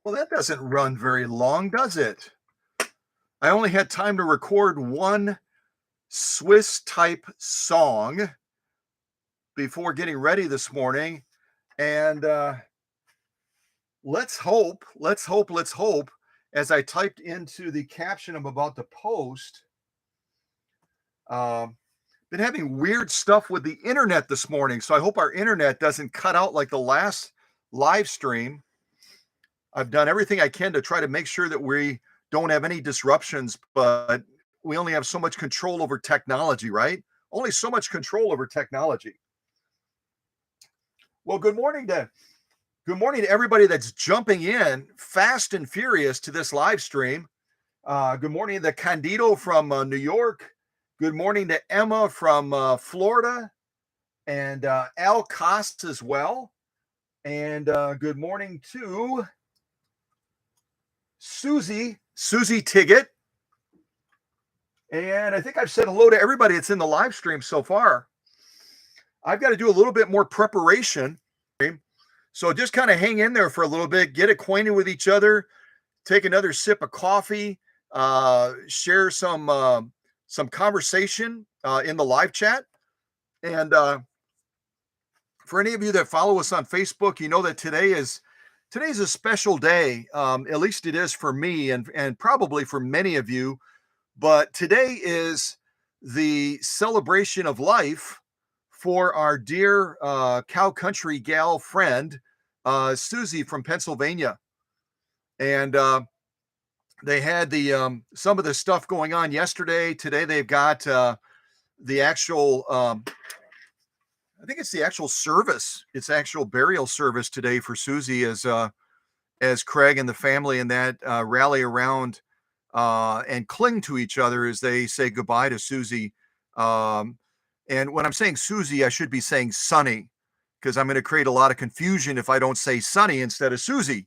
Well, that doesn't run very long, does it? I only had time to record one Swiss type song before getting ready this morning. And let's hope, as I typed into the caption I'm about to post, um, been having weird stuff with the internet this morning. So I hope our internet doesn't cut out like the last live stream. I've done everything I can to try to make sure that we don't have any disruptions, but we only have so much control over technology, right? Only so much control over technology. Well, good morning to everybody that's jumping in fast and furious to this live stream. Good morning to Candido from New York. Good morning to Emma from Florida, and Al Cost as well. And good morning to Susie Tiggett. And I think I've said hello to everybody that's in the live stream so far. I've got to do a little bit more preparation. So just kind of hang in there for a little bit, get acquainted with each other, take another sip of coffee, share some conversation in the live chat. And for any of you that follow us on Facebook, you know that today's a special day. At least it is for me, and probably for many of you. But today is the celebration of life for our dear cow country gal friend, Susie from Pennsylvania. And they had some of the stuff going on yesterday. Today they've got the actual, I think it's the actual service. It's actual burial service today for Susie as Craig and the family and that rally around and cling to each other as they say goodbye to Susie. And when I'm saying Susie, I should be saying Sunny, because I'm going to create a lot of confusion if I don't say Sunny instead of Susie.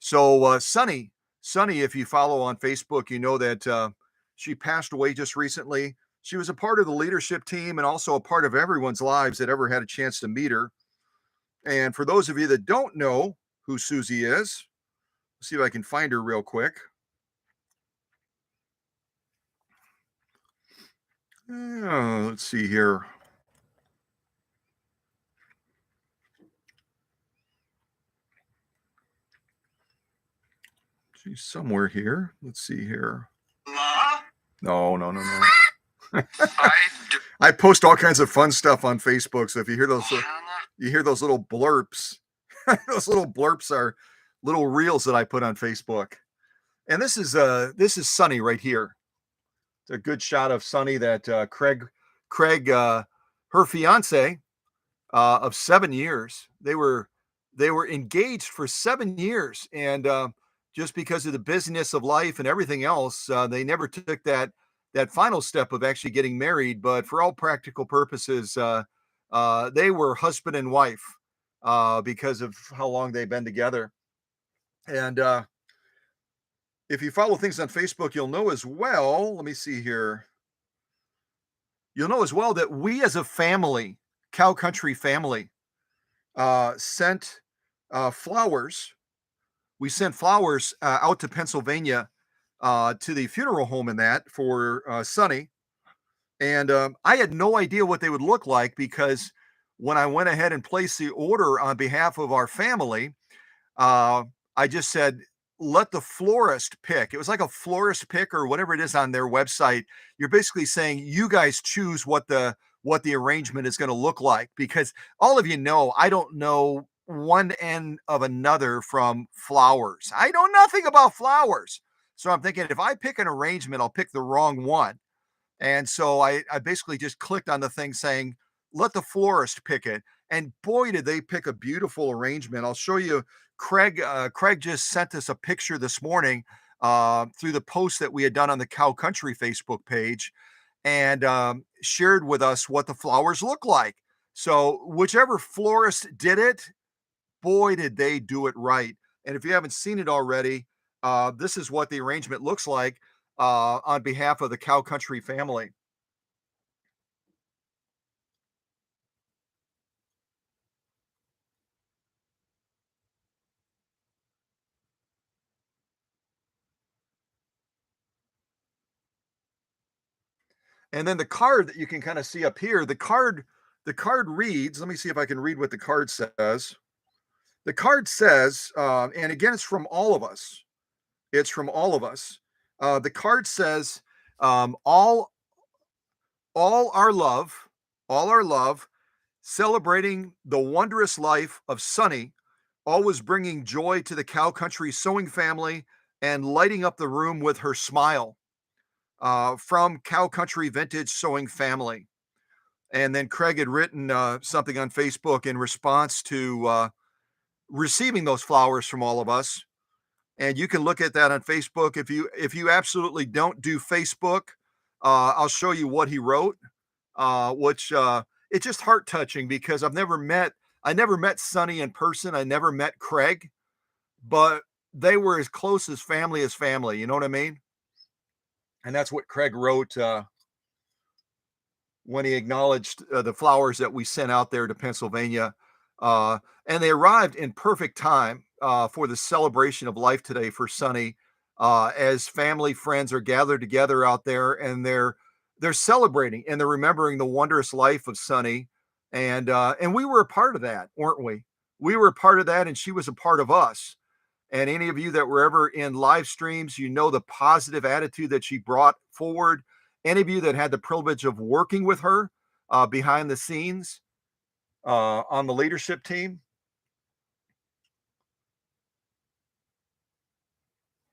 So Sunny, if you follow on Facebook, you know that she passed away just recently. She was a part of the leadership team and also a part of everyone's lives that ever had a chance to meet her. And for those of you that don't know who Susie is, let's see if I can find her real quick. Let's see here. She's somewhere here. Let's see here. No. I post all kinds of fun stuff on Facebook. So if you hear those little blurps, those little blurps are little reels that I put on Facebook. And this is Sunny right here. It's a good shot of Sunny that Craig, her fiance of 7 years. They were engaged for 7 years, and just because of the busyness of life and everything else, they never took that final step of actually getting married. But for all practical purposes, they were husband and wife because of how long they've been together. And if you follow things on Facebook, you'll know as well. Let me see here. You'll know as well that we as a family, cow country family, sent flowers. We sent flowers out to Pennsylvania to the funeral home in that for Sunny. And I had no idea what they would look like, because when I went ahead and placed the order on behalf of our family, I just said, let the florist pick. It was like a florist pick or whatever it is on their website. You're basically saying you guys choose what the arrangement is going to look like, because all of you know, I don't know one end of another from flowers. I know nothing about flowers. So I'm thinking, if I pick an arrangement, I'll pick the wrong one. And so I basically just clicked on the thing saying, let the florist pick it. And boy, did they pick a beautiful arrangement. I'll show you. Craig just sent us a picture this morning through the post that we had done on the Cow Country Facebook page, and shared with us what the flowers look like. So whichever florist did it, boy, did they do it right. And if you haven't seen it already, this is what the arrangement looks like on behalf of the Cow Country family. And then the card that you can kind of see up here, the card reads, let me see if I can read what the card says. The card says, and again, it's from all of us. It's from all of us. The card says, um, all all our love, all our love, celebrating the wondrous life of Sunny, always bringing joy to the cow country sewing family and lighting up the room with her smile. From Cow Country Vintage Sewing Family. And then Craig had written something on Facebook in response to receiving those flowers from all of us. And you can look at that on Facebook. If you absolutely don't do Facebook, I'll show you what he wrote, which it's just heart touching because I never met Sonny in person. I never met Craig, but they were as close as family as family. You know what I mean? And that's what Craig wrote when he acknowledged the flowers that we sent out there to Pennsylvania. Uh, and they arrived in perfect time for the celebration of life today for Sonny, as family friends are gathered together out there, and they're celebrating and they're remembering the wondrous life of Sonny. And we were a part of that, weren't we? We were a part of that, and she was a part of us. And any of you that were ever in live streams, you know the positive attitude that she brought forward. Any of you that had the privilege of working with her behind the scenes on the leadership team,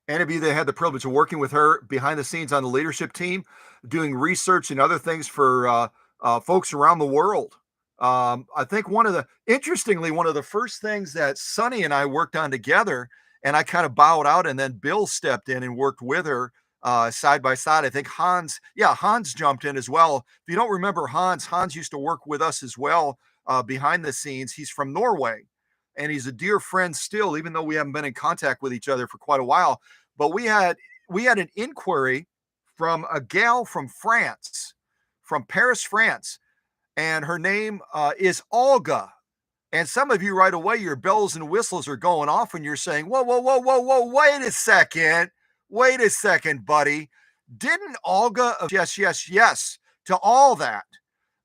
any of you that had the privilege of working with her behind the scenes on the leadership team, doing research and other things for folks around the world. I think interestingly, one of the first things that Sonny and I worked on together, and I kind of bowed out, and then Bill stepped in and worked with her side by side. I think Hans jumped in as well. If you don't remember Hans used to work with us as well behind the scenes. He's from Norway, and he's a dear friend still, even though we haven't been in contact with each other for quite a while. But we had an inquiry from a gal from France, from Paris, France, and her name is Olga. And some of you right away, your bells and whistles are going off, and you're saying, "Whoa, whoa, whoa, whoa, whoa! Wait a second, buddy! Didn't Olga? Yes, yes, yes to all that."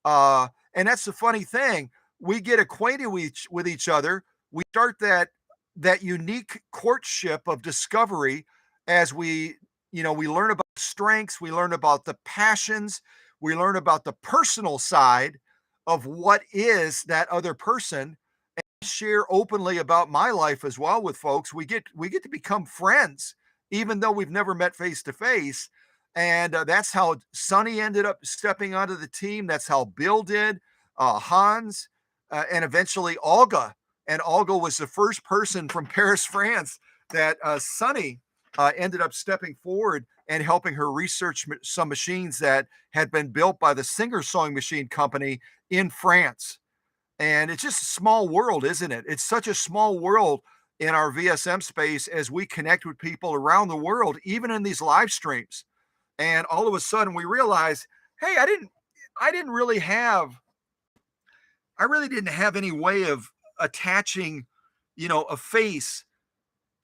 And that's the funny thing. We get acquainted with each other. We start that unique courtship of discovery as we learn about strengths, we learn about the passions, we learn about the personal side of what is that other person, share openly about my life as well with folks. We get to become friends, even though we've never met face to face. And that's how Sonny ended up stepping onto the team. That's how Bill did, Hans, and eventually Olga. And Olga was the first person from Paris, France, that Sonny ended up stepping forward and helping her research some machines that had been built by the Singer Sewing Machine Company in France. And it's just a small world, isn't it? It's such a small world in our VSM space as we connect with people around the world, even in these live streams. And all of a sudden we realize, hey, I didn't really have, I really didn't have any way of attaching, a face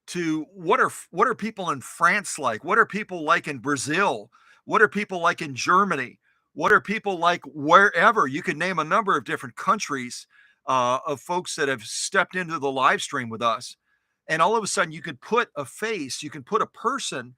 to what are people in France like? What are people like in Brazil? What are people like in Germany? What are people like wherever? You could name a number of different countries of folks that have stepped into the live stream with us. And all of a sudden, you could put a face, you can put a person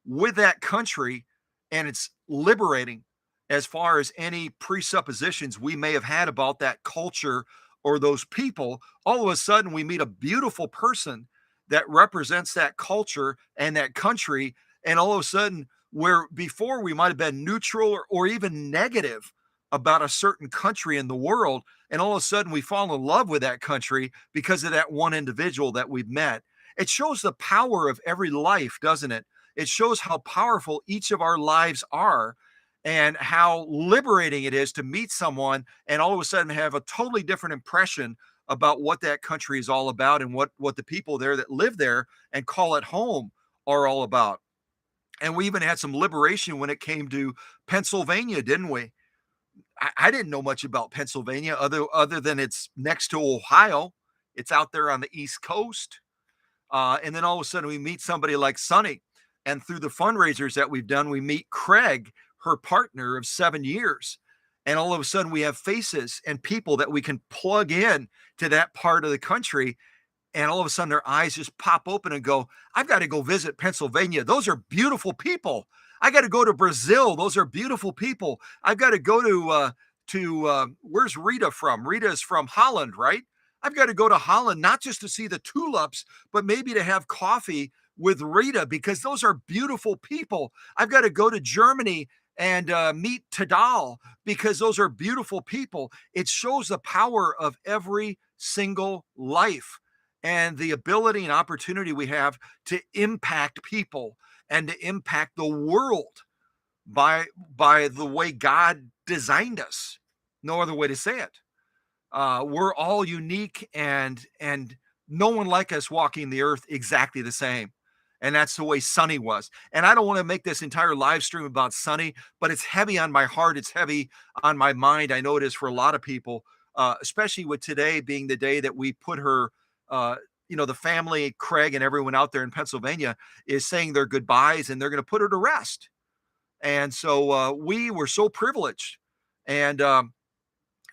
with that country, and it's liberating as far as any presuppositions we may have had about that culture or those people. All of a sudden, we meet a beautiful person that represents that culture and that country. And all of a sudden, where before we might have been neutral or even negative about a certain country in the world, and all of a sudden we fall in love with that country because of that one individual that we've met. It shows the power of every life, doesn't it? It shows how powerful each of our lives are, and how liberating it is to meet someone and all of a sudden have a totally different impression about what that country is all about, and what the people there that live there and call it home are all about. And we even had some liberation when it came to Pennsylvania, didn't we? I didn't know much about Pennsylvania other than it's next to Ohio. It's out there on the East Coast. And then all of a sudden we meet somebody like Sonny. And through the fundraisers that we've done, we meet Craig, her partner of 7 years. And all of a sudden, we have faces and people that we can plug in to that part of the country, and all of a sudden their eyes just pop open and go, I've got to go visit Pennsylvania. Those are beautiful people. I got to go to Brazil. Those are beautiful people. I've got to go to where's Rita from? Rita is from Holland, right? I've got to go to Holland, not just to see the tulips, but maybe to have coffee with Rita, because those are beautiful people. I've got to go to Germany and meet Tadal, because those are beautiful people. It shows the power of every single life and the ability and opportunity we have to impact people and to impact the world by the way God designed us. No other way to say it. We're all unique, and no one like us walking the earth exactly the same. And that's the way Sonny was. And I don't want to make this entire live stream about Sonny, but it's heavy on my heart. It's heavy on my mind. I know it is for a lot of people, especially with today being the day that we put her, uh, the family, Craig, and everyone out there in Pennsylvania is saying their goodbyes, and they're going to put her to rest. And so we were so privileged. And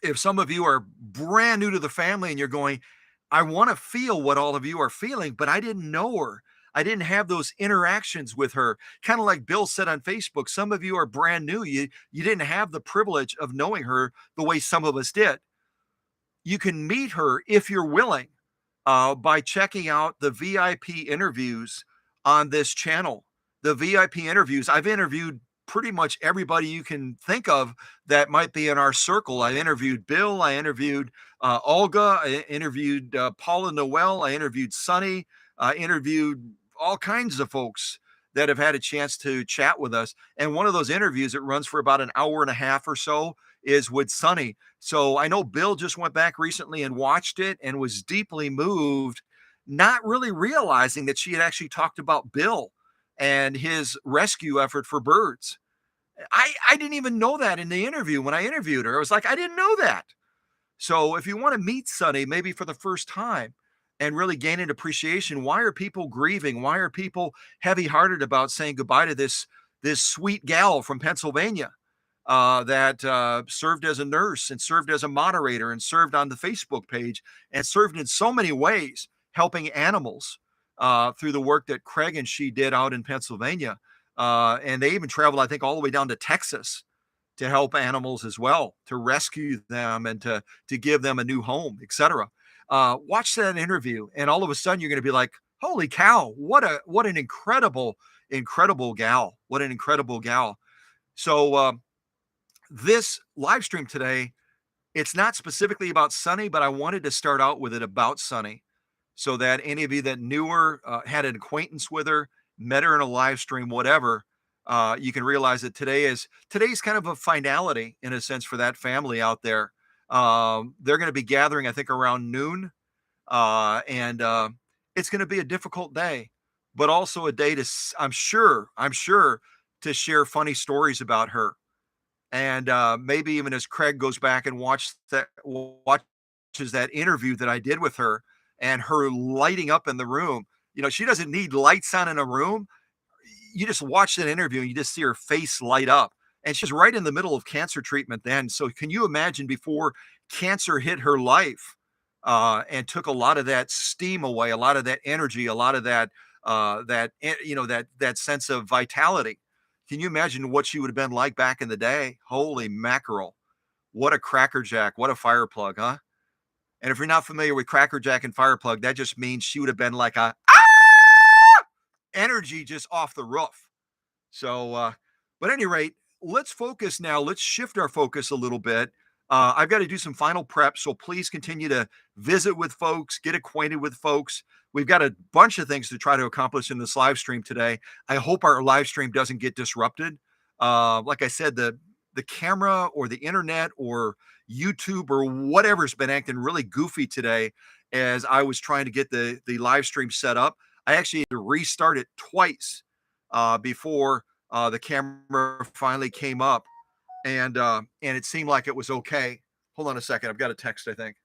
if some of you are brand new to the family and you're going, I want to feel what all of you are feeling, but I didn't know her. I didn't have those interactions with her. Kind of like Bill said on Facebook, some of you are brand new. You didn't have the privilege of knowing her the way some of us did. You can meet her if you're willing by checking out the VIP interviews on this channel. The VIP interviews, I've interviewed pretty much everybody you can think of that might be in our circle. I interviewed Bill, I interviewed Olga, I interviewed Paula Noel, I interviewed Sonny, I interviewed all kinds of folks that have had a chance to chat with us. And one of those interviews, it runs for about an hour and a half or so, is with Sonny. So I know Bill just went back recently and watched it and was deeply moved, not really realizing that she had actually talked about Bill and his rescue effort for birds. I didn't even know that in the interview when I interviewed her. I was like, I didn't know that. So if you want to meet Sonny, maybe for the first time, and really gain an appreciation, why are people grieving? Why are people heavy-hearted about saying goodbye to this sweet gal from Pennsylvania that served as a nurse and served as a moderator and served on the Facebook page and served in so many ways, helping animals through the work that Craig and she did out in Pennsylvania. And they even traveled, I think, all the way down to Texas to help animals as well, to rescue them and to give them a new home, etc. Watch that interview, and all of a sudden you're going to be like, "Holy cow! What an incredible gal! What an incredible gal!" So this live stream today, it's not specifically about Sunny, but I wanted to start out with it about Sunny, so that any of you that knew her, had an acquaintance with her, met her in a live stream, whatever, you can realize that today's kind of a finality in a sense for that family out there. They're going to be gathering, I think, around noon, and it's going to be a difficult day, but also a day to, I'm sure, to share funny stories about her. And maybe even as Craig goes back and watches that interview that I did with her and her lighting up in the room. She doesn't need lights on in a room. You just watch that interview and you just see her face light up. And she's right in the middle of cancer treatment then. So can you imagine before cancer hit her life and took a lot of that steam away, a lot of that energy, a lot of that sense of vitality? Can you imagine what she would have been like back in the day? Holy mackerel. What a crackerjack. What a fire plug, huh? And if you're not familiar with crackerjack and fire plug, that just means she would have been like a energy just off the roof. So, but at any rate, let's focus now. Let's shift our focus a little bit. I've got to do some final prep, so please continue to visit with folks, get acquainted with folks. We've got a bunch of things to try to accomplish in this live stream today. I hope our live stream doesn't get disrupted. Like I said, the camera or the internet or YouTube or whatever's been acting really goofy today as I was trying to get the live stream set up. I actually had to restart it twice before the camera finally came up, and it seemed like it was okay. Hold on a second. I've got a text, I think.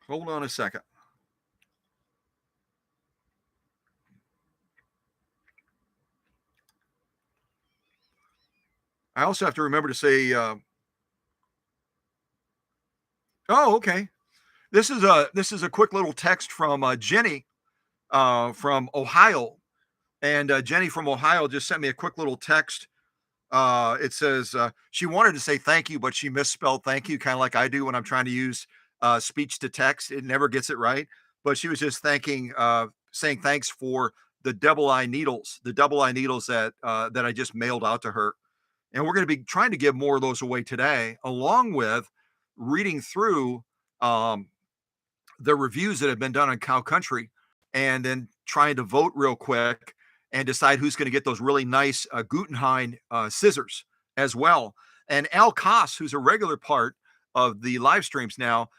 Hold on a second. I also have to remember to say, oh, okay. This is a quick little text from Jenny from Ohio, and Jenny from Ohio just sent me a quick little text. It says she wanted to say thank you, but she misspelled thank you, kind of like I do when I'm trying to use speech to text. It never gets it right. But she was just saying thanks for the double eye needles that I just mailed out to her. And we're going to be trying to give more of those away today, along with reading through um, the reviews that have been done on Cow Country, and then trying to vote real quick and decide who's going to get those really nice Guggenheim scissors as well. And Al Koss, who's a regular part of the live streams now,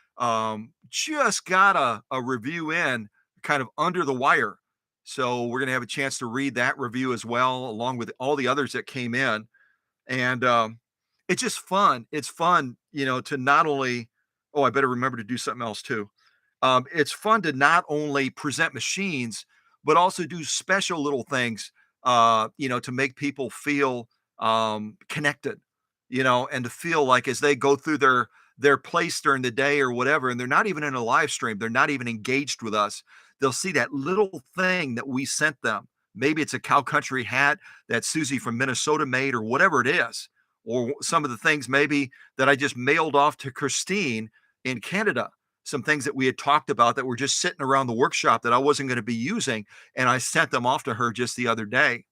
just got a review in kind of under the wire. So we're going to have a chance to read that review as well, along with all the others that came in. And it's just fun. It's fun, to not only, oh, I better remember to do something else too. It's fun to not only present machines, but also do special little things, to make people feel connected, and to feel like as they go through their place during the day or whatever, and they're not even in a live stream, they're not even engaged with us. They'll see that little thing that we sent them. Maybe it's a cow country hat that Susie from Minnesota made, or whatever it is, or some of the things maybe that I just mailed off to Christine in Canada, some things that we had talked about that were just sitting around the workshop that I wasn't going to be using, and I sent them off to her just the other day.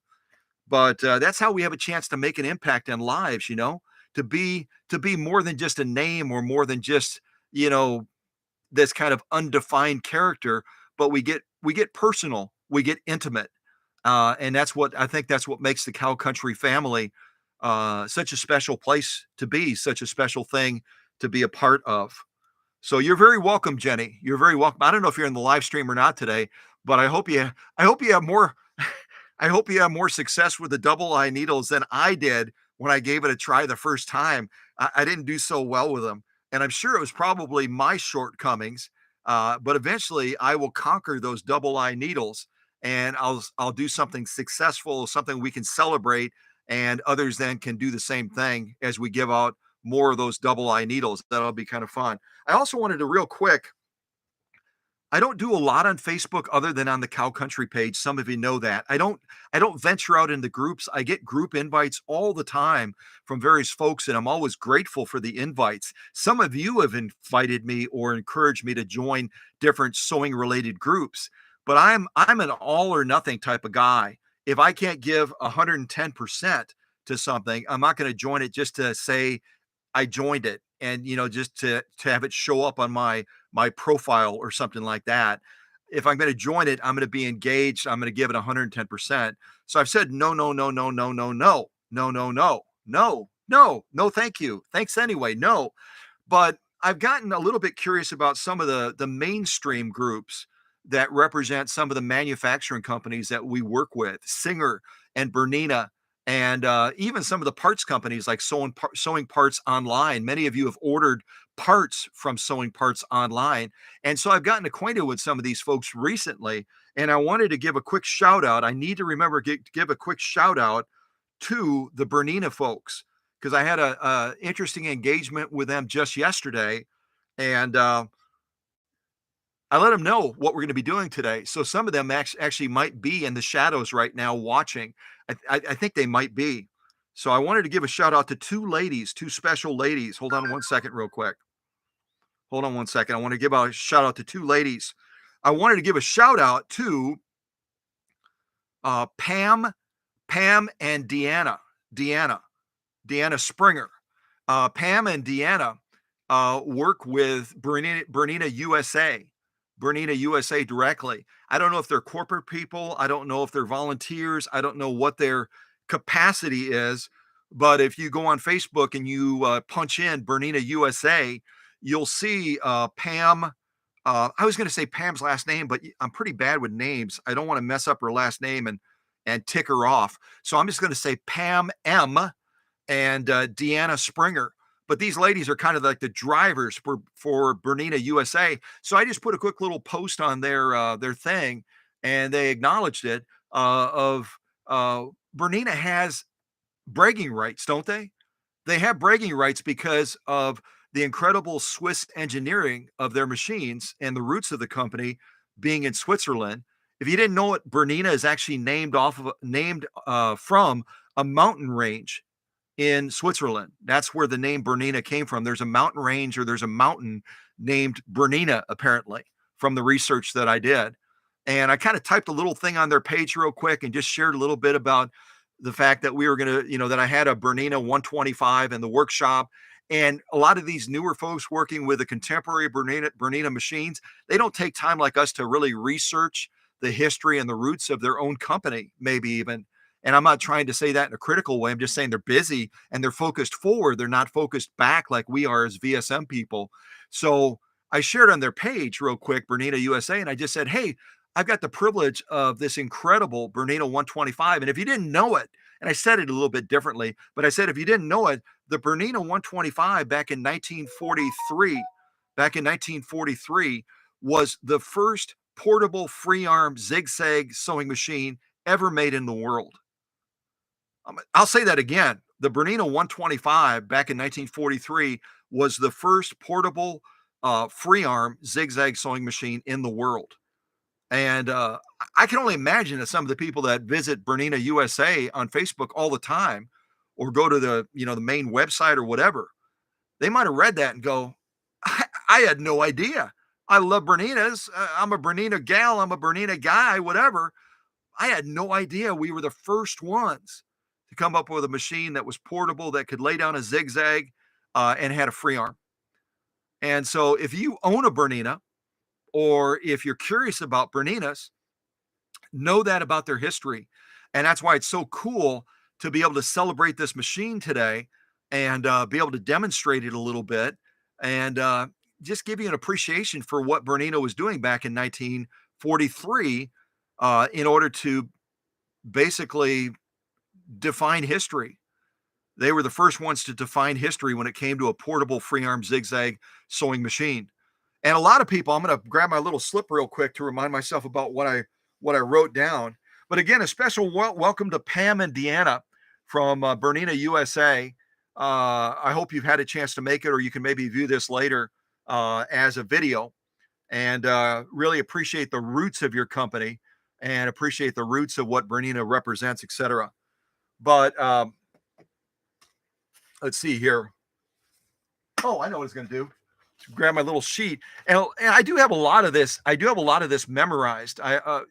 But that's how we have a chance to make an impact in lives, to be more than just a name, or more than just you know this kind of undefined character, but we get personal, we get intimate, and that's what makes the cow country family such a special place to be, such a special thing to be a part of. So you're very welcome, Jenny. You're very welcome. I don't know if you're in the live stream or not today, but I hope you have more I hope you have more success with the double eye needles than I did when I gave it a try the first time. I didn't do so well with them, and I'm sure it was probably my shortcomings. But eventually, I will conquer those double eye needles, and I'll do something successful, something we can celebrate, and others then can do the same thing as we give out more of those double eye needles. That'll be kind of fun. I also wanted to real quick, I don't do a lot on Facebook other than on the Cow Country page. Some of you know that. I don't venture out into groups. I get group invites all the time from various folks, and I'm always grateful for the invites. Some of you have invited me or encouraged me to join different sewing related groups, but I'm an all or nothing type of guy. If I can't give 110% to something, I'm not going to join it just to say I joined it, and just to have it show up on my profile or something like that. If I'm going to join it, I'm going to be engaged. I'm going to give it 110%. So I've said no, no, no, no, no, no, no, no, no, no, no, no, no, thank you. Thanks anyway. No. But I've gotten a little bit curious about some of the mainstream groups that represent some of the manufacturing companies that we work with, Singer and Bernina, and even some of the parts companies like Sewing Parts Online. Many of you have ordered parts from Sewing Parts Online, and so I've gotten acquainted with some of these folks recently. And I wanted to give a quick shout out. I need to remember to give a quick shout out to the Bernina folks, because I had a interesting engagement with them just yesterday, and I let them know what we're going to be doing today. So some of them actually might be in the shadows right now watching. I think they might be. So I wanted to give a shout out to two ladies, two special ladies. Hold on one second, real quick. Hold on one second. I want to give a shout out to two ladies. I wanted to give a shout out to Pam and Deanna Springer. Pam and Deanna work with Bernina USA, Bernina USA directly. I don't know if they're corporate people. I don't know if they're volunteers. I don't know what their capacity is. But if you go on Facebook and you punch in Bernina USA, you'll see Pam. I was going to say Pam's last name, but I'm pretty bad with names. I don't want to mess up her last name and tick her off. So I'm just going to say Pam M and Deanna Springer. But these ladies are kind of like the drivers for Bernina USA. So I just put a quick little post on their thing, and they acknowledged it. Of Bernina has bragging rights, don't they? They have bragging rights because of the incredible Swiss engineering of their machines and the roots of the company being in Switzerland. If you didn't know it, Bernina is actually named from a mountain range in Switzerland. That's where the name Bernina came from. There's a mountain range, or there's a mountain named Bernina, apparently, from the research that I did. And I kind of typed a little thing on their page real quick and just shared a little bit about the fact that we were going to, that I had a Bernina 125 in the workshop. And a lot of these newer folks working with the contemporary Bernina machines, they don't take time like us to really research the history and the roots of their own company, maybe even. And I'm not trying to say that in a critical way. I'm just saying they're busy and they're focused forward. They're not focused back like we are as VSM people. So I shared on their page real quick, Bernina USA, and I just said, hey, I've got the privilege of this incredible Bernina 125. And if you didn't know it, and I said it a little bit differently, but I said, if you didn't know it, the Bernina 125 back in 1943 was the first portable free arm zigzag sewing machine ever made in the world. I'll say that again. The Bernina 125 back in 1943 was the first portable free arm zigzag sewing machine in the world. And I can only imagine that some of the people that visit Bernina USA on Facebook all the time, or go to the main website or whatever, they might have read that and go, I had no idea. I love Berninas. I'm a Bernina gal. I'm a Bernina guy, whatever. I had no idea we were the first ones to come up with a machine that was portable, that could lay down a zigzag and had a free arm. And so if you own a Bernina, or if you're curious about Berninas, know that about their history. And that's why it's so cool to be able to celebrate this machine today, and be able to demonstrate it a little bit, and just give you an appreciation for what Bernina was doing back in 1943 in order to basically define history. They were the first ones to define history when it came to a portable free arm zigzag sewing machine. And a lot of people, I'm going to grab my little slip real quick to remind myself about what I wrote down. But again, a special welcome to Pam and Deanna from Bernina USA. I hope you've had a chance to make it, or you can maybe view this later as a video. And really appreciate the roots of your company, and appreciate the roots of what Bernina represents, etc. But let's see here. Oh, I know what it's going to do. Grab my little sheet, and I do have a lot of this. I do have a lot of this memorized.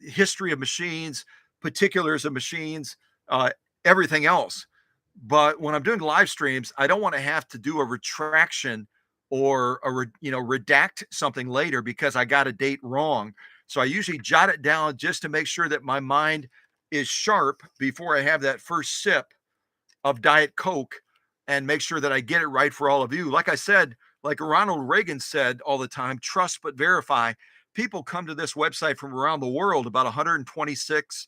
History of machines, particulars of machines, everything else. But when I'm doing live streams, I don't want to have to do a retraction, or redact something later because I got a date wrong. So I usually jot it down just to make sure that my mind is sharp before I have that first sip of Diet Coke, and make sure that I get it right for all of you. Like I said, like Ronald Reagan said all the time, trust but verify. People come to this website from around the world, about 126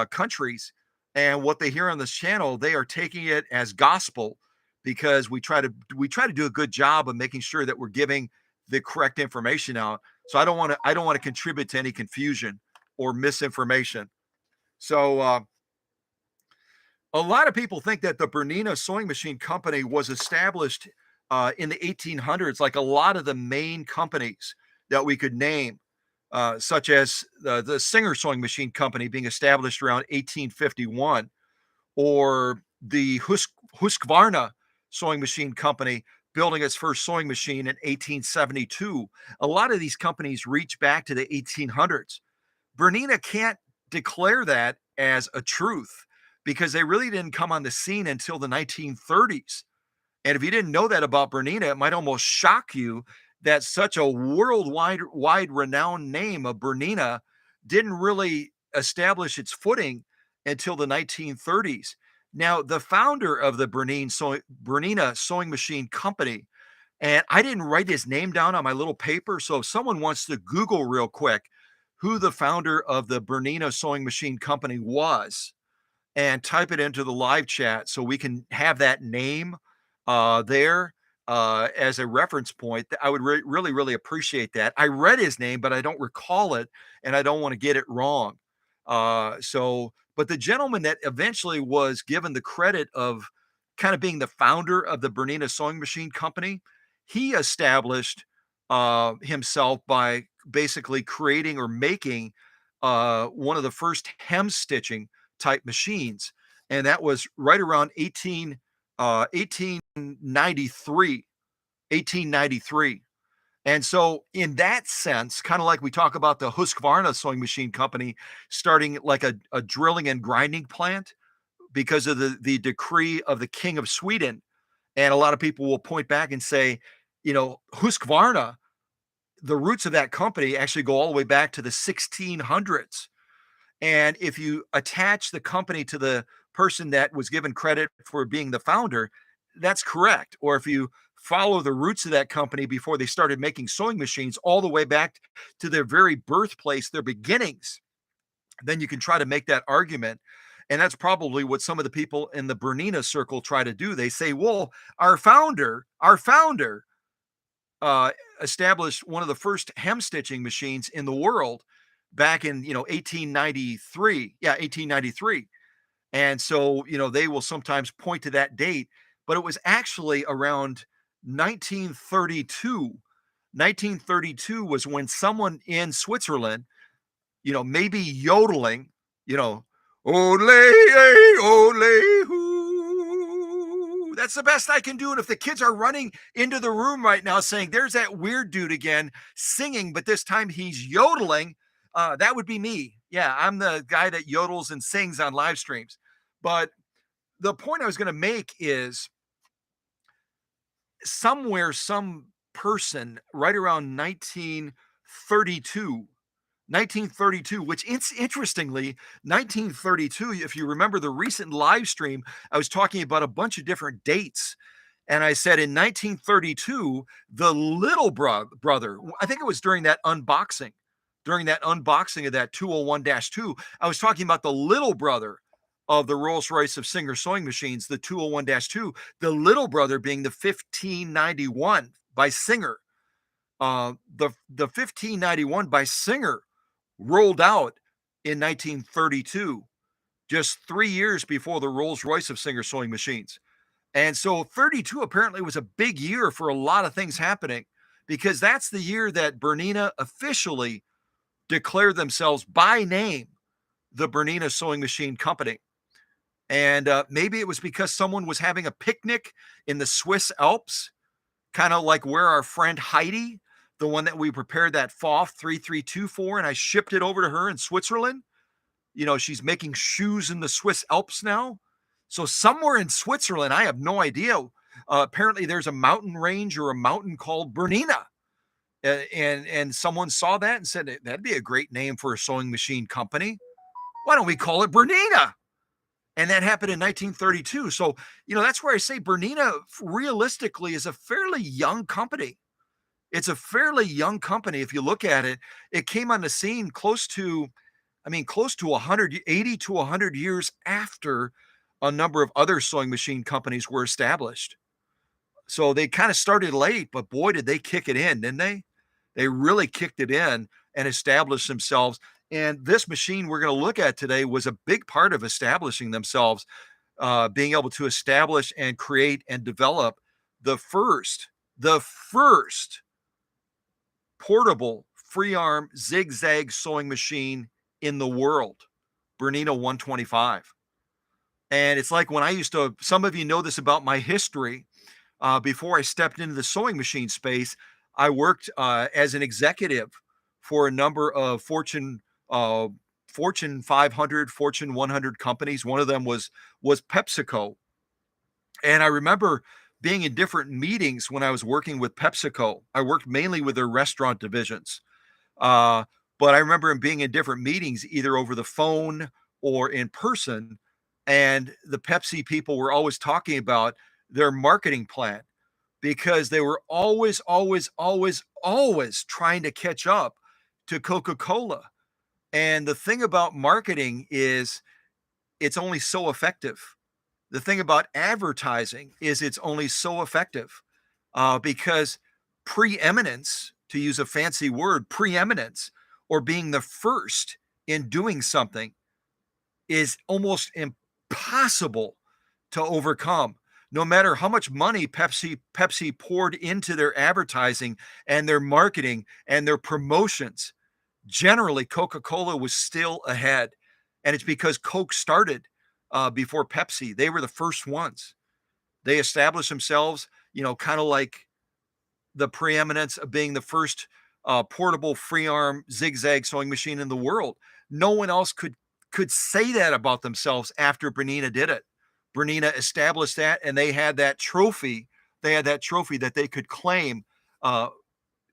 countries, and what they hear on this channel, they are taking it as gospel, because we try to do a good job of making sure that we're giving the correct information out. So I don't want to contribute to any confusion or misinformation. So a lot of people think that the Bernina sewing machine company was established in the 1800s, like a lot of the main companies that we could name, such as the Singer Sewing Machine Company being established around 1851, or the Husqvarna Sewing Machine Company building its first sewing machine in 1872. A lot of these companies reach back to the 1800s. Bernina can't declare that as a truth, because they really didn't come on the scene until the 1930s. And if you didn't know that about Bernina, it might almost shock you that such a wide renowned name of Bernina didn't really establish its footing until the 1930s. Now, the founder of the Bernina Sewing Machine Company, and I didn't write his name down on my little paper, so if someone wants to Google real quick who the founder of the Bernina Sewing Machine Company was, and type it into the live chat so we can have that name there as a reference point, I would really appreciate that. I read his name, but I don't recall it, and I don't want to get it wrong. But the gentleman that eventually was given the credit of kind of being the founder of the Bernina sewing machine company, he established himself by basically creating or making one of the first hem stitching type machines. And that was right around 1893. 1893. And so, in that sense, kind of like we talk about the Husqvarna sewing machine company starting like a drilling and grinding plant because of the decree of the King of Sweden. And a lot of people will point back and say, Husqvarna, the roots of that company actually go all the way back to the 1600s. And if you attach the company to the person that was given credit for being the founder, that's correct. Or if you follow the roots of that company before they started making sewing machines all the way back to their very birthplace, their beginnings, then you can try to make that argument. And that's probably what some of the people in the Bernina circle try to do. They say, well, our founder uh, established one of the first hem stitching machines in the world back in 1893. Yeah, 1893. And so they will sometimes point to that date, but it was actually around 1932. 1932 was when someone in Switzerland, maybe yodeling, you know, ole, ole, hoo. That's the best I can do. And if the kids are running into the room right now saying, there's that weird dude again singing, but this time he's yodeling, that would be me. Yeah, I'm the guy that yodels and sings on live streams. But the point I was going to make is somewhere, some person right around 1932, which it's interestingly, 1932, if you remember the recent live stream, I was talking about a bunch of different dates. And I said in 1932, the little brother, I think it was during that unboxing of that 201-2, I was talking about the little brother of the Rolls Royce of Singer sewing machines, the 201-2, the little brother being the 1591 by Singer. The 1591 by Singer rolled out in 1932, just 3 years before the Rolls Royce of Singer sewing machines. And so 32 apparently was a big year for a lot of things happening because that's the year that Bernina officially declared themselves by name the Bernina Sewing Machine Company. And maybe it was because someone was having a picnic in the Swiss Alps, kind of like where our friend Heidi, the one that we prepared that FOF 332 for, and I shipped it over to her in Switzerland. She's making shoes in the Swiss Alps now. So somewhere in Switzerland, I have no idea. Apparently, there's a mountain range or a mountain called Bernina. And someone saw that and said, that'd be a great name for a sewing machine company. Why don't we call it Bernina? And that happened in 1932. So, that's where I say Bernina realistically is a fairly young company. It's a fairly young company. If you look at it, it came on the scene close to 180 to 100 years after a number of other sewing machine companies were established. So they kind of started late, but boy, did they kick it in, didn't they? They really kicked it in and established themselves. And this machine we're going to look at today was a big part of establishing themselves, being able to establish and create and develop the first portable free arm zigzag sewing machine in the world, Bernina 125. And it's like when I used to, some of you know this about my history. Before I stepped into the sewing machine space, I worked as an executive for a number of Fortune 500, Fortune 100 companies. One of them was PepsiCo. And I remember being in different meetings when I was working with PepsiCo. I worked mainly with their restaurant divisions. But I remember being in different meetings, either over the phone or in person. And the Pepsi people were always talking about their marketing plan because they were always, always, always, always trying to catch up to Coca-Cola. And the thing about marketing is it's only so effective. The thing about advertising is it's only so effective because preeminence, to use a fancy word, preeminence or being the first in doing something is almost impossible to overcome. no matter how much money Pepsi poured into their advertising and their marketing and their promotions, generally Coca-Cola was still ahead. And it's because Coke started before Pepsi. They were the first ones. They established themselves, kind of like the preeminence of being the first portable free arm zigzag sewing machine in the world. No one else could say that about themselves after Bernina did it. Bernina established that, and they had that trophy. They had that trophy that they could claim uh,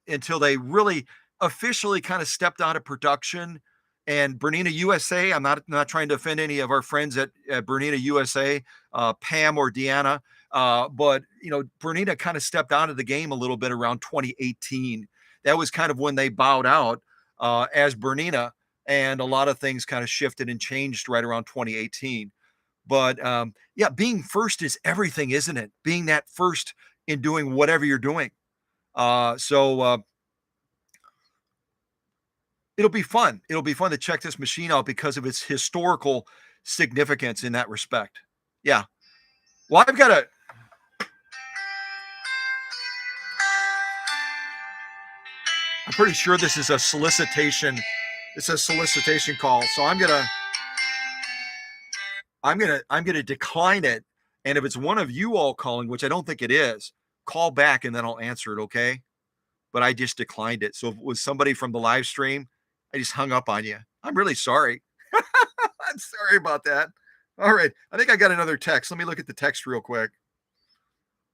until they really officially kind of stepped out of production. And Bernina USA, I'm not trying to offend any of our friends at Bernina USA, Pam or Deanna, but Bernina kind of stepped out of the game a little bit around 2018. That was kind of when they bowed out as Bernina, and a lot of things kind of shifted and changed right around 2018. But yeah, being first is everything, isn't it? Being that first in doing whatever you're doing. So it'll be fun. It'll be fun to check this machine out because of its historical significance in that respect. Yeah. Well, I'm pretty sure this is a solicitation. It's a solicitation call. So I'm gonna decline it. And if it's one of you all calling, which I don't think it is, call back and then I'll answer it. Okay. But I just declined it. So if it was somebody from the live stream, I just hung up on you. I'm really sorry. I'm sorry about that. All right. I think I got another text. Let me look at the text real quick.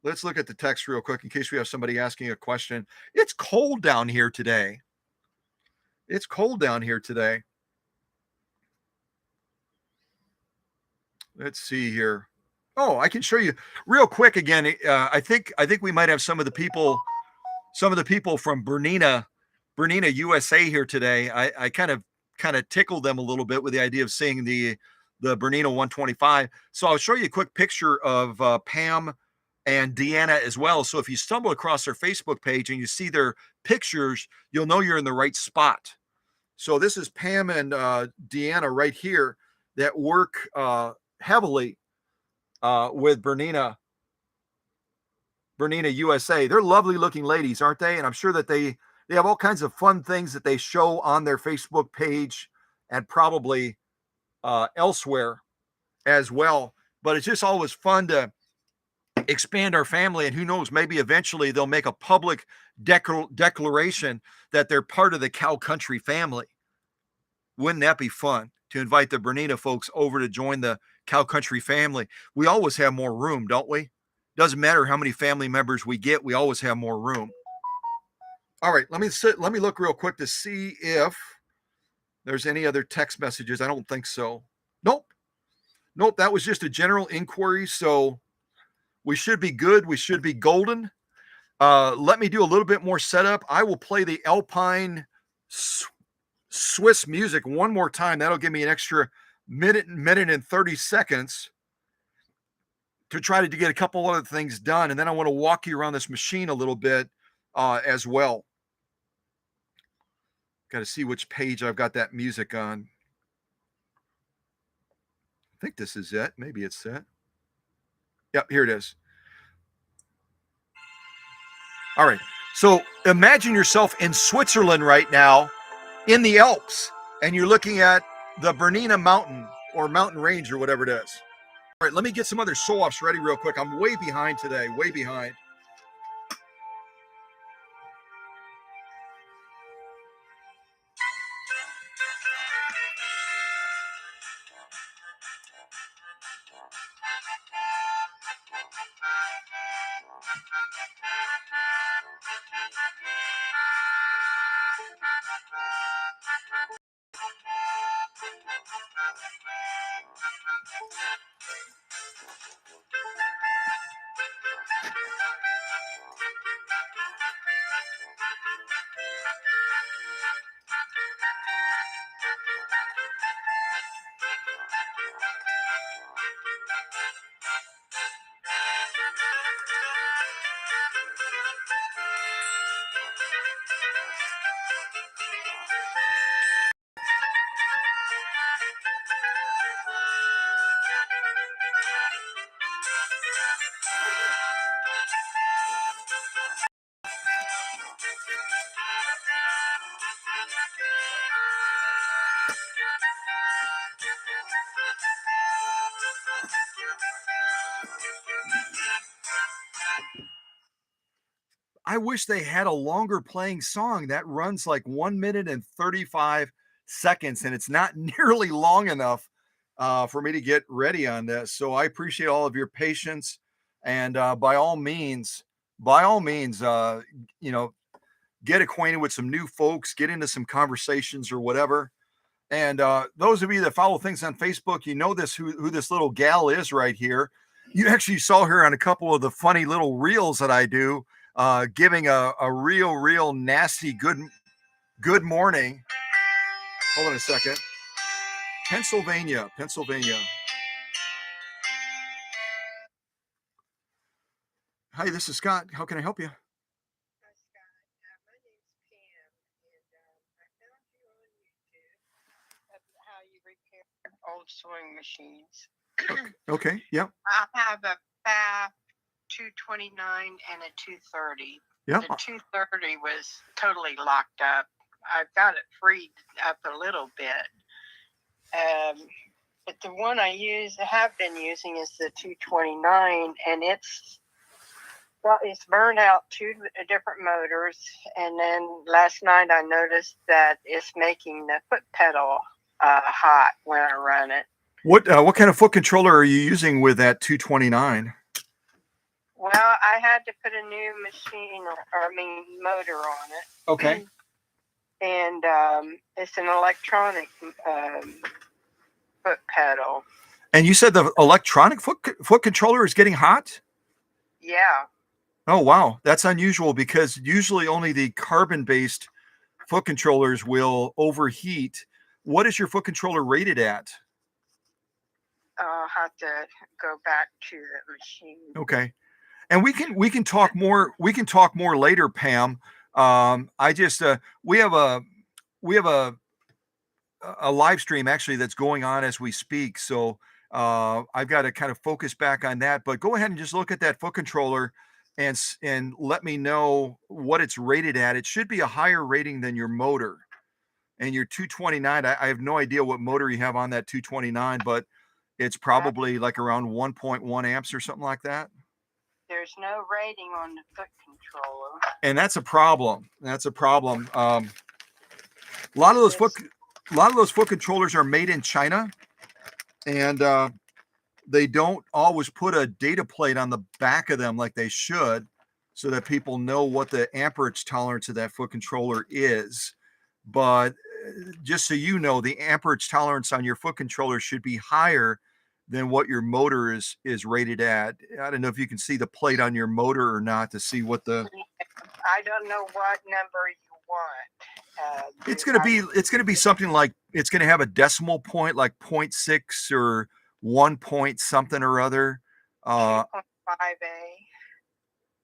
Let's look at the text real quick in case we have somebody asking a question. It's cold down here today. It's cold down here today. Let's see here. Oh, I can show you real quick again. I think we might have some of the people from Bernina USA here today. I kind of tickled them a little bit with the idea of seeing the Bernina 125. So I'll show you a quick picture of Pam and Deanna as well. So if you stumble across their Facebook page and you see their pictures, you'll know you're in the right spot. So this is Pam and Deanna right here that work heavily with Bernina USA. They're lovely looking ladies, aren't they? And I'm sure that they have all kinds of fun things that they show on their Facebook page and probably elsewhere as well. But it's just always fun to expand our family, and who knows, maybe eventually they'll make a public declaration that they're part of the cow country family. Wouldn't that be fun to invite the Bernina folks over to join the cow country family? We always have more room, don't we? Doesn't matter how many family members we get, we always have more room. All right, let me look real quick to see if there's any other text messages. I don't think so. Nope, that was just a general inquiry, so we should be good. We should be golden. Let me do a little bit more setup. I will play the Alpine Swiss music one more time. That'll give me an extra minute and 30 seconds to try to get a couple other things done. And then I want to walk you around this machine a little bit as well. Got to see which page I've got that music on. I think this is it. Maybe it's it. Yep, here it is. All right. So imagine yourself in Switzerland right now in the Alps, and you're looking at the Bernina Mountain or mountain range or whatever it is. All right, let me get some other sew-offs ready real quick. I'm way behind today, way behind. I wish they had a longer playing song that runs like 1 minute and 35 seconds, and it's not nearly long enough for me to get ready on this. So I appreciate all of your patience, and by all means, you know, get acquainted with some new folks, get into some conversations or whatever. And those of you that follow things on Facebook, you know this who this little gal is right here. You actually saw her on a couple of the funny little reels that I do, giving a real nasty good morning. Hold on a second. Pennsylvania. Hi, this is Scott. How can I help you? Hi, Scott. My name's Pam, and I found you on YouTube of how you repair old sewing machines. Okay. Yep. I have a FAF 229 and a 230. Yep. The 230 was totally locked up. I've got it freed up a little bit. But the one I have been using is the 229, and it's burned out two different motors, and then last night I noticed that it's making the foot pedal hot when I run it. What kind of foot controller are you using with that 229? Well, I had to put a new motor on it. Okay. And it's an electronic foot pedal. And you said the electronic foot controller is getting hot? Yeah. Oh, wow. That's unusual because usually only the carbon-based foot controllers will overheat. What is your foot controller rated at? I'll have to go back to the machine. Okay. And we can talk more later, Pam. I just we have a live stream actually that's going on as we speak. So I've got to kind of focus back on that. But go ahead and just look at that foot controller and let me know what it's rated at. It should be a higher rating than your motor. And your 229, I have no idea what motor you have on that 229, but it's probably like around 1.1 amps or something like that. There's no rating on the foot controller. And that's a problem. A lot of those foot controllers are made in China, and they don't always put a data plate on the back of them like they should, so that people know what the amperage tolerance of that foot controller is. But just so you know, the amperage tolerance on your foot controller should be higher than what your motor is rated at. I don't know if you can see the plate on your motor or not to see what the. I don't know what number you want. It's gonna be something like, it's gonna have a decimal point like 0.6 or 1 point something or other. 2.5A.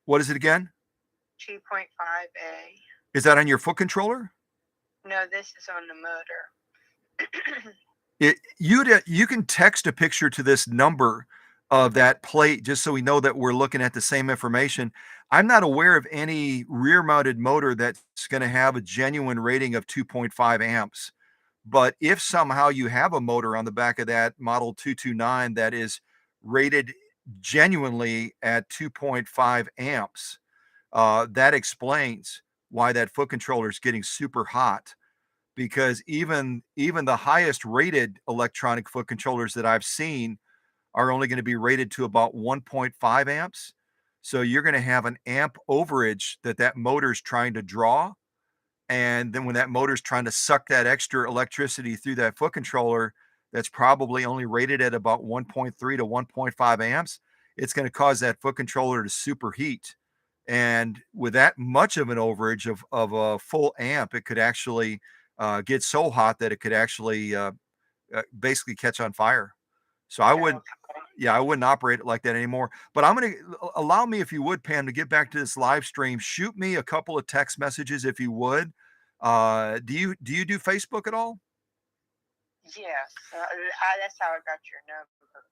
What is it again? 2.5A. Is that on your foot controller? No, this is on the motor. You can text a picture to this number of that plate just so we know that we're looking at the same information. I'm not aware of any rear mounted motor that's going to have a genuine rating of 2.5 amps. But if somehow you have a motor on the back of that model 229 that is rated genuinely at 2.5 amps, that explains why that foot controller is getting super hot. Because even the highest rated electronic foot controllers that I've seen are only going to be rated to about 1.5 amps. So you're going to have an amp overage that motor's trying to draw. And then when that motor's trying to suck that extra electricity through that foot controller, that's probably only rated at about 1.3 to 1.5 amps, it's going to cause that foot controller to superheat. And with that much of an overage of a full amp, it could actually get so hot that it could actually basically catch on fire. So I wouldn't operate it like that anymore. But I'm going to allow me, if you would, Pam, to get back to this live stream. Shoot me a couple of text messages if you would. Do you do Facebook at all? Yes, that's how I got your number.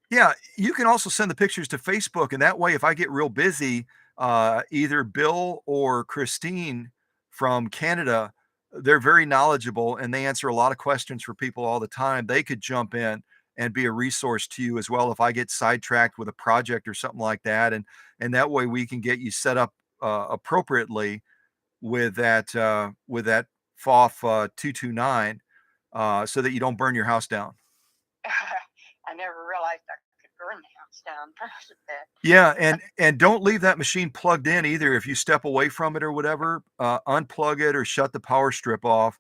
Yeah, you can also send the pictures to Facebook, and that way, if I get real busy, either Bill or Christine from Canada, they're very knowledgeable and they answer a lot of questions for people all the time. They could jump in and be a resource to you as well if I get sidetracked with a project or something like that, and that way we can get you set up appropriately with that FOF 229, so that you don't burn your house down. I never realized I could burn the house down. That's a bit. Yeah, and don't leave that machine plugged in either. If you step away from it or whatever, unplug it or shut the power strip off.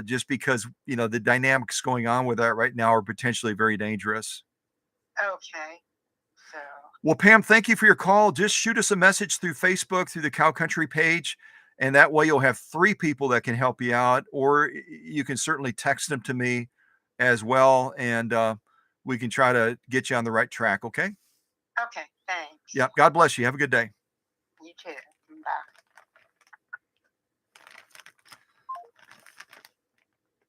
Just because the dynamics going on with that right now are potentially very dangerous. Okay. So. Well, Pam, thank you for your call. Just shoot us a message through Facebook, through the Cow Country page, and that way you'll have 3 people that can help you out, or you can certainly text them to me as well, and we can try to get you on the right track, okay? Okay, thanks. Yeah, God bless you. Have a good day. You too. Bye.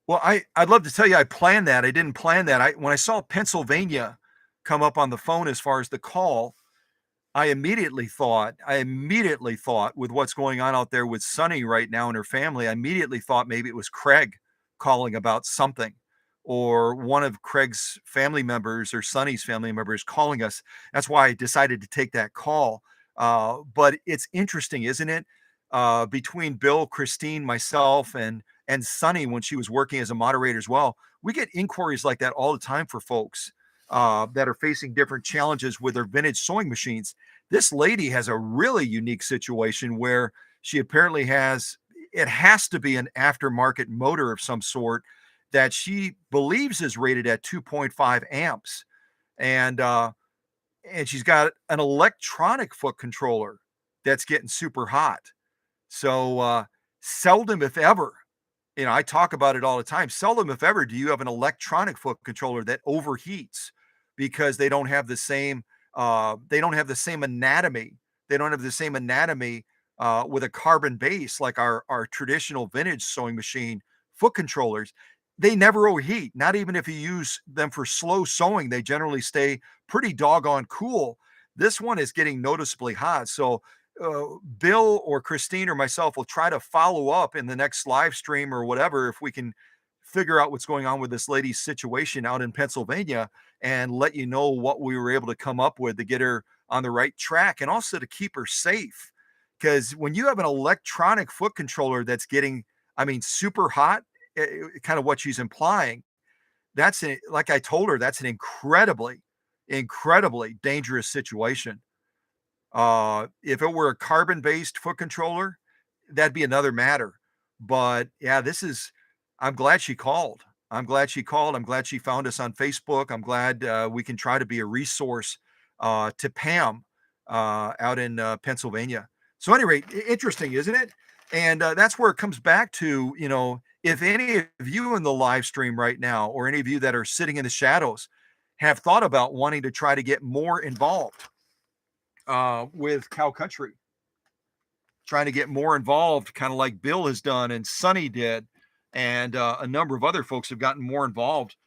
Well, I'd love to tell you I planned that. I didn't plan that. When I saw Pennsylvania come up on the phone as far as the call, I immediately thought with what's going on out there with Sunny right now and her family, I immediately thought maybe it was Craig calling about something, or one of Craig's family members or Sunny's family members calling us. That's why I decided to take that call. But it's interesting, isn't it? Between Bill, Christine, myself, and Sunny, when she was working as a moderator as well, we get inquiries like that all the time for folks that are facing different challenges with their vintage sewing machines. This lady has a really unique situation where she apparently has, it has to be an aftermarket motor of some sort that she believes is rated at 2.5 amps. And she's got an electronic foot controller that's getting super hot. So seldom, if ever, I talk about it all the time. Seldom, if ever, do you have an electronic foot controller that overheats because they don't have the same anatomy. They don't have the same anatomy with a carbon base like our traditional vintage sewing machine foot controllers. They never overheat. Not even if you use them for slow sewing, they generally stay pretty doggone cool. This one is getting noticeably hot. So Bill or Christine or myself will try to follow up in the next live stream or whatever if we can figure out what's going on with this lady's situation out in Pennsylvania, and let you know what we were able to come up with to get her on the right track and also to keep her safe. Because when you have an electronic foot controller that's getting, super hot, kind of what she's implying, like I told her, that's an incredibly, incredibly dangerous situation. If it were a carbon-based foot controller, that'd be another matter. But yeah, I'm glad she called. I'm glad she called. I'm glad she found us on Facebook. I'm glad we can try to be a resource to Pam out in Pennsylvania. So, at any rate, interesting, isn't it? And that's where it comes back to, if any of you in the live stream right now, or any of you that are sitting in the shadows, have thought about wanting to try to get more involved with Cow Country, trying to get more involved, kind of like Bill has done and Sonny did, and a number of other folks have gotten more involved,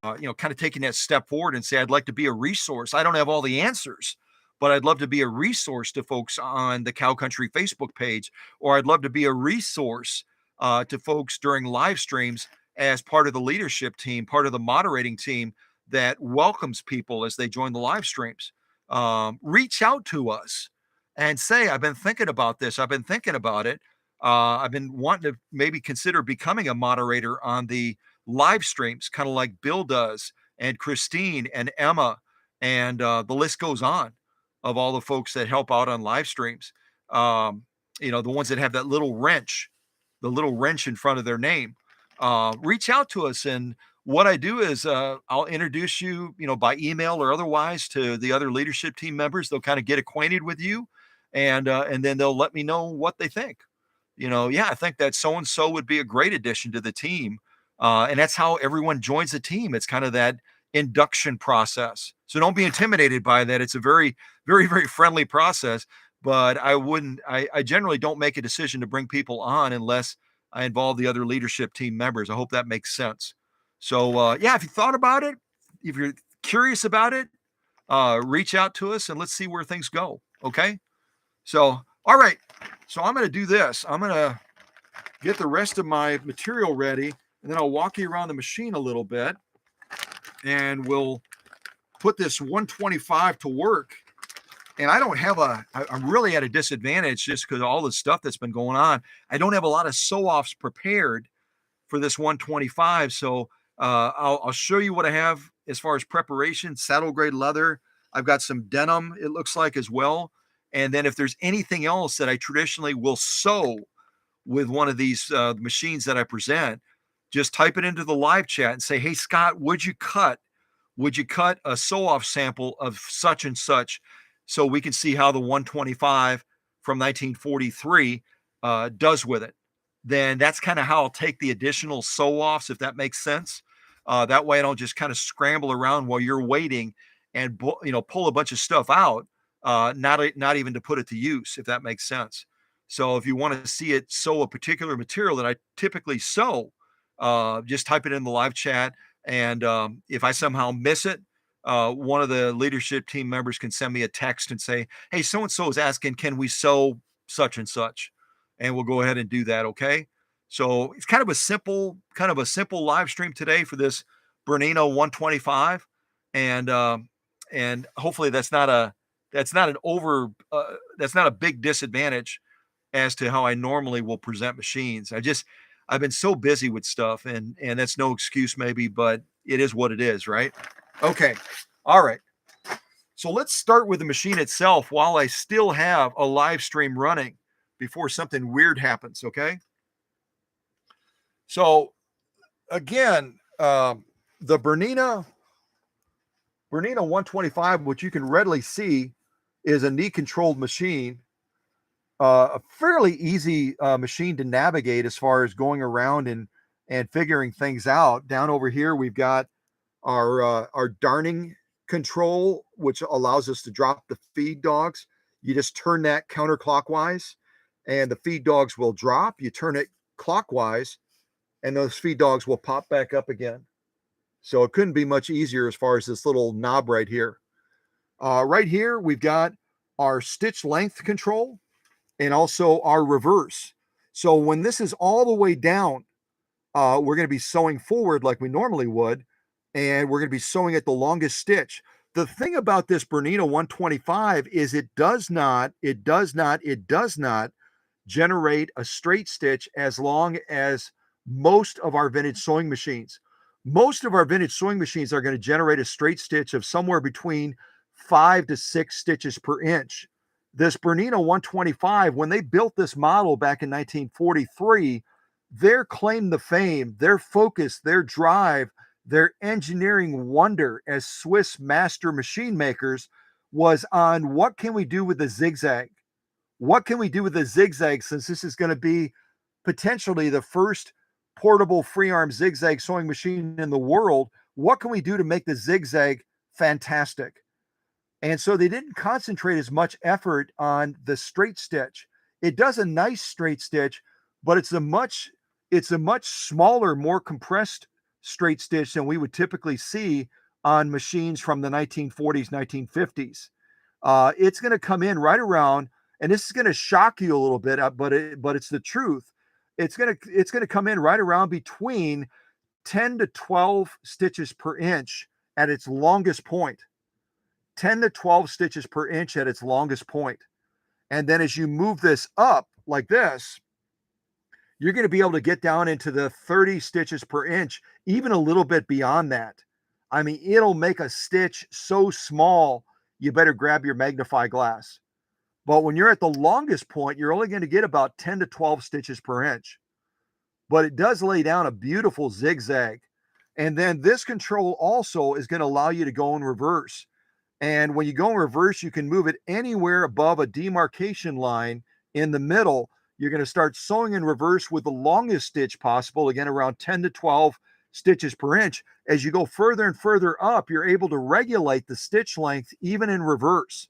kind of taking that step forward and say, I'd like to be a resource. I don't have all the answers, but I'd love to be a resource to folks on the Cow Country Facebook page, or I'd love to be a resource to folks during live streams as part of the leadership team, part of the moderating team that welcomes people as they join the live streams. Reach out to us and say, I've been thinking about this. I've been thinking about it. I've been wanting to maybe consider becoming a moderator on the live streams, kind of like Bill does, and Christine and Emma, and the list goes on of all the folks that help out on live streams. The ones that have that little wrench, the little wrench in front of their name. Reach out to us, and what I do is I'll introduce you, by email or otherwise, to the other leadership team members. They'll kind of get acquainted with you, and then they'll let me know what they think. Yeah, I think that so and so would be a great addition to the team, and that's how everyone joins the team. It's kind of that induction process. So don't be intimidated by that. It's a very, very, very friendly process. But I generally don't make a decision to bring people on unless I involve the other leadership team members. I hope that makes sense. So yeah, if you thought about it, if you're curious about it, reach out to us and let's see where things go. Okay. So, all right. So I'm going to do this. I'm going to get the rest of my material ready, and then I'll walk you around the machine a little bit, and we'll put this 125 to work And I don't have I'm really at a disadvantage just because of all the stuff that's been going on. I don't have a lot of sew-offs prepared for this 125. So I'll show you what I have as far as preparation. Saddle grade leather. I've got some denim, it looks like, as well. And then if there's anything else that I traditionally will sew with one of these machines that I present, just type it into the live chat and say, hey, Scott, would you cut a sew-off sample of such and such so we can see how the 125 from 1943 does with it? Then that's kind of how I'll take the additional sew-offs, if that makes sense. That way I don't just kind of scramble around while you're waiting and pull a bunch of stuff out, not even to put it to use, if that makes sense. So if you want to see it sew a particular material that I typically sew, just type it in the live chat. And if I somehow miss it, one of the leadership team members can send me a text and say, hey, so and so is asking, can we sew such and such? And we'll go ahead and do that. Okay. So it's kind of a simple live stream today for this Bernina 125. And hopefully that's not a big disadvantage as to how I normally will present machines. I've been so busy with stuff, and that's no excuse maybe, but it is what it is, right? Okay. All right. So let's start with the machine itself while I still have a live stream running before something weird happens, okay? So again, the Bernina 125, which you can readily see is a knee controlled machine. A fairly easy machine to navigate as far as going around and figuring things out. Down over here, we've got our darning control, which allows us to drop the feed dogs. You just turn that counterclockwise, and the feed dogs will drop. You turn it clockwise, and those feed dogs will pop back up again. So it couldn't be much easier as far as this little knob right here. Right here, we've got our stitch length control and also our reverse. So when this is all the way down, we're going to be sewing forward like we normally would, and we're going to be sewing at the longest stitch. The thing about this Bernina 125 is it does not generate a straight stitch as long as most of our vintage sewing machines. Most of our vintage sewing machines are going to generate a straight stitch of somewhere between 5 to 6 stitches per inch. This Bernina 125, when they built this model back in 1943, their claim to fame, their focus, their drive, their engineering wonder as Swiss master machine makers was on what can we do with the Zigzag? What can we do with the Zigzag, since this is going to be potentially the first portable free arm Zigzag sewing machine in the world? What can we do to make the Zigzag fantastic? And so they didn't concentrate as much effort on the straight stitch. It does a nice straight stitch, but it's a much smaller, more compressed straight stitch than we would typically see on machines from the 1940s, 1950s. It's going to come in right around, and this is going to shock you a little bit, but it's the truth. It's going to come in right around between 10 to 12 stitches per inch at its longest point. 10 to 12 stitches per inch at its longest point. And then as you move this up like this, you're going to be able to get down into the 30 stitches per inch, even a little bit beyond that. I mean, it'll make a stitch so small, you better grab your magnify glass. But when you're at the longest point, you're only going to get about 10 to 12 stitches per inch. But it does lay down a beautiful zigzag. And then this control also is going to allow you to go in reverse. And when you go in reverse, you can move it anywhere above a demarcation line in the middle. You're going to start sewing in reverse with the longest stitch possible, again, around 10 to 12 stitches per inch. As you go further and further up, you're able to regulate the stitch length even in reverse.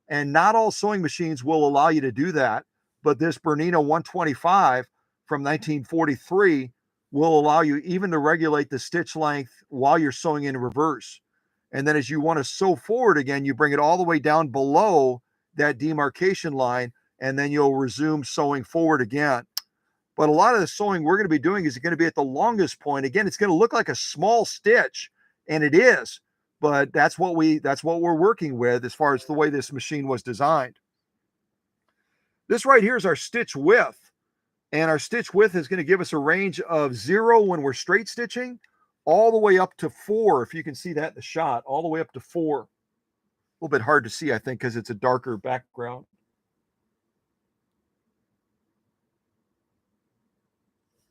And not all sewing machines will allow you to do that, but this Bernina 125 from 1943 will allow you even to regulate the stitch length while you're sewing in reverse. And then as you want to sew forward again, you bring it all the way down below that demarcation line, and then you'll resume sewing forward again. But a lot of the sewing we're going to be doing is going to be at the longest point. Again, it's going to look like a small stitch, and it is, but that's what we're working with as far as the way this machine was designed. This right here is our stitch width. And our stitch width is going to give us a range of 0 when we're straight stitching, all the way up to 4, if you can see that in the shot, all the way up to 4. A little bit hard to see, I think, because it's a darker background.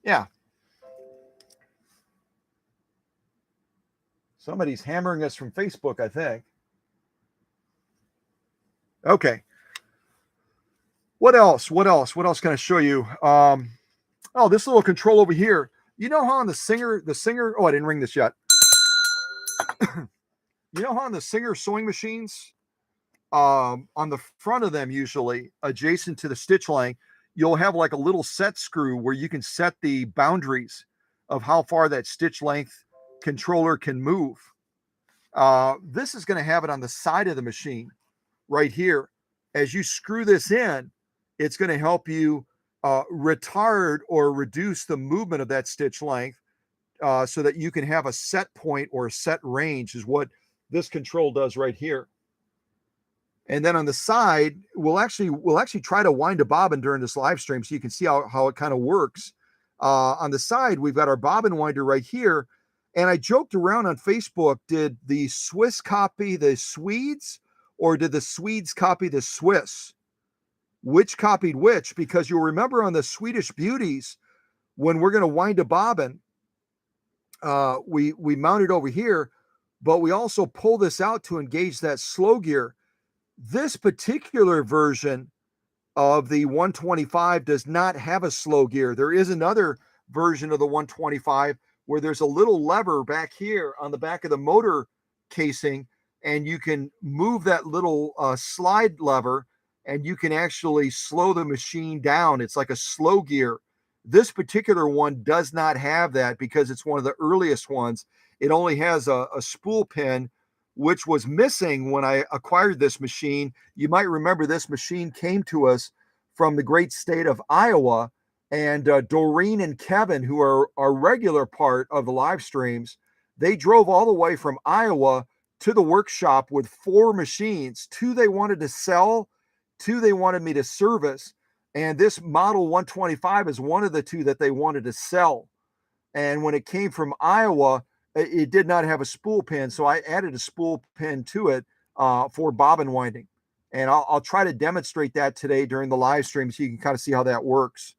Yeah. Somebody's hammering us from Facebook, I think. Okay. What else? What else can I show you? Oh, this little control over here. You know how on the Singer, oh, I didn't ring this yet. You know how on the Singer sewing machines, on the front of them, usually adjacent to the stitch length, you'll have like a little set screw where you can set the boundaries of how far that stitch length controller can move. This is going to have it on the side of the machine right here. As you screw this in, it's going to help you retard or reduce the movement of that stitch length so that you can have a set point or a set range is what this control does right here. And then on the side, we'll actually try to wind a bobbin during this live stream so you can see how it kind of works. On the side, we've got our bobbin winder right here. And I joked around on Facebook, did the Swiss copy the Swedes or did the Swedes copy the Swiss? Which copied which? Because you'll remember on the Swedish Beauties, when we're going to wind a bobbin, we mount it over here, but we also pull this out to engage that slow gear. This particular version of the 125 does not have a slow gear. There is another version of the 125 where there's a little lever back here on the back of the motor casing, and you can move that little slide lever, and you can actually slow the machine down. It's like a slow gear. This particular one does not have that because it's one of the earliest ones. It only has a spool pin, which was missing when I acquired this machine. You might remember this machine came to us from the great state of Iowa, and Doreen and Kevin, who are a regular part of the live streams, they drove all the way from Iowa to the workshop with 4 machines. 2 they wanted to sell, 2 they wanted me to service, and this model 125 is one of the 2 that they wanted to sell. And when it came from Iowa, it did not have a spool pin, so I added a spool pin to it for bobbin winding. And I'll try to demonstrate that today during the live stream so you can kind of see how that works.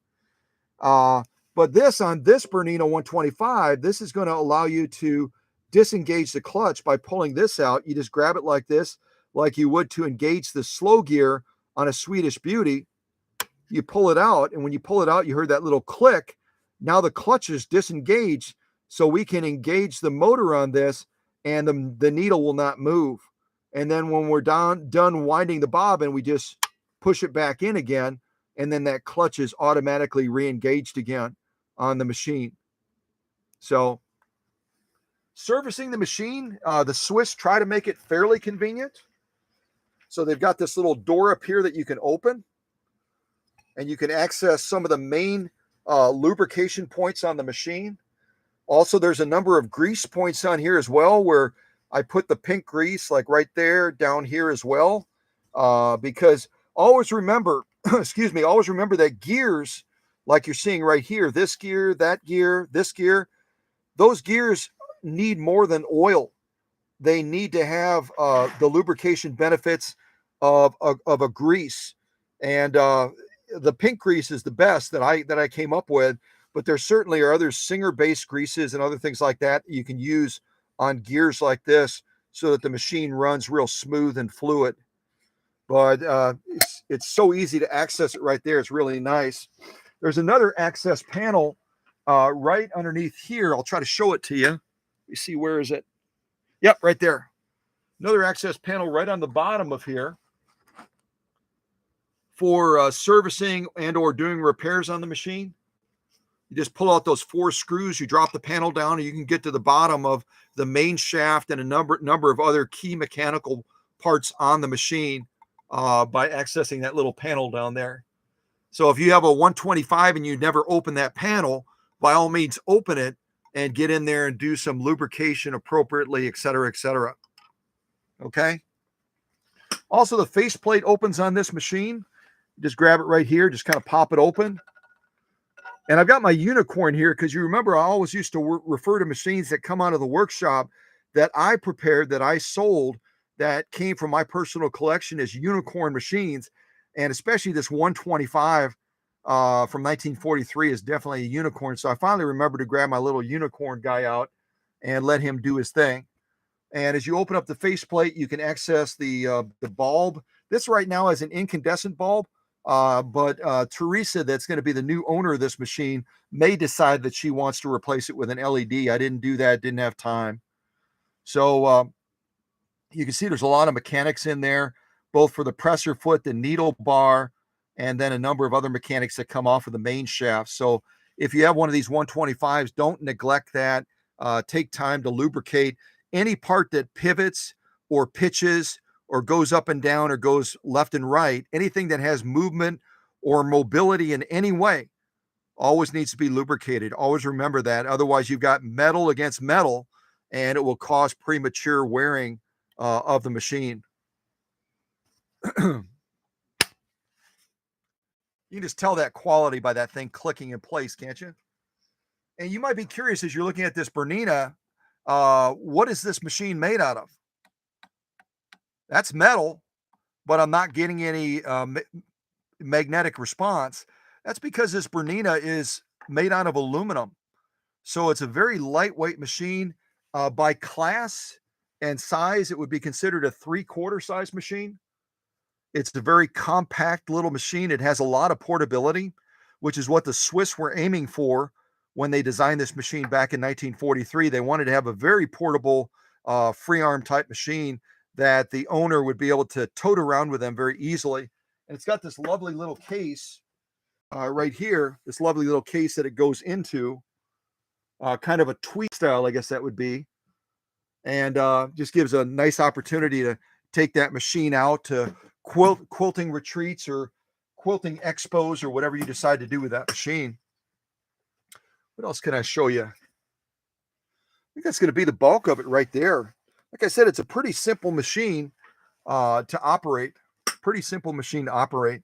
But this, on this Bernina 125, this is going to allow you to disengage the clutch by pulling this out. You just grab it like this, like you would to engage the slow gear on a Swedish Beauty. You pull it out, and when you pull it out, you heard that little click. Now the clutch is disengaged, so we can engage the motor on this, and the needle will not move. And then when we're done winding the bobbin, we just push it back in again, and then that clutch is automatically re-engaged again on the machine. So servicing the machine, the Swiss try to make it fairly convenient. So they've got this little door up here that you can open, and you can access some of the main lubrication points on the machine. Also, there's a number of grease points on here as well, where I put the pink grease like right there down here as well, because always remember, excuse me, always remember that gears, like you're seeing right here, this gear, that gear, this gear, those gears need more than oil. They need to have the lubrication benefits of a grease. And the pink grease is the best that I came up with, but there certainly are other Singer-based greases and other things like that you can use on gears like this so that the machine runs real smooth and fluid. But it's so easy to access it right there. It's really nice. There's another access panel right underneath here. I'll try to show it to you. You see, where is it? Yep, right there. Another access panel right on the bottom of here for servicing and or doing repairs on the machine. You just pull out those 4 screws, you drop the panel down, and you can get to the bottom of the main shaft and a number of other key mechanical parts on the machine by accessing that little panel down there. So if you have a 125 and you never open that panel, by all means open it and get in there and do some lubrication appropriately, et cetera, et cetera. Okay. Also, the faceplate opens on this machine. Just grab it right here, just kind of pop it open. And I've got my unicorn here because you remember I always used to refer to machines that come out of the workshop that I prepared, that I sold, that came from my personal collection as unicorn machines. And especially this 125 from 1943 is definitely a unicorn. So I finally remembered to grab my little unicorn guy out and let him do his thing. And as you open up the faceplate, you can access the bulb. This right now is an incandescent bulb, but Teresa, that's going to be the new owner of this machine, may decide that she wants to replace it with an LED. I didn't do that, didn't have time. So you can see there's a lot of mechanics in there, both for the presser foot, the needle bar, and then a number of other mechanics that come off of the main shaft. So if you have one of these 125s, don't neglect that. Take time to lubricate any part that pivots or pitches or goes up and down or goes left and right. Anything that has movement or mobility in any way always needs to be lubricated. Always remember that. Otherwise, you've got metal against metal, and it will cause premature wearing of the machine. You can just tell that quality by that thing clicking in place, can't you? And you might be curious as you're looking at this Bernina, what is this machine made out of? That's metal, but I'm not getting any magnetic response. That's because this Bernina is made out of aluminum. So it's a very lightweight machine. By class and size, it would be considered a 3/4 size machine. It's a very compact little machine. It has a lot of portability, which is what the Swiss were aiming for when they designed this machine back in 1943. They wanted to have a very portable free arm type machine that the owner would be able to tote around with them very easily. And it's got this lovely little case right here, this lovely little case that it goes into, kind of a tweak style, I guess that would be. And just gives a nice opportunity to take that machine out to quilting retreats or quilting expos or whatever you decide to do with that machine. What else can I show you? I think that's going to be the bulk of it right there. Like I said, it's a pretty simple machine to operate. Pretty simple machine to operate.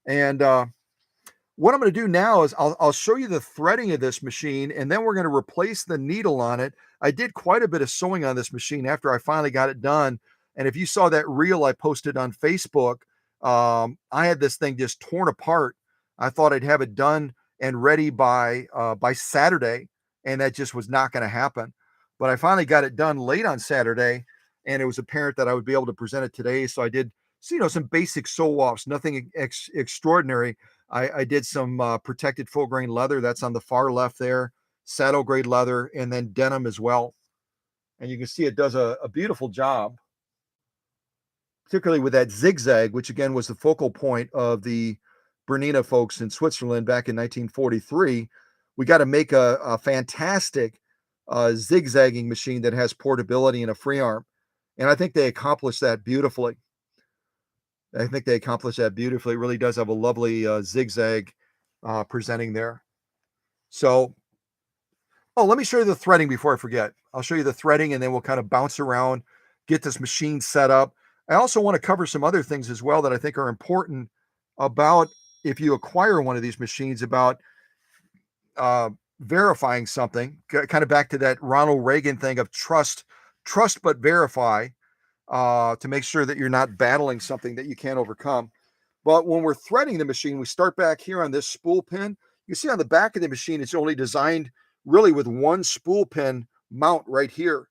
And what I'm going to do now is I'll show you the threading of this machine, and then we're going to replace the needle on it. I did quite a bit of sewing on this machine after I finally got it done. And if you saw that reel I posted on Facebook, I had this thing just torn apart. I thought I'd have it done and ready by Saturday, and that just was not going to happen. But I finally got it done late on Saturday, and it was apparent that I would be able to present it today. So I did, some basic sew offs, nothing extraordinary. I did some protected full grain leather. That's on the far left there, saddle grade leather, and then denim as well. And you can see it does a beautiful job, particularly with that zigzag, which again was the focal point of the Bernina folks in Switzerland back in 1943. We got to make a fantastic zigzagging machine that has portability and a free arm. And I think they accomplished that beautifully. It really does have a lovely zigzag presenting there. So, let me show you the threading before I forget. I'll show you the threading and then we'll kind of bounce around, get this machine set up. I also want to cover some other things as well that I think are important about if you acquire one of these machines, about verifying something, kind of back to that Ronald Reagan thing of trust but verify, to make sure that you're not battling something that you can't overcome. But when we're threading the machine, we start back here on this spool pin. You see on the back of the machine, it's only designed really with one spool pin mount right here.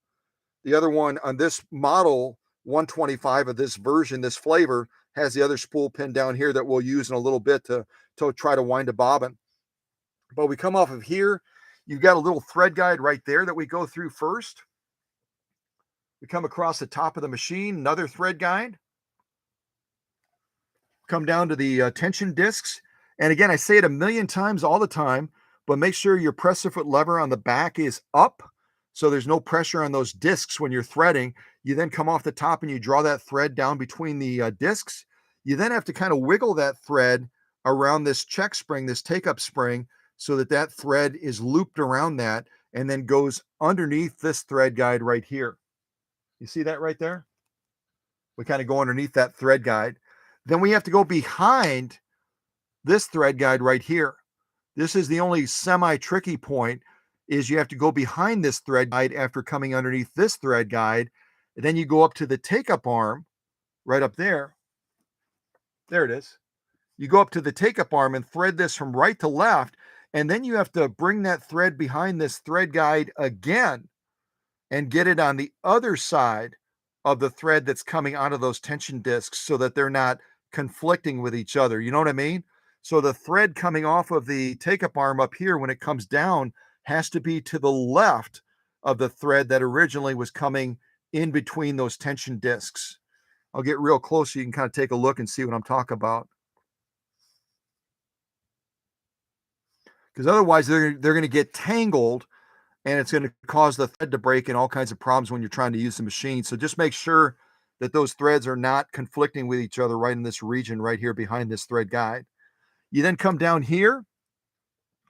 The other one on this model 125 of this version, this flavor, has the other spool pin down here that we'll use in a little bit to try to wind a bobbin. But we come off of here, you've got a little thread guide right there that we go through first. We come across the top of the machine, another thread guide. Come down to the tension discs. And again, I say it a million times all the time, but make sure your presser foot lever on the back is up, so there's no pressure on those discs when you're threading. You then come off the top and you draw that thread down between the discs. You then have to kind of wiggle that thread around this check spring, this take-up spring, so that that thread is looped around that and then goes underneath this thread guide right here. You see that right there? We kind of go underneath that thread guide. Then we have to go behind this thread guide right here. This is the only semi-tricky point, is you have to go behind this thread guide after coming underneath this thread guide. And then you go up to the take-up arm right up there. There it is. You go up to the take-up arm and thread this from right to left, and then you have to bring that thread behind this thread guide again and get it on the other side of the thread that's coming out of those tension discs so that they're not conflicting with each other. You know what I mean? So the thread coming off of the take-up arm up here, when it comes down, has to be to the left of the thread that originally was coming in between those tension discs. I'll get real close so you can kind of take a look and see what I'm talking about. Because otherwise they're going to get tangled, and it's going to cause the thread to break and all kinds of problems when you're trying to use the machine. So just make sure that those threads are not conflicting with each other right in this region right here behind this thread guide. You then come down here.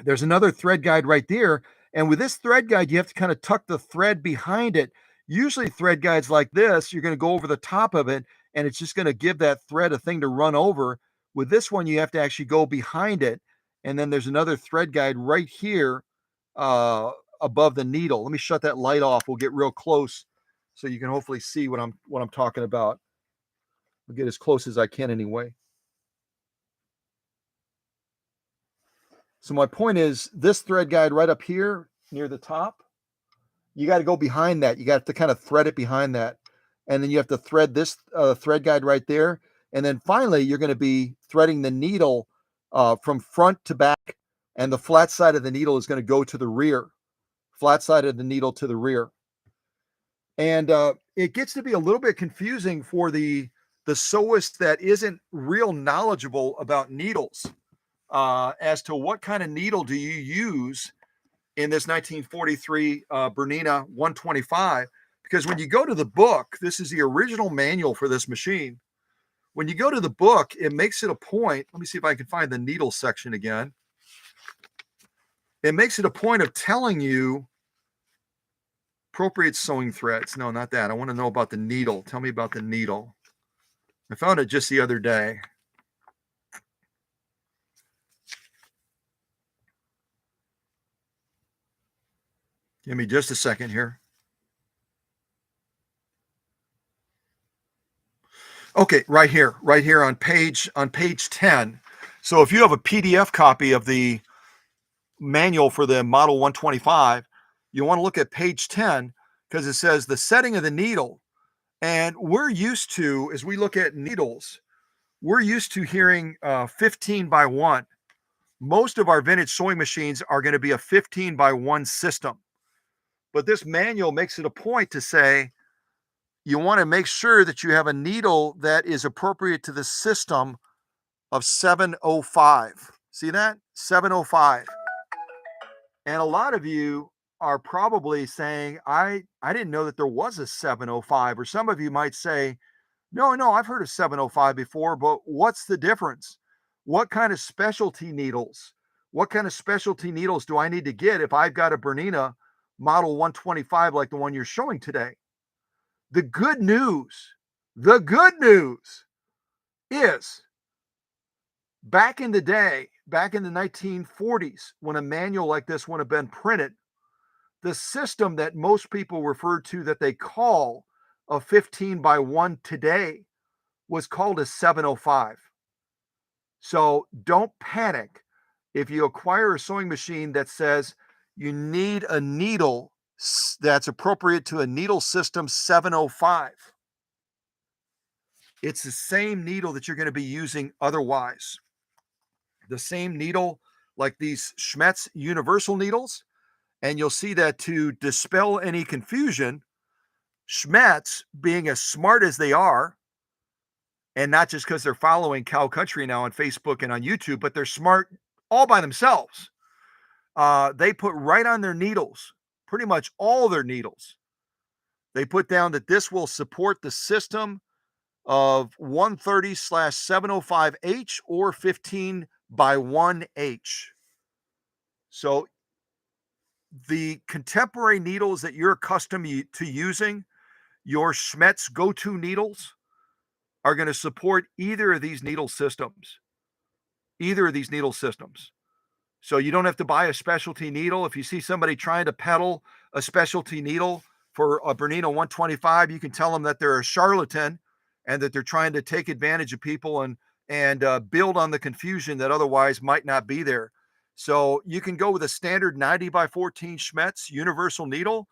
There's another thread guide right there. And with this thread guide, you have to kind of tuck the thread behind it. Usually thread guides like this, you're going to go over the top of it, and it's just going to give that thread a thing to run over. With this one, you have to actually go behind it. And then there's another thread guide right here above the needle. Let me shut that light off. We'll get real close so you can hopefully see what I'm talking about. I'll get as close as I can anyway. So my point is, this thread guide right up here near the top, you got to go behind that. You got to kind of thread it behind that. And then you have to thread this thread guide right there. And then finally, you're going to be threading the needle from front to back. And the flat side of the needle is going to go to the rear. Flat side of the needle to the rear. And it gets to be a little bit confusing for the sewist that isn't real knowledgeable about needles as to what kind of needle do you use in this 1943 Bernina 125. Because when you go to the book, this is the original manual for this machine. When you go to the book, it makes it a point. Let me see if I can find the needle section again. It makes it a point of telling you appropriate sewing threads. No, not that. I want to know about the needle. Tell me about the needle. I found it just the other day. Give me just a second here. Okay, right here on page 10. So if you have a PDF copy of the manual for the Model 125, you want to look at page 10 because it says the setting of the needle. And we're used to, as we look at needles, we're used to hearing 15 by 1. Most of our vintage sewing machines are going to be a 15 by 1 system. But this manual makes it a point to say, you want to make sure that you have a needle that is appropriate to the system of 705. See that? 705. And a lot of you are probably saying, I didn't know that there was a 705. Or some of you might say, no, I've heard of 705 before, but what's the difference? What kind of specialty needles? What kind of specialty needles do I need to get if I've got a Bernina Model 125 like the one you're showing today? The good news is back in the day, back in the 1940s, when a manual like this would have been printed, the system that most people refer to that they call a 15 by 1 today was called a 705. So don't panic if you acquire a sewing machine that says you need a needle that's appropriate to a needle system 705. It's the same needle that you're going to be using otherwise. The same needle like these Schmetz universal needles. And you'll see that to dispel any confusion, Schmetz, being as smart as they are, and not just because they're following Cow Country now on Facebook and on YouTube, but they're smart all by themselves. They put right on their needles, pretty much all their needles. They put down that this will support the system of 130/705H or 15 by 1H. So the contemporary needles that you're accustomed to using, your Schmetz go-to needles, are going to support either of these needle systems. Either of these needle systems. So you don't have to buy a specialty needle. If you see somebody trying to peddle a specialty needle for a Bernina 125, you can tell them that they're a charlatan and that they're trying to take advantage of people and build on the confusion that otherwise might not be there. So you can go with a standard 90 by 14 Schmetz universal needle,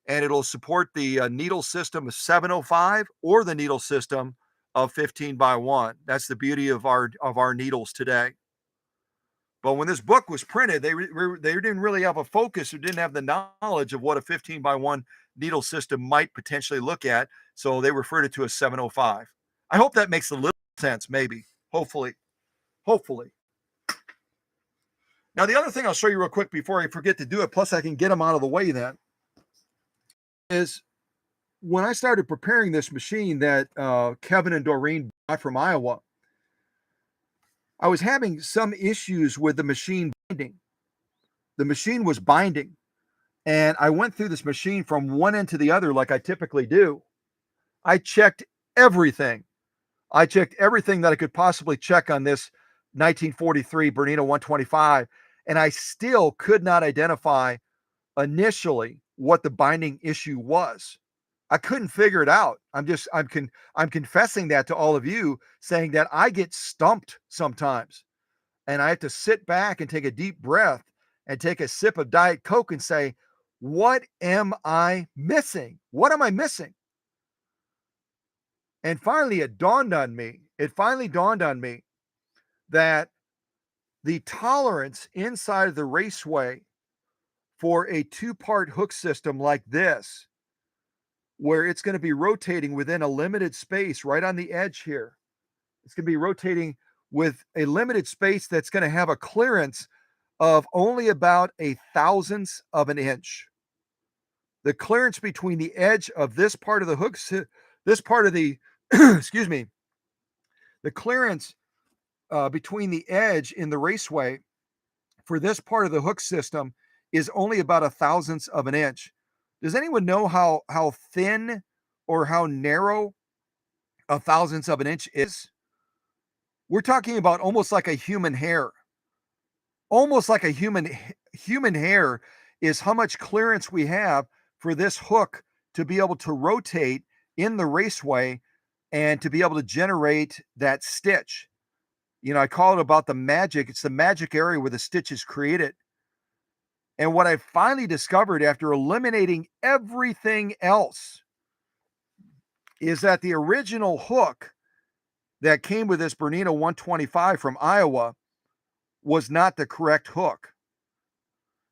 and it'll support the needle system of 705 or the needle system of 15 by 1. That's the beauty of our needles today. But when this book was printed, they didn't really have a focus or didn't have the knowledge of what a 15 by 1 needle system might potentially look at. So they referred it to as 705. I hope that makes a little sense, maybe. Hopefully. Hopefully. Now, the other thing I'll show you real quick before I forget to do it, plus I can get them out of the way then, is when I started preparing this machine that Kevin and Doreen bought from Iowa, I was having some issues with the machine binding. The machine was binding, and I went through this machine from one end to the other like I typically do. I checked everything. I checked everything that I could possibly check on this 1943 Bernina 125, and I still could not identify initially what the binding issue was. I couldn't figure it out. I'm confessing that to all of you, saying that I get stumped sometimes, and I have to sit back and take a deep breath and take a sip of Diet Coke and say, what am I missing? What am I missing? And finally, it dawned on me. It finally dawned on me that the tolerance inside of the raceway for a two-part hook system like this, where it's going to be rotating within a limited space right on the edge here. It's going to be rotating with a limited space that's going to have a clearance of only about a thousandth of an inch. The clearance between the edge of this part of the hook, this part of the, excuse me, the clearance between the edge in the raceway for this part of the hook system is only about a thousandth of an inch. Does anyone know how thin or how narrow a thousandth of an inch is? We're talking about almost like a human hair. Almost like a human hair is how much clearance we have for this hook to be able to rotate in the raceway and to be able to generate that stitch. You know, I call it about the magic. It's the magic area where the stitch is created. And what I finally discovered after eliminating everything else is that the original hook that came with this Bernina 125 from Iowa was not the correct hook.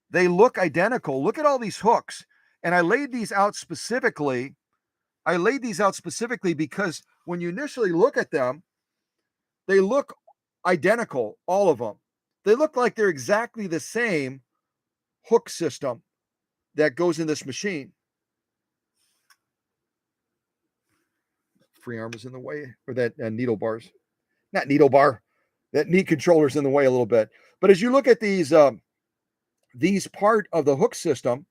They look identical. Look at all these hooks. And I laid these out specifically. Because when you initially look at them, they look identical, all of them. They look like they're exactly the same hook system that goes in this machine. Free arm is in the way, or that needle bars. Not needle bar. That knee controller's in the way a little bit. But as you look at these part of the hook system,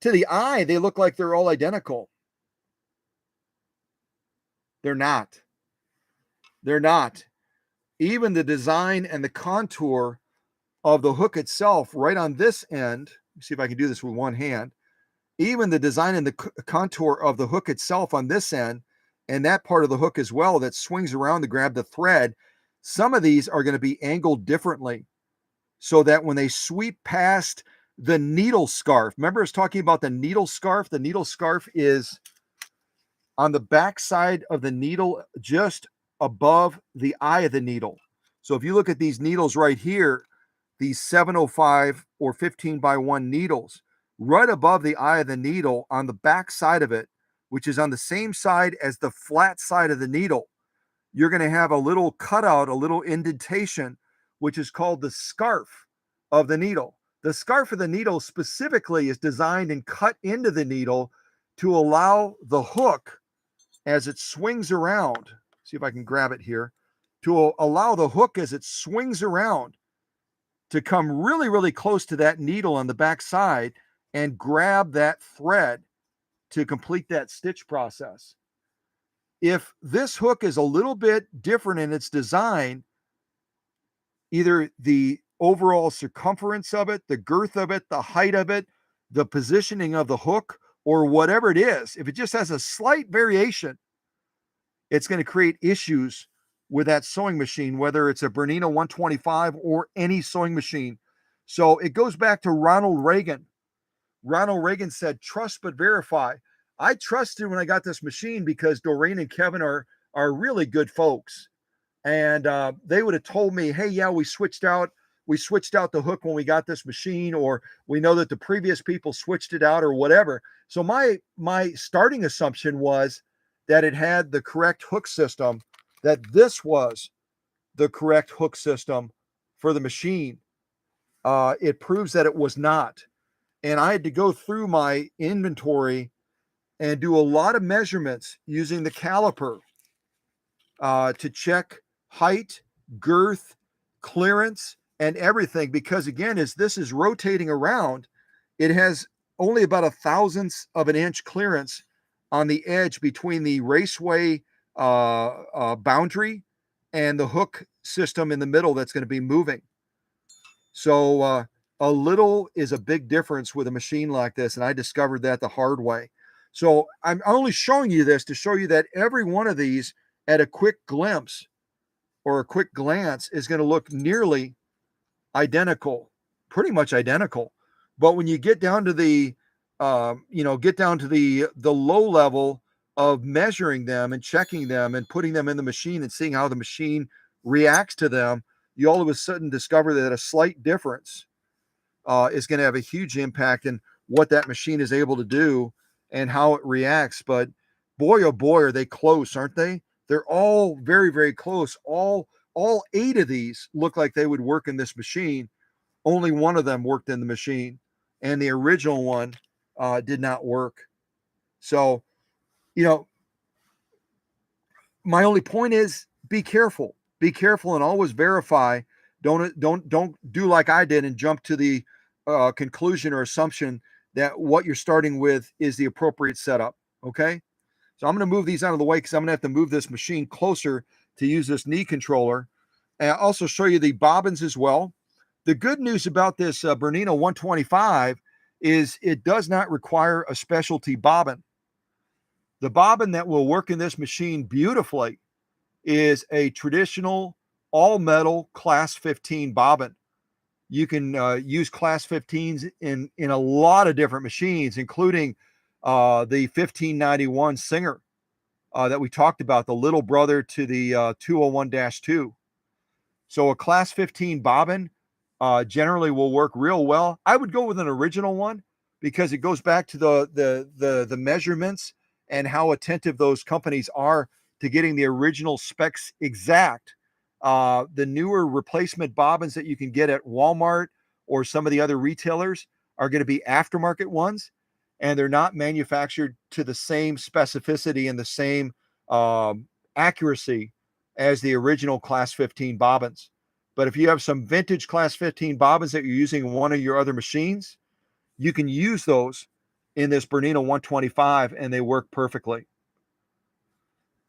to the eye, they look like they're all identical. They're not. They're not. Even the design and the contour of the hook itself, right on this end, let me see if I can do this with one hand. Even the design and the contour of the hook itself on this end, and that part of the hook as well that swings around to grab the thread, some of these are going to be angled differently so that when they sweep past the needle scarf, remember I was talking about the needle scarf? The needle scarf is on the back side of the needle, just above the eye of the needle. So if you look at these needles right here, these 705 or 15 by 1 needles, right above the eye of the needle on the back side of it, which is on the same side as the flat side of the needle, you're going to have a little cutout, a little indentation, which is called the scarf of the needle. The scarf of the needle specifically is designed and cut into the needle to allow the hook, as it swings around, see if I can grab it here, to allow the hook as it swings around to come really, really close to that needle on the back side and grab that thread to complete that stitch process. if this hook is a little bit different in its design, either the overall circumference of it, the girth of it, the height of it, the positioning of the hook, or whatever it is, if it just has a slight variation, it's going to create issues with that sewing machine, whether it's a Bernina 125 or any sewing machine. So it goes back to Ronald Reagan. Ronald Reagan said, trust but verify. I trusted when I got this machine because Doreen and Kevin are really good folks. And they would have told me, hey, yeah, we switched out the hook when we got this machine, or we know that the previous people switched it out or whatever. So my starting assumption was that it had the correct hook system, that this was the correct hook system for the machine. It proves that it was not. And I had to go through my inventory and do a lot of measurements using the caliper to check height, girth, clearance, and everything. Because again, as this is rotating around, it has only about a thousandth of an inch clearance on the edge between the raceway boundary and the hook system in the middle that's going to be moving. So a little is a big difference with a machine like this, and I discovered that the hard way. So I'm only showing you this to show you that every one of these at a quick glimpse or a quick glance is going to look nearly identical, pretty much identical. But when you get down to the the low level of measuring them and checking them and putting them in the machine and seeing how the machine reacts to them, you all of a sudden discover that a slight difference is going to have a huge impact in what that machine is able to do and how it reacts. But boy, oh boy, are they close, aren't they? They're all very, very close. All 8 of these look like they would work in this machine. Only one of them worked in the machine, and the original one did not work. So, my only point is be careful. Be careful and always verify. Don't do like I did and jump to the conclusion or assumption that what you're starting with is the appropriate setup. Okay. So I'm going to move these out of the way because I'm going to have to move this machine closer to use this knee controller. And I'll also show you the bobbins as well. The good news about this Bernina 125 is it does not require a specialty bobbin. The bobbin that will work in this machine beautifully is a traditional all metal class 15 bobbin. You can use class 15s in a lot of different machines, including the 1591 Singer that we talked about, the little brother to the 201-2. So a class 15 bobbin generally will work real well. I would go with an original one because it goes back to the measurements and how attentive those companies are to getting the original specs exact. The newer replacement bobbins that you can get at Walmart or some of the other retailers are going to be aftermarket ones, and they're not manufactured to the same specificity and the same accuracy as the original class 15 bobbins. But if you have some vintage class 15 bobbins that you're using in one of your other machines, you can use those in this Bernina 125 and they work perfectly.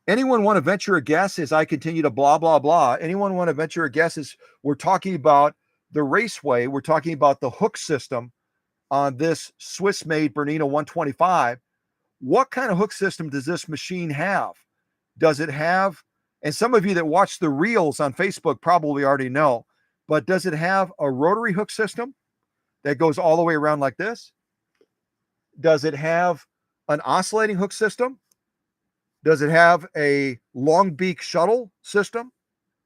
Anyone want to venture a guess as I continue to blah, blah, blah? Anyone want to venture a guess as we're talking about the raceway? We're talking about the hook system on this Swiss-made Bernina 125. What kind of hook system does this machine have? Does it have, and some of you that watch the reels on Facebook probably already know, but does it have a rotary hook system that goes all the way around like this? Does it have an oscillating hook system? Does it have a long beak shuttle system?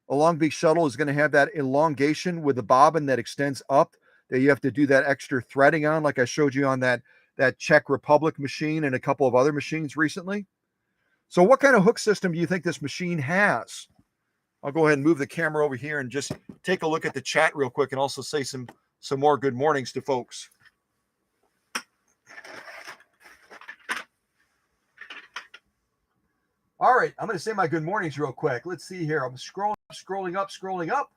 A long beak shuttle is going to have that elongation with the bobbin that extends up that you have to do that extra threading on, like I showed you on that Czech Republic machine and a couple of other machines recently. So what kind of hook system do you think this machine has? I'll go ahead and move the camera over here and just take a look at the chat real quick and also say some more good mornings to folks. All right, I'm going to say my good mornings real quick. Let's see here. I'm scrolling up.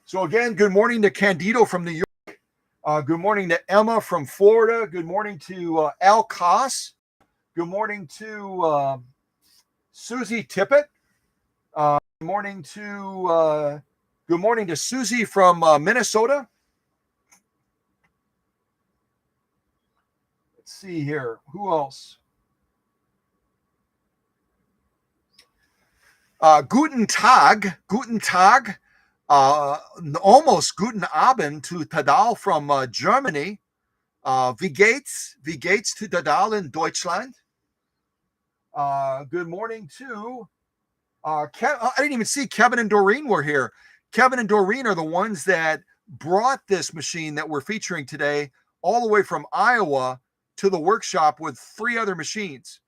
So again, good morning to Candido from New York. Good morning to Emma from Florida. Good morning to Al Koss. Good morning to Susie Tippett. Good morning to Susie from Minnesota. Let's see here. Who else? Guten Tag. Almost Guten Abend to Tadal from Germany. Wie geht's? Wie geht's to Tadal in Deutschland? Good morning to I didn't even see Kevin and Doreen were here. Kevin and Doreen are the ones that brought this machine that we're featuring today all the way from Iowa to the workshop with 3 other machines.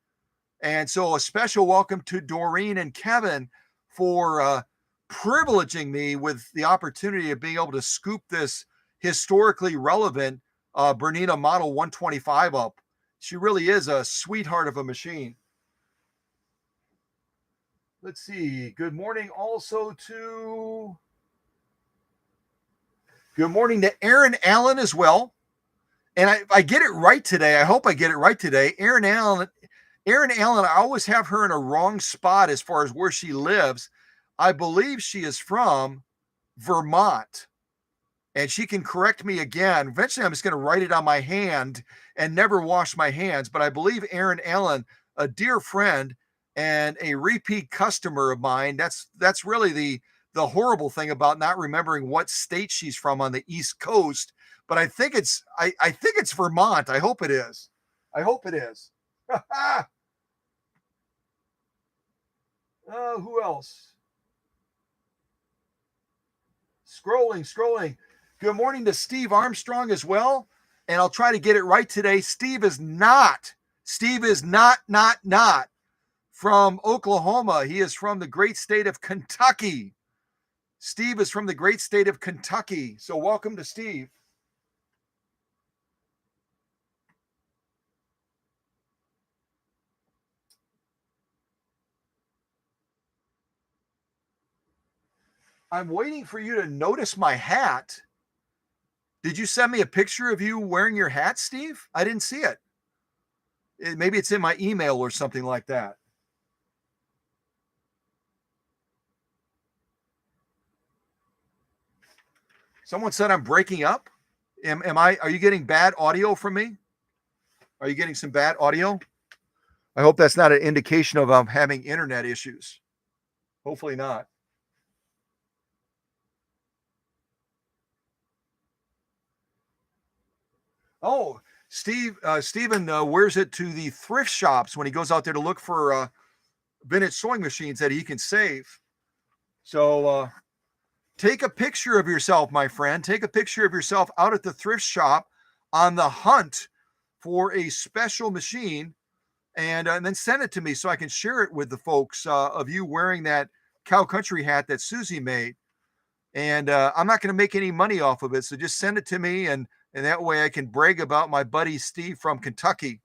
And so a special welcome to Doreen and Kevin for privileging me with the opportunity of being able to scoop this historically relevant Bernina Model 125 up. She really is a sweetheart of a machine. Let's see. Good morning to Aaron Allen as well. And I get it right today. I hope I get it right today. Aaron Allen, I always have her in a wrong spot as far as where she lives. I believe she is from Vermont. And she can correct me again. Eventually, I'm just going to write it on my hand and never wash my hands. But I believe Aaron Allen, a dear friend and a repeat customer of mine. That's really the horrible thing about not remembering what state she's from on the East Coast. But I think it's Vermont. I hope it is. Who else? Scrolling. Good morning to Steve Armstrong as well. And I'll try to get it right today. Steve is not from Oklahoma. He is from the great state of Kentucky. Steve is from the great state of Kentucky. So welcome to Steve. I'm waiting for you to notice my hat. Did you send me a picture of you wearing your hat, Steve? I didn't see it. Maybe it's in my email or something like that. Someone said I'm breaking up. Are you getting bad audio from me? Are you getting some bad audio? I hope that's not an indication of having internet issues. Hopefully not. Oh, Stephen wears it to the thrift shops when he goes out there to look for vintage sewing machines that he can save. So take a picture of yourself, my friend. Take a picture of yourself out at the thrift shop on the hunt for a special machine, and then send it to me so I can share it with the folks of you wearing that cow country hat that Susie made. And I'm not going to make any money off of it, so just send it to me, and that way I can brag about my buddy Steve from Kentucky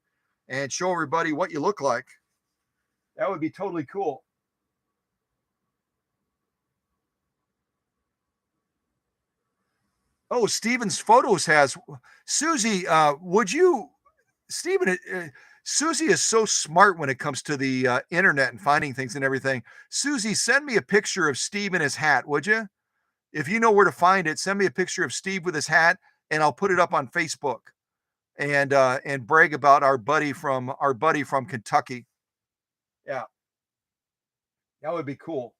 and show everybody what you look like. That would be totally cool. Oh, Steven's photos has Susie. Would you, Steven? Susie is so smart when it comes to the internet and finding things and everything. Susie, send me a picture of Steve in his hat, would you? If you know where to find it, send me a picture of Steve with his hat, and I'll put it up on Facebook and brag about our buddy from Kentucky. Yeah, that would be cool.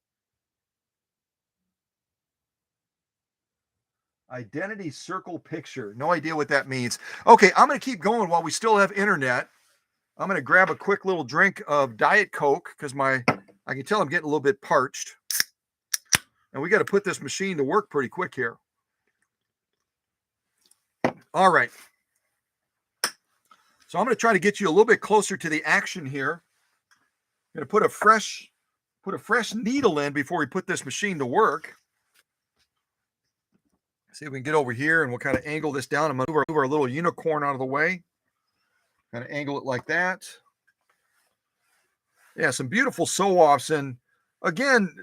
Identity circle picture. No idea what that means. Okay, I'm going to keep going while we still have internet. I'm going to grab a quick little drink of Diet Coke because I can tell I'm getting a little bit parched. And we got to put this machine to work pretty quick here. All right. So I'm going to try to get you a little bit closer to the action here. I'm going to put a fresh needle in before we put this machine to work. See if we can get over here, and we'll kind of angle this down and move our little unicorn out of the way. Kind of angle it like that. Yeah, some beautiful sew-offs. And again,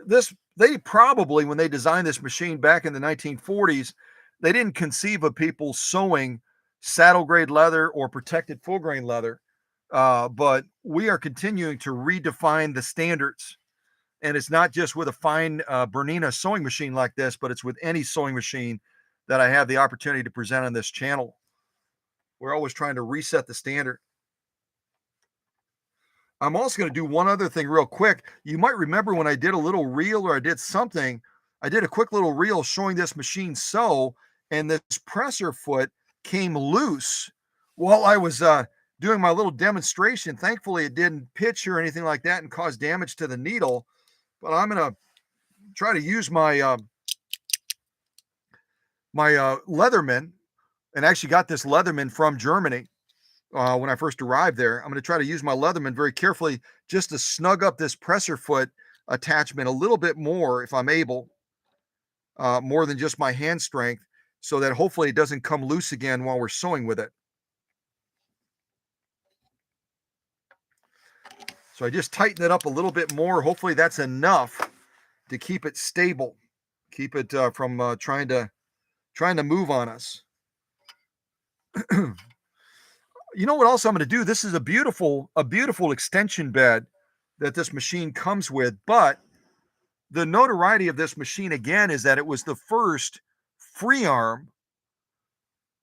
they probably, when they designed this machine back in the 1940s, they didn't conceive of people sewing saddle grade leather or protected full grain leather. but we are continuing to redefine the standards. And it's not just with a fine Bernina sewing machine like this, but it's with any sewing machine that I have the opportunity to present on this channel. We're always trying to reset the standard. I'm also going to do one other thing real quick. You might remember when I did a little reel or I did something, I did a quick little reel showing this machine sew, and this presser foot came loose while I was doing my little demonstration. Thankfully, it didn't pitch or anything like that and cause damage to the needle. But I'm going to try to use my Leatherman, and actually got this Leatherman from Germany when I first arrived there. I'm going to try to use my Leatherman very carefully just to snug up this presser foot attachment a little bit more if I'm able, more than just my hand strength, so that hopefully it doesn't come loose again while we're sewing with it. So I just tighten it up a little bit more. Hopefully that's enough to keep it stable, keep it from trying to move on us. You know what else I'm going to do? This is a beautiful extension bed that this machine comes with, but the notoriety of this machine again is that it was the first free arm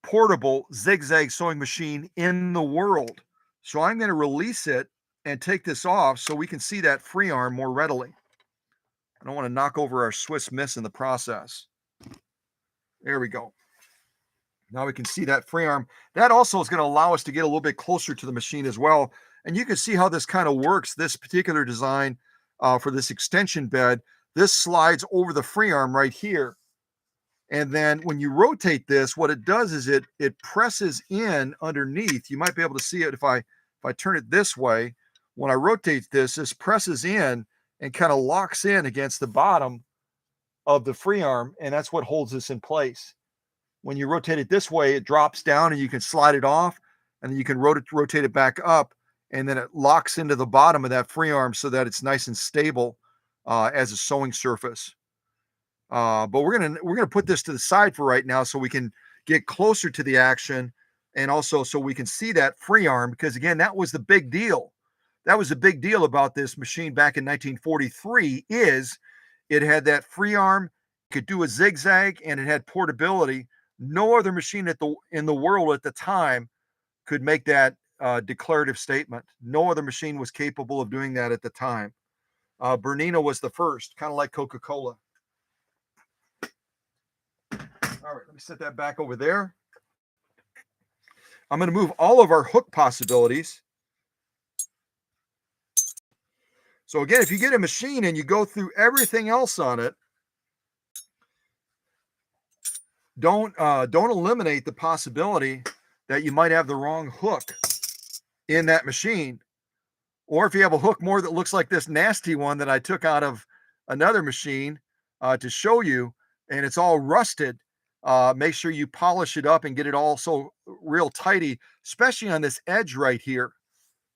portable zigzag sewing machine in the world. So I'm going to release it and take this off so we can see that free arm more readily. I don't want to knock over our Swiss Miss in the process. There we go. Now we can see that free arm. That also is going to allow us to get a little bit closer to the machine as well. And you can see how this kind of works, this particular design for this extension bed. This slides over the free arm right here. And then when you rotate this, what it does is it presses in underneath. You might be able to see it if I turn it this way. When I rotate this presses in and kind of locks in against the bottom of the free arm, and that's what holds this in place. When you rotate it this way, it drops down and you can slide it off, and then you can rotate it back up, and then it locks into the bottom of that free arm so that it's nice and stable as a sewing surface. But we're gonna put this to the side for right now so we can get closer to the action, and also so we can see that free arm, because again, that was the big deal. That was the big deal about this machine back in 1943 is it had that free arm, could do a zigzag, and it had portability. No other machine in the world at the time could make that declarative statement. No other machine was capable of doing that at the time. Bernina was the first, kind of like Coca-Cola. All right, let me set that back over there. I'm going to move all of our hook possibilities. So again, if you get a machine and you go through everything else on it, don't eliminate the possibility that you might have the wrong hook in that machine. Or if you have a hook more that looks like this nasty one that I took out of another machine to show you, and it's all rusted, make sure you polish it up and get it all so real tidy, especially on this edge right here.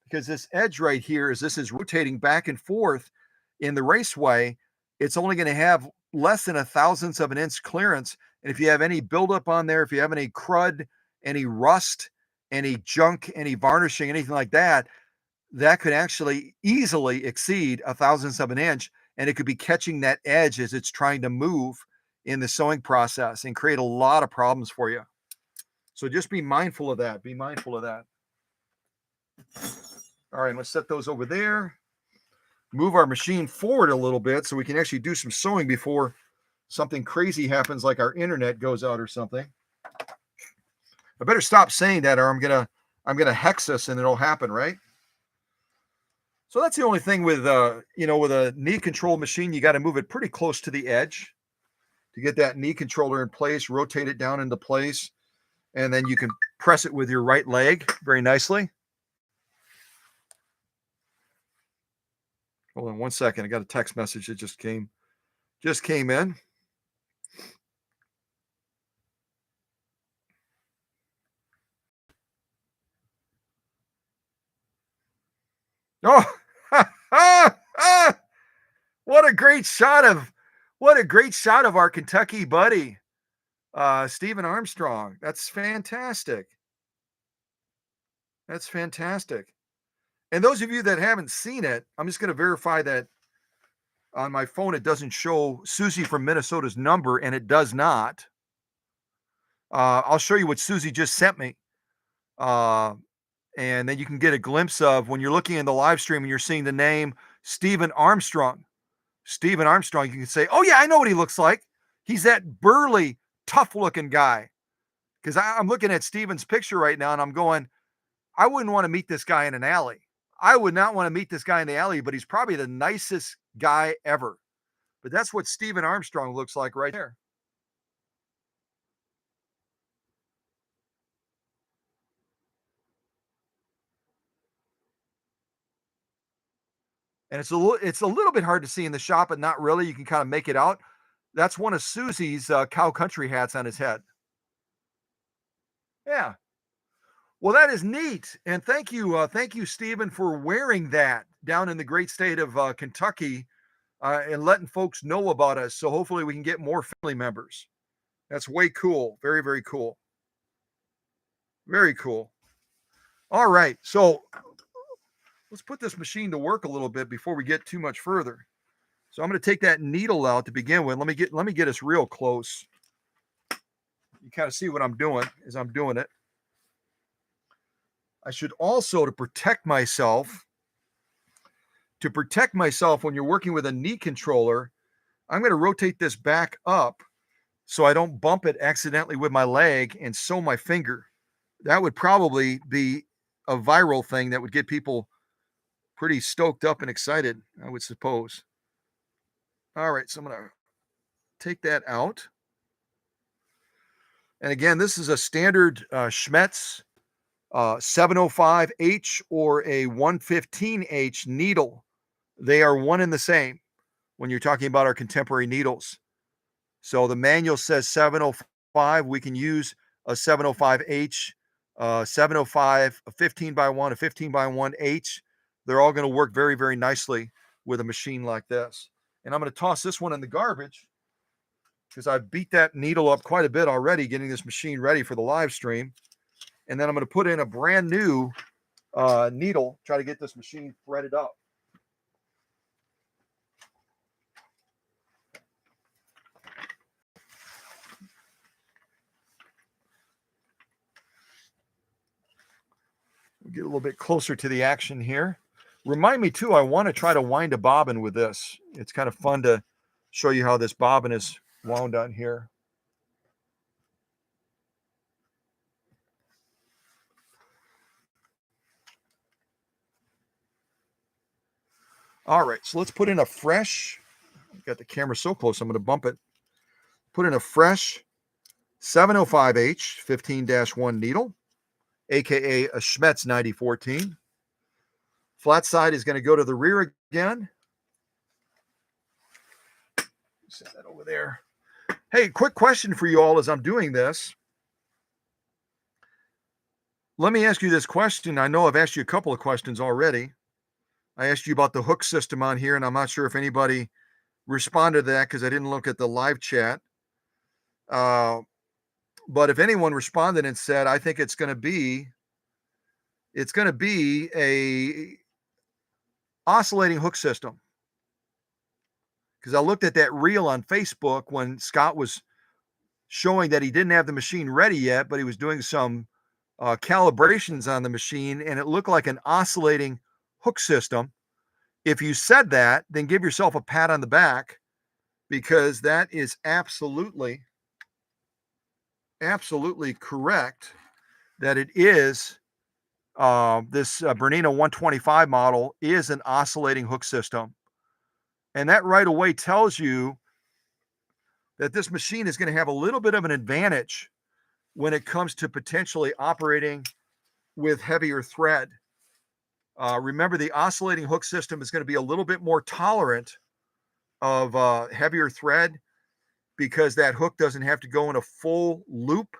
Because this edge right here, as this is rotating back and forth in the raceway, it's only going to have less than a thousandth of an inch clearance. And if you have any buildup on there, if you have any crud, any rust, any junk, any varnishing, anything like that, that could actually easily exceed a thousandth of an inch. And it could be catching that edge as it's trying to move in the sewing process and create a lot of problems for you. So just be mindful of that. Be mindful of that. All right, let's set those over there. Move our machine forward a little bit so we can actually do some sewing before something crazy happens, like our internet goes out or something. I better stop saying that, or I'm gonna hex us and it'll happen, right? So that's the only thing with with a knee control machine. You got to move it pretty close to the edge to get that knee controller in place. Rotate it down into place, and then you can press it with your right leg very nicely. Hold on one second. I got a text message that just came in. Oh, what a great shot of our Kentucky buddy, Stephen Armstrong. That's fantastic. That's fantastic. And those of you that haven't seen it, I'm just going to verify that on my phone it doesn't show Susie from Minnesota's number, and it does not. I'll show you what Susie just sent me. And then you can get a glimpse of when you're looking in the live stream and you're seeing the name Stephen Armstrong. Stephen Armstrong, you can say, oh, yeah, I know what he looks like. He's that burly, tough looking guy. Because I'm looking at Stephen's picture right now and I'm going, I wouldn't want to meet this guy in an alley. I would not want to meet this guy in the alley, but he's probably the nicest guy ever. But that's what Stephen Armstrong looks like right there. And it's a little bit hard to see in the shot, but not really. You can kind of make it out. That's one of Susie's cow country hats on his head. Yeah. Well, that is neat. And thank you, Stephen, for wearing that down in the great state of Kentucky and letting folks know about us. So hopefully we can get more family members. That's way cool. Very, very cool. Very cool. All right. So let's put this machine to work a little bit before we get too much further. So I'm going to take that needle out to begin with. Let me get us real close. You kind of see what I'm doing as I'm doing it. I should also, to protect myself when you're working with a knee controller, I'm going to rotate this back up so I don't bump it accidentally with my leg and sew my finger. That would probably be a viral thing that would get people pretty stoked up and excited, I would suppose. All right, so I'm going to take that out. And again, this is a standard Schmetz 705H or a 115H needle. They are one and the same when you're talking about our contemporary needles. So the manual says 705. We can use a 705H, 705, a 15 by 1, a 15 by 1H. They're all going to work very, very nicely with a machine like this. And I'm going to toss this one in the garbage because I've beat that needle up quite a bit already, getting this machine ready for the live stream. And then I'm going to put in a brand new needle, try to get this machine threaded up. We'll get a little bit closer to the action here. Remind me too, I want to try to wind a bobbin with this. It's kind of fun to show you how this bobbin is wound on here. All right, so let's put in a fresh, I've got the camera so close, I'm going to bump it. Put in a fresh 705H 15-1 needle, aka a Schmetz 9014. Flat side is going to go to the rear again. Set that over there. Hey, quick question for you all as I'm doing this. Let me ask you this question. I know I've asked you a couple of questions already. I asked you about the hook system on here, and I'm not sure if anybody responded to that because I didn't look at the live chat. But if anyone responded and said, I think it's going to be a oscillating hook system. Because I looked at that reel on Facebook when Scott was showing that he didn't have the machine ready yet, but he was doing some calibrations on the machine, and it looked like an oscillating hook system. If you said that, then give yourself a pat on the back, because that is absolutely correct, that it is this Bernina 125 model is an oscillating hook system. And that right away tells you that this machine is going to have a little bit of an advantage when it comes to potentially operating with heavier thread. Remember, the oscillating hook system is going to be a little bit more tolerant of heavier thread because that hook doesn't have to go in a full loop,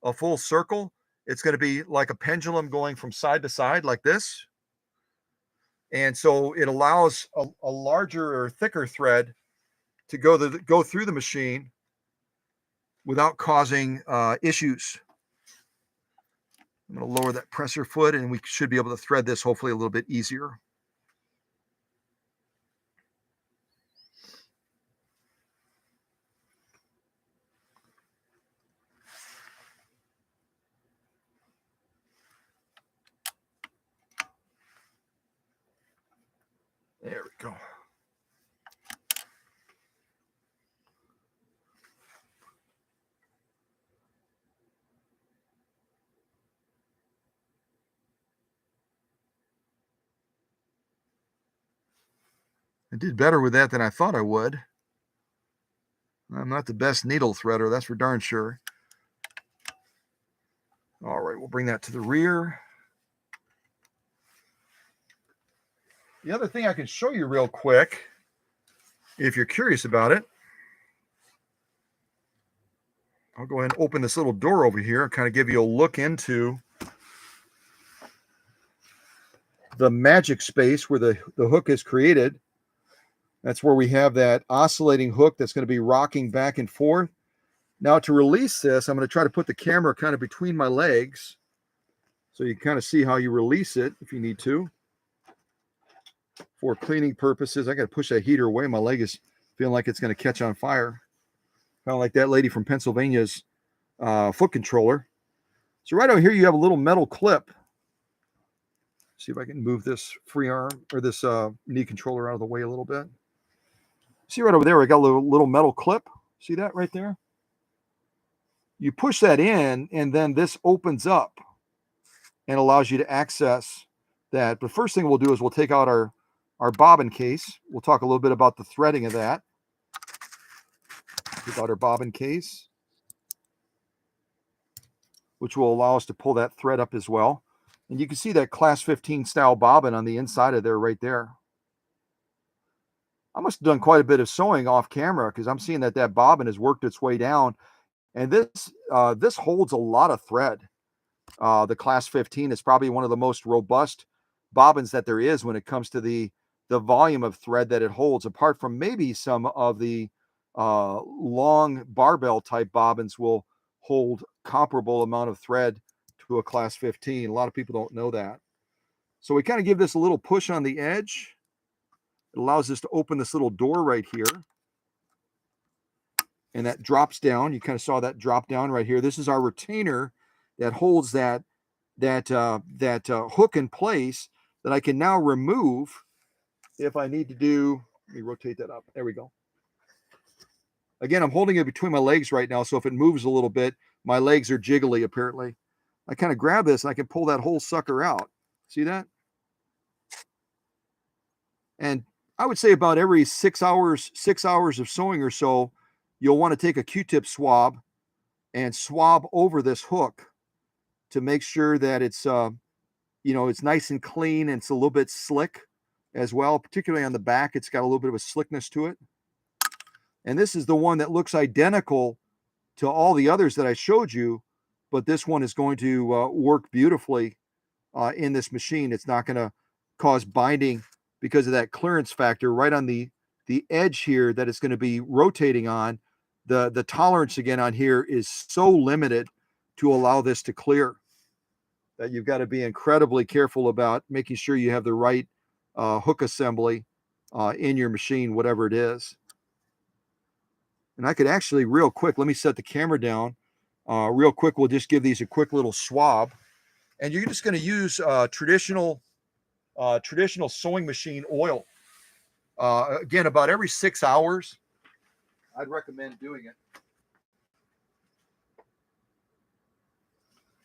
a full circle. It's going to be like a pendulum going from side to side like this. And so it allows a larger or thicker thread to go through the machine without causing issues. I'm going to lower that presser foot, and we should be able to thread this hopefully a little bit easier. There we go. I did better with that than I thought I would. I'm not the best needle threader, that's for darn sure. All right, we'll bring that to the rear. The other thing I can show you real quick, if you're curious about it, I'll go ahead and open this little door over here and kind of give you a look into the magic space where the hook is created. That's where we have that oscillating hook that's going to be rocking back and forth. Now to release this, I'm going to try to put the camera kind of between my legs so you can kind of see how you release it if you need to. For cleaning purposes, I got to push that heater away. My leg is feeling like it's going to catch on fire. Kind of like that lady from Pennsylvania's foot controller. So right over here, you have a little metal clip. See if I can move this free arm or this knee controller out of the way a little bit. See right over there, I got a little metal clip. See that right there? You push that in, and then this opens up and allows you to access that. But first thing we'll do is we'll take out our bobbin case. We'll talk a little bit about the threading of that. Take out our bobbin case, which will allow us to pull that thread up as well. And you can see that class 15 style bobbin on the inside of there right there. I must have done quite a bit of sewing off camera because I'm seeing that bobbin has worked its way down. And this holds a lot of thread. The class 15 is probably one of the most robust bobbins that there is when it comes to the volume of thread that it holds, apart from maybe some of the long barbell type bobbins will hold comparable amount of thread to a class 15. A lot of people don't know that. So we kind of give this a little push on the edge. It allows us to open this little door right here. And that drops down. You kind of saw that drop down right here. This is our retainer that holds that hook in place that I can now remove if I need to do. Let me rotate that up. There we go. Again, I'm holding it between my legs right now, so if it moves a little bit, my legs are jiggly apparently. I kind of grab this and I can pull that whole sucker out. See that? And I would say about every 6 hours of sewing or so, you'll want to take a Q-tip swab and swab over this hook to make sure that it's it's nice and clean and it's a little bit slick as well, particularly on the back. It's got a little bit of a slickness to it. And this is the one that looks identical to all the others that I showed you, but this one is going to work beautifully in this machine. It's not going to cause binding because of that clearance factor right on the edge here that it's going to be rotating on. The tolerance again on here is so limited to allow this to clear that you've got to be incredibly careful about making sure you have the right hook assembly in your machine, whatever it is. And I could actually real quick, let me set the camera down real quick. We'll just give these a quick little swab, and you're just going to use traditional sewing machine oil. Again, about every 6 hours, I'd recommend doing it.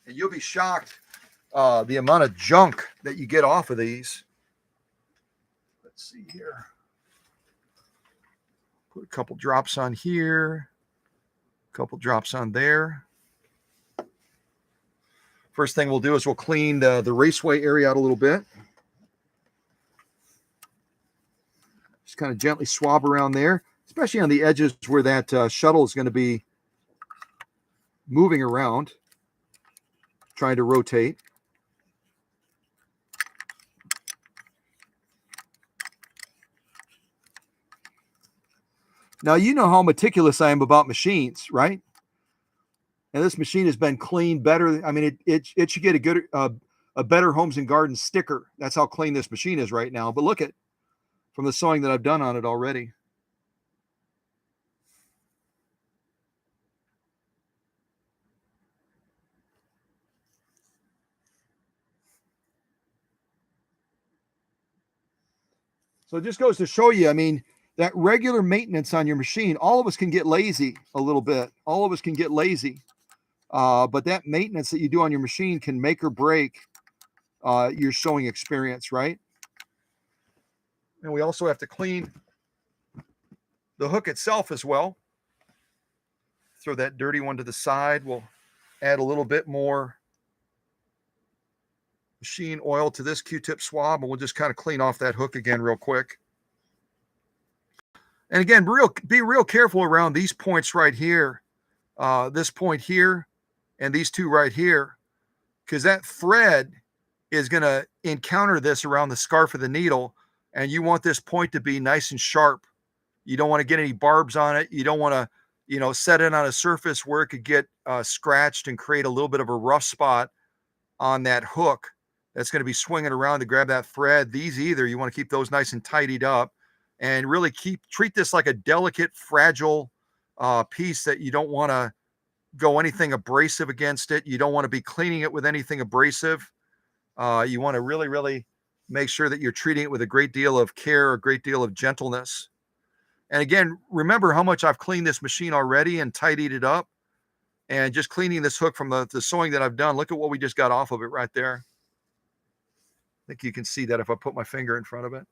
And you'll be shocked the amount of junk that you get off of these. Let's see here. Put a couple drops on here, a couple drops on there. First thing we'll do is we'll clean the raceway area out a little bit. Just kind of gently swab around there, especially on the edges where that shuttle is going to be moving around, trying to rotate. Now, you know how meticulous I am about machines, right? And this machine has been cleaned better. I mean, it should get a better Homes and Gardens sticker. That's how clean this machine is right now. But look at from the sewing that I've done on it already. So it just goes to show you, I mean, that regular maintenance on your machine, all of us can get lazy a little bit. All of us can get lazy. But that maintenance that you do on your machine can make or break your sewing experience, right? And we also have to clean the hook itself as well. Throw that dirty one to the side. We'll add a little bit more machine oil to this Q-tip swab, and we'll just kind of clean off that hook again real quick. And again, be real careful around these points right here, this point here, and these two right here, because that thread is going to encounter this around the scarf of the needle, and you want this point to be nice and sharp. You don't want to get any barbs on it. You don't want to, set it on a surface where it could get scratched and create a little bit of a rough spot on that hook that's going to be swinging around to grab that thread. These either, you want to keep those nice and tidied up and really treat this like a delicate, fragile piece that you don't want to go anything abrasive against it. You don't want to be cleaning it with anything abrasive. You want to really, really make sure that you're treating it with a great deal of care, a great deal of gentleness. And again, remember how much I've cleaned this machine already and tidied it up. And just cleaning this hook from the sewing that I've done. Look at what we just got off of it right there. I think you can see that if I put my finger in front of it.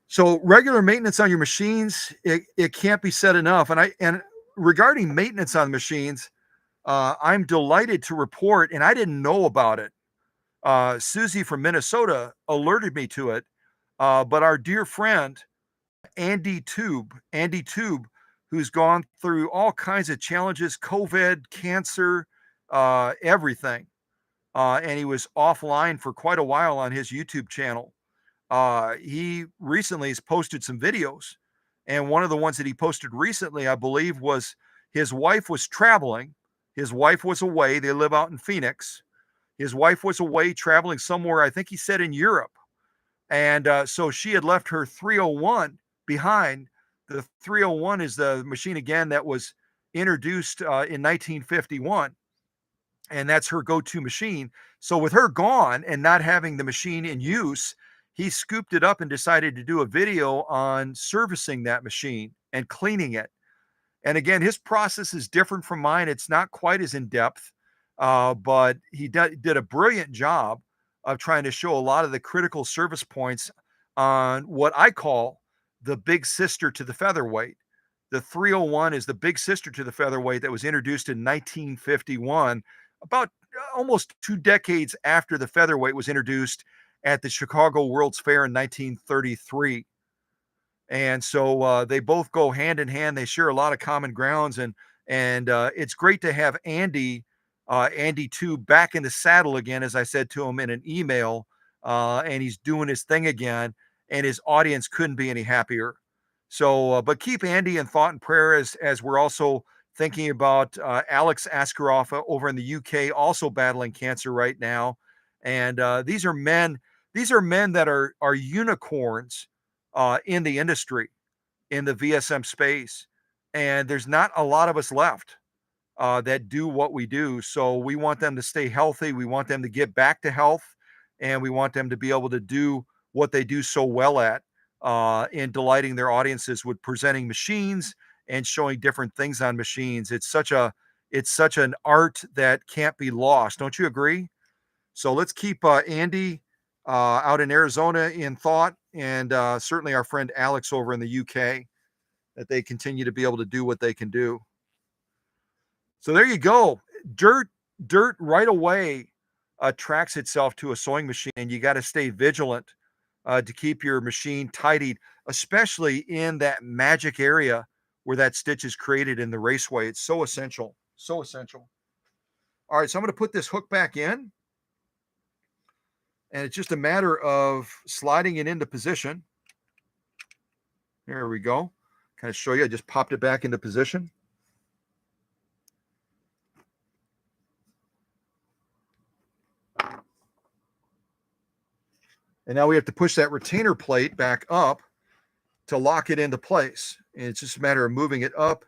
So regular maintenance on your machines, it can't be said enough. And regarding maintenance on machines, I'm delighted to report, and I didn't know about it. Susie from Minnesota alerted me to it. But our dear friend, Andy Tube, who's gone through all kinds of challenges, COVID, cancer, everything. And he was offline for quite a while on his YouTube channel. He recently has posted some videos. And one of the ones that he posted recently, I believe, was his wife was traveling. His wife was away. They live out in Phoenix. His wife was away traveling somewhere, I think he said in Europe. And so she had left her 301 behind. The 301 is the machine, again, that was introduced in 1951. And that's her go-to machine. So with her gone and not having the machine in use, he scooped it up and decided to do a video on servicing that machine and cleaning it. And again, his process is different from mine. It's not quite as in depth, but he did a brilliant job of trying to show a lot of the critical service points on what I call the big sister to the featherweight. The 301 is the big sister to the featherweight that was introduced in 1951, about almost 2 decades after the featherweight was introduced at the Chicago World's Fair in 1933. And so they both go hand in hand. They share a lot of common grounds, and it's great to have Andy too back in the saddle again, as I said to him in an email, and he's doing his thing again, and his audience couldn't be any happier. So, but keep Andy in thought and prayer as we're also thinking about Alex Askarov over in the UK, also battling cancer right now. And these are men that are unicorns in the industry, in the VSM space. And there's not a lot of us left that do what we do. So we want them to stay healthy. We want them to get back to health. And we want them to be able to do what they do so well at in delighting their audiences with presenting machines and showing different things on machines. It's such an art that can't be lost. Don't you agree? So let's keep Andy out in Arizona in thought, and certainly our friend Alex over in the UK, that they continue to be able to do what they can do. So there you go. Dirt right away attracts itself to a sewing machine, and you got to stay vigilant to keep your machine tidied, especially in that magic area where that stitch is created in the raceway. It's so essential, so essential. All right, so I'm going to put this hook back in. And it's just a matter of sliding it into position. There we go. Kind of show you, I just popped it back into position. And now we have to push that retainer plate back up to lock it into place. And it's just a matter of moving it up,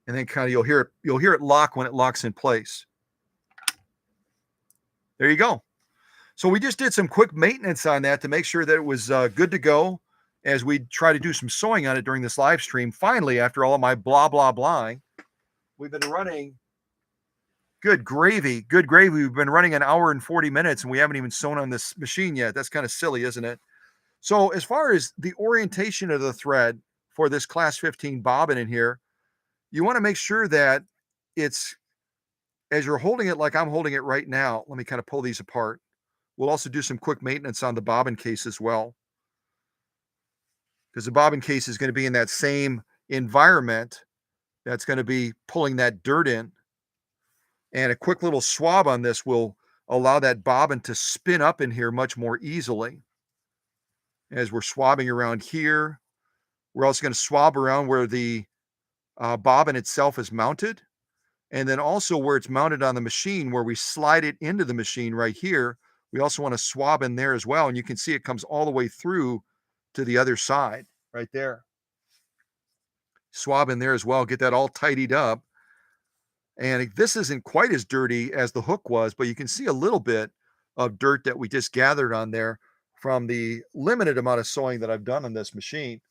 and then kind of you'll hear it lock when it locks in place. There you go. So we just did some quick maintenance on that to make sure that it was good to go as we try to do some sewing on it during this live stream. Finally, after all of my blah, blah, blah, we've been running good gravy. We've been running an hour and 40 minutes and we haven't even sewn on this machine yet. That's kind of silly, isn't it? So as far as the orientation of the thread for this class 15 bobbin in here, you want to make sure that it's, as you're holding it like I'm holding it right now, let me kind of pull these apart. We'll also do some quick maintenance on the bobbin case as well, because the bobbin case is going to be in that same environment that's going to be pulling that dirt in. And a quick little swab on this will allow that bobbin to spin up in here much more easily. As we're swabbing around here, we're also going to swab around where the bobbin itself is mounted. And then also where it's mounted on the machine, where we slide it into the machine right here, we also want to swab in there as well. And you can see it comes all the way through to the other side right there. Swab in there as well, get that all tidied up. And this isn't quite as dirty as the hook was, but you can see a little bit of dirt that we just gathered on there from the limited amount of sewing that I've done on this machine.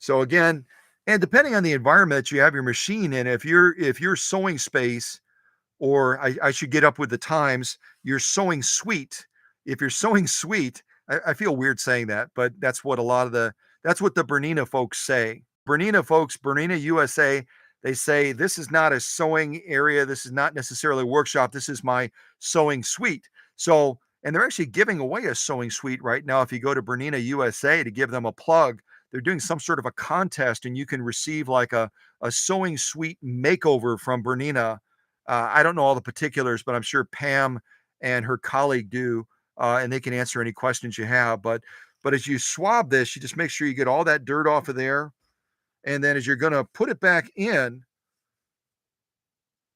So again, and depending on the environment that you have your machine in, if your sewing space, or I should get up with the times, you're sewing suite. If you're sewing suite, I feel weird saying that, but that's what that's what the Bernina folks say. Bernina folks, Bernina USA, they say, this is not a sewing area. This is not necessarily a workshop. This is my sewing suite. So, and they're actually giving away a sewing suite right now. If you go to Bernina USA to give them a plug, they're doing some sort of a contest and you can receive like a sewing suite makeover from Bernina. I don't know all the particulars, but I'm sure Pam and her colleague do, and they can answer any questions you have. But as you swab this, you just make sure you get all that dirt off of there. And then as you're going to put it back in,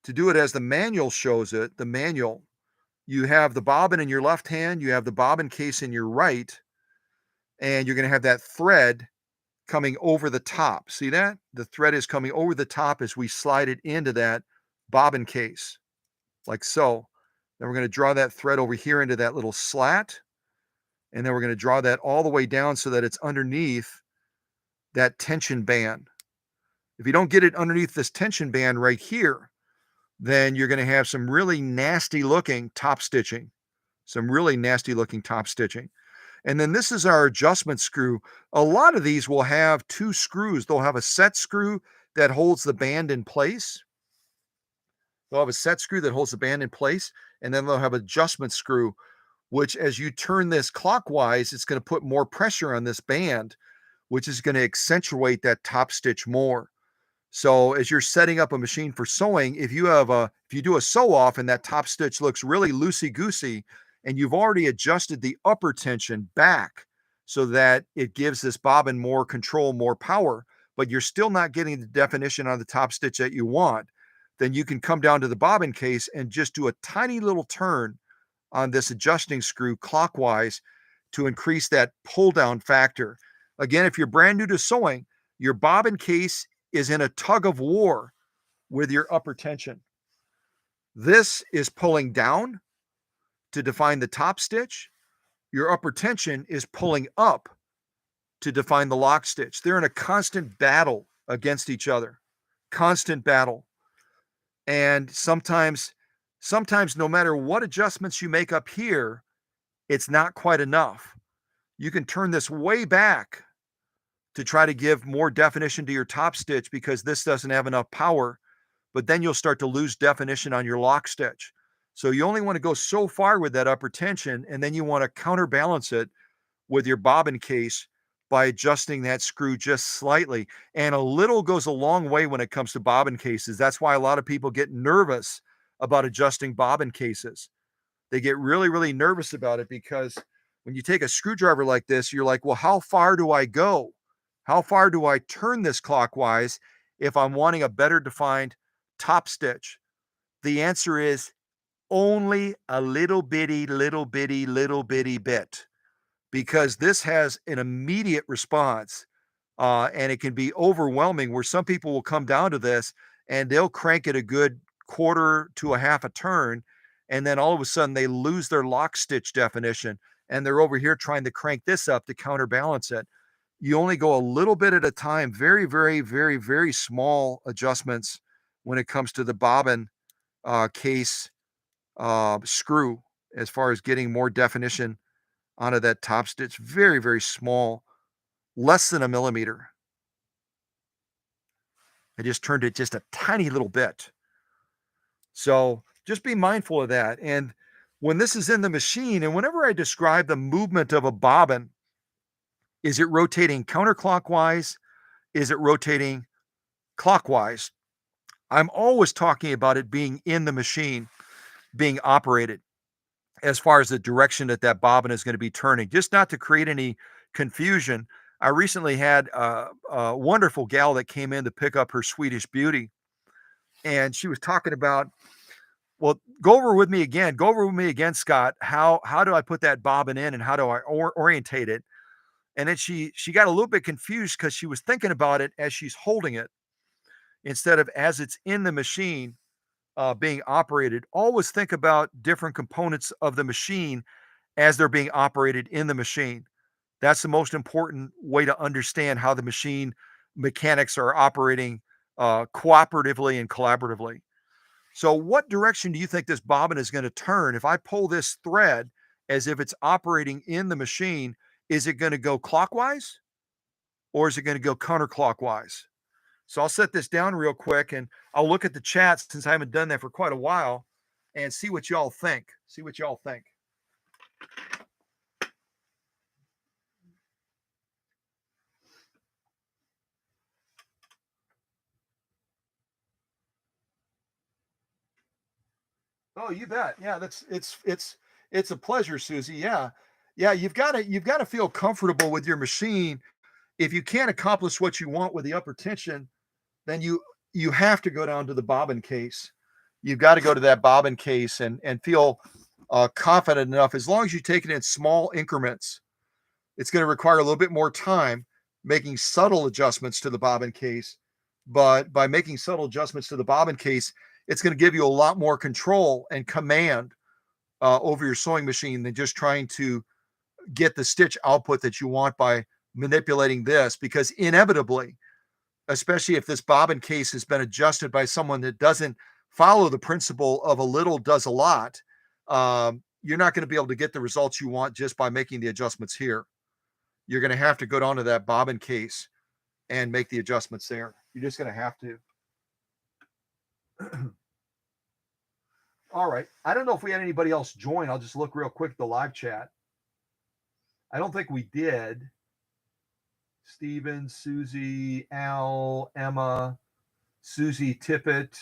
to do it as the manual shows it, the manual, you have the bobbin in your left hand, you have the bobbin case in your right, and you're going to have that thread coming over the top. See that? The thread is coming over the top as we slide it into that bobbin case, like so. Then we're going to draw that thread over here into that little slat, and then we're going to draw that all the way down so that it's underneath that tension band. If you don't get it underneath this tension band right here, then you're going to have some really nasty looking top stitching. And then this is our adjustment screw. A lot of these will have two screws. They'll have a set screw that holds the band in place. And then they'll have adjustment screw, which as you turn this clockwise, it's going to put more pressure on this band, which is going to accentuate that top stitch more. So as you're setting up a machine for sewing, if you do a sew off and that top stitch looks really loosey-goosey and you've already adjusted the upper tension back so that it gives this bobbin more control, more power, but you're still not getting the definition on the top stitch that you want, then you can come down to the bobbin case and just do a tiny little turn on this adjusting screw clockwise to increase that pull down factor. Again, if you're brand new to sewing, your bobbin case is in a tug of war with your upper tension. This is pulling down to define the top stitch. Your upper tension is pulling up to define the lock stitch. They're in a constant battle against each other. Constant battle. And sometimes no matter what adjustments you make up here, it's not quite enough. You can turn this way back to try to give more definition to your top stitch because this doesn't have enough power, but then you'll start to lose definition on your lock stitch. So you only want to go so far with that upper tension, and then you want to counterbalance it with your bobbin case by adjusting that screw just slightly. And a little goes a long way when it comes to bobbin cases. That's why a lot of people get nervous about adjusting bobbin cases. They get really, really nervous about it because When you take a screwdriver like this, you're like, well, how far do I go? How far do I turn this clockwise if I'm wanting a better defined top stitch? The answer is only a little bitty, little bitty, little bitty bit, because this has an immediate response, and it can be overwhelming where some people will come down to this and they'll crank it a good quarter to a half a turn, and then all of a sudden they lose their lock stitch definition and they're over here trying to crank this up to counterbalance it. You only go a little bit at a time, very, very, very, very small adjustments when it comes to the bobbin case screw, as far as getting more definition onto that top stitch. Very, very small, less than a millimeter. I just turned it just a tiny little bit. So just be mindful of that. And when this is in the machine, and whenever I describe the movement of a bobbin, is it rotating counterclockwise? Is it rotating clockwise? I'm always talking about it being in the machine, being operated, as far as the direction that that bobbin is going to be turning, just not to create any confusion. I recently had a wonderful gal that came in to pick up her Swedish Beauty, and she was talking about, well, go over with me again. Go over with me again, Scott. How do I put that bobbin in, and how do I orientate it? And then she got a little bit confused because she was thinking about it as she's holding it instead of as it's in the machine being operated. Always think about different components of the machine as they're being operated in the machine. That's the most important way to understand how the machine mechanics are operating cooperatively and collaboratively. So what direction do you think this bobbin is going to turn? If I pull this thread as if it's operating in the machine, is it going to go clockwise or is it going to go counterclockwise? So I'll set this down real quick and I'll look at the chat since I haven't done that for quite a while and see what y'all think. See what y'all think. Oh, you bet. Yeah, it's a pleasure, Susie. Yeah. Yeah, you've got to feel comfortable with your machine. If you can't accomplish what you want with the upper tension, then you have to go down to the bobbin case. You've got to go to that bobbin case and feel confident enough. As long as you take it in small increments, it's going to require a little bit more time making subtle adjustments to the bobbin case. But by making subtle adjustments to the bobbin case, it's going to give you a lot more control and command over your sewing machine than just trying to get the stitch output that you want by manipulating this. Because inevitably, especially if this bobbin case has been adjusted by someone that doesn't follow the principle of a little does a lot, you're not going to be able to get the results you want just by making the adjustments here. You're going to have to go down to that bobbin case and make the adjustments there. You're just going to have to. All right. I don't know if we had anybody else join. I'll just look real quick at the live chat. I don't think we did. Steven, Susie, Al, Emma, Susie Tippett.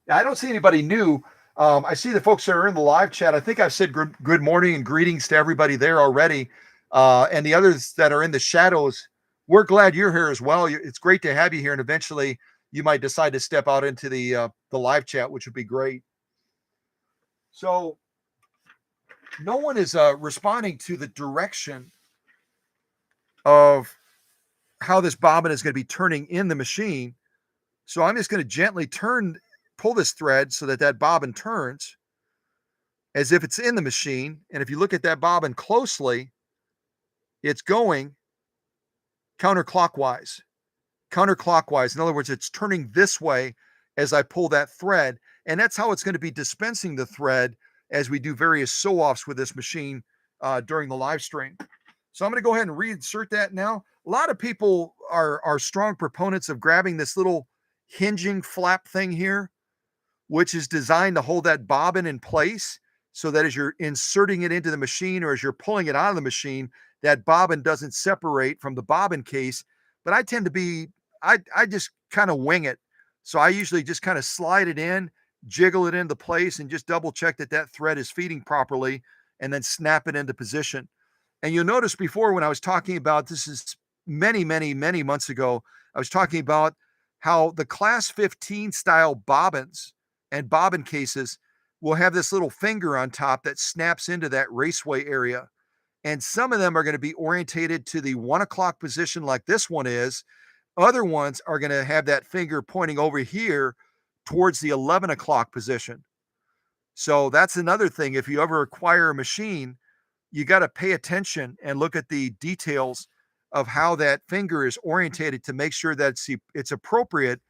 I don't see anybody new. I see the folks that are in the live chat. I think I've said good morning and greetings to everybody there already. And the others that are in the shadows, we're glad you're here as well. It's great to have you here. And eventually you might decide to step out into the live chat, which would be great. So no one is responding to the direction of how this bobbin is going to be turning in the machine. So I'm just going to gently pull this thread so that that bobbin turns as if it's in the machine. And if you look at that bobbin closely, it's going counterclockwise. Counterclockwise. In other words, it's turning this way as I pull that thread. And that's how it's going to be dispensing the thread as we do various sew-offs with this machine during the live stream. So I'm going to go ahead and reinsert that now. A lot of people are strong proponents of grabbing this little hinging flap thing here, which is designed to hold that bobbin in place so that as you're inserting it into the machine or as you're pulling it out of the machine, that bobbin doesn't separate from the bobbin case. But I tend to I just kind of wing it. So I usually just kind of slide it in jiggle it into place and just double check that that thread is feeding properly, and then snap it into position. And you'll notice before when I was talking about, this is many, many, many months ago, I was talking about how the class 15 style bobbins and bobbin cases will have this little finger on top that snaps into that raceway area. And some of them are going to be orientated to the 1 o'clock position like this one is. Other ones are going to have that finger pointing over here towards the 11 o'clock position. So that's another thing. If you ever acquire a machine, you got to pay attention and look at the details of how that finger is orientated to make sure that it's appropriate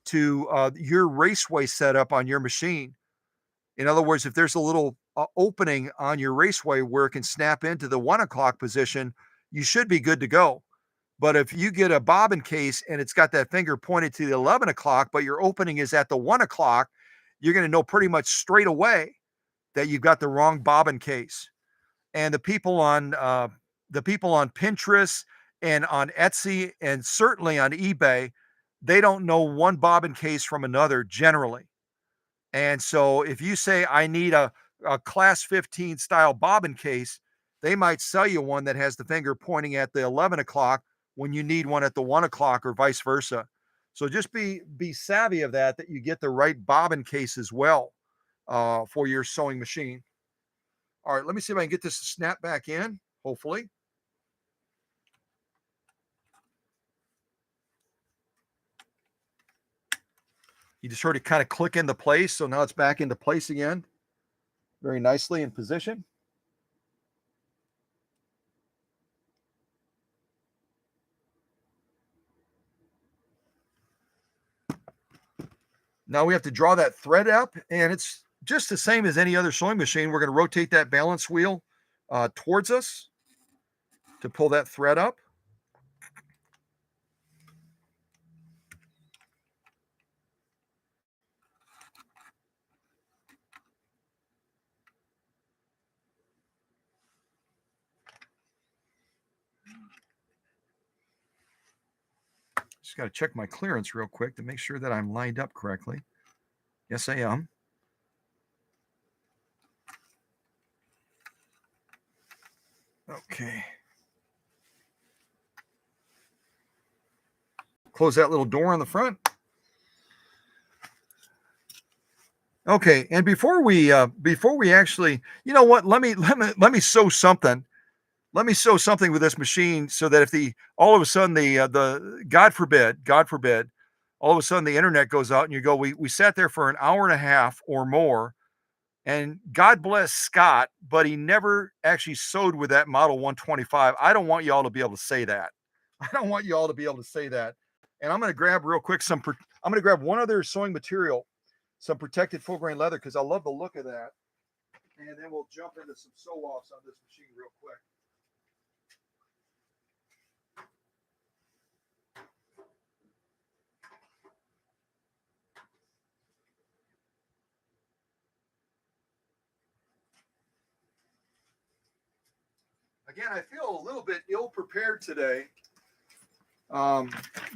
to your raceway setup on your machine. In other words, if there's a little opening on your raceway where it can snap into the 1 o'clock position, you should be good to go. But if you get a bobbin case and it's got that finger pointed to the 11 o'clock, but your opening is at the 1 o'clock, you're going to know pretty much straight away that you've got the wrong bobbin case. And the people on Pinterest and on Etsy and certainly on eBay, they don't know one bobbin case from another generally. And so if you say, I need a class 15 style bobbin case, they might sell you one that has the finger pointing at the 11 o'clock when you need one at the 1 o'clock or vice versa. So just be savvy of that you get the right bobbin case as well for your sewing machine. All right, let me see if I can get this to snap back in, hopefully. You just heard it kind of click into place. So now it's back into place again, very nicely in position. Now we have to draw that thread up, and it's just the same as any other sewing machine. We're going to rotate that balance wheel towards us to pull that thread up. Just got to check my clearance real quick to make sure that I'm lined up correctly. Yes, I am. Okay. Close that little door on the front. Okay, and before we actually, you know what? Let me sew something. Let me sew something with this machine so that if all of a sudden the God forbid, all of a sudden the internet goes out and you go, we sat there for an hour and a half or more, and God bless Scott, but he never actually sewed with that model 125. I don't want y'all to be able to say that. I don't want you all to be able to say that. And I'm going to grab real quick I'm going to grab one other sewing material, some protected full grain leather, because I love the look of that. And then we'll jump into some sew offs on this machine real quick. Again, I feel a little bit ill prepared today,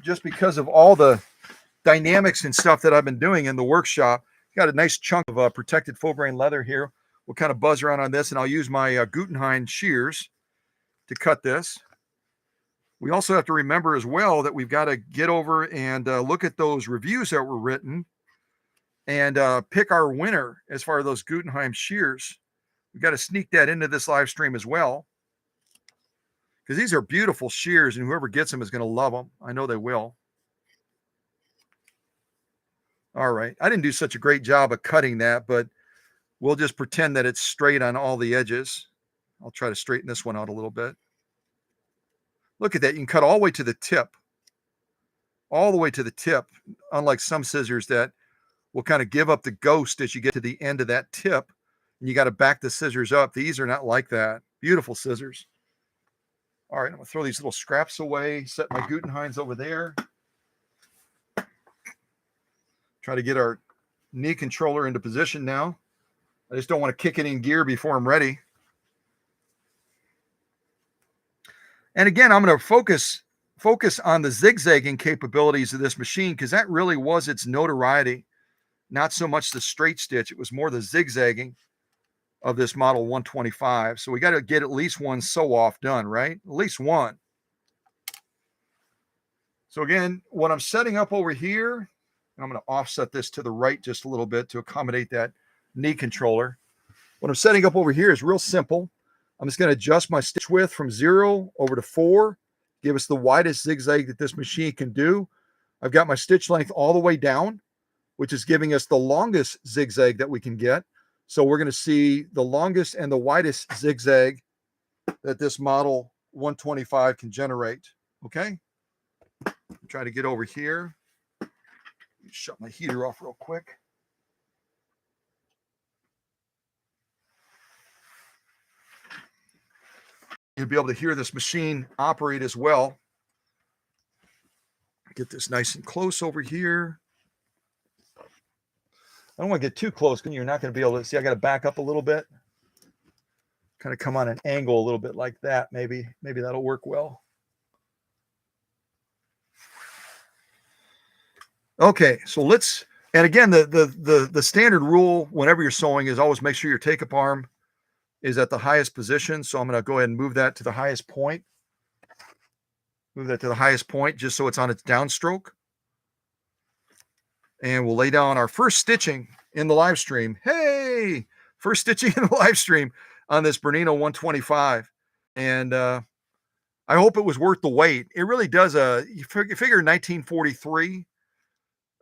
just because of all the dynamics and stuff that I've been doing in the workshop. Got a nice chunk of protected full grain leather here. We'll kind of buzz around on this, and I'll use my Guggenheim shears to cut this. We also have to remember as well that we've got to get over and look at those reviews that were written and pick our winner as far as those Guggenheim shears. We've got to sneak that into this live stream as well, because these are beautiful shears, and whoever gets them is going to love them. I know they will. All right. I didn't do such a great job of cutting that, but we'll just pretend that it's straight on all the edges. I'll try to straighten this one out a little bit. Look at that. You can cut all the way to the tip. All the way to the tip, unlike some scissors that will kind of give up the ghost as you get to the end of that tip, and you got to back the scissors up. These are not like that. Beautiful scissors. All right, I'm going to throw these little scraps away, set my Guggenheims over there. Try to get our knee controller into position now. I just don't want to kick it in gear before I'm ready. And again, I'm going to focus on the zigzagging capabilities of this machine, because that really was its notoriety. not so much the straight stitch. It was more the zigzagging of this model 125. So we got to get at least one sew off done, right? At least one. So again, what I'm setting up over here, I'm going to offset this to the right just a little bit to accommodate that knee controller. What I'm setting up over here is real simple. I'm just going to adjust my stitch width from 0 over to 4, give us the widest zigzag that this machine can do. I've got my stitch length all the way down, which is giving us the longest zigzag that we can get. So we're going to see the longest and the widest zigzag that this model 125 can generate. Okay. Try to get over here. Shut my heater off real quick. You'll be able to hear this machine operate as well. Get this nice and close over here. I don't want to get too close because you're not going to be able to see. I got to back up a little bit. Kind of come on an angle a little bit like that. Maybe that'll work well. Okay, so let's, and again, the standard rule whenever you're sewing is always make sure your take-up arm is at the highest position. So I'm going to go ahead and move that to the highest point. Move that to the highest point just so it's on its downstroke. And we'll lay down our first stitching in the live stream. Hey, first stitching in the live stream on this Bernina 125. And I hope it was worth the wait. It really does. You figure 1943,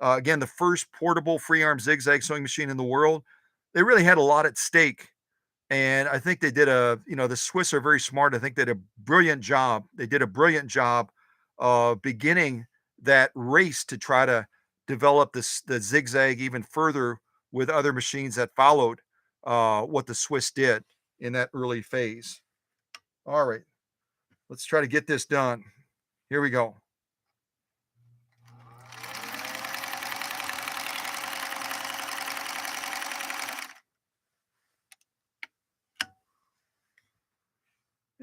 again, the first portable free arm zigzag sewing machine in the world. They really had a lot at stake. And I think they did the Swiss are very smart. I think they did a brilliant job. They did a brilliant job beginning that race to try to develop the zigzag even further with other machines that followed what the Swiss did in that early phase. All right, let's try to get this done. Here we go.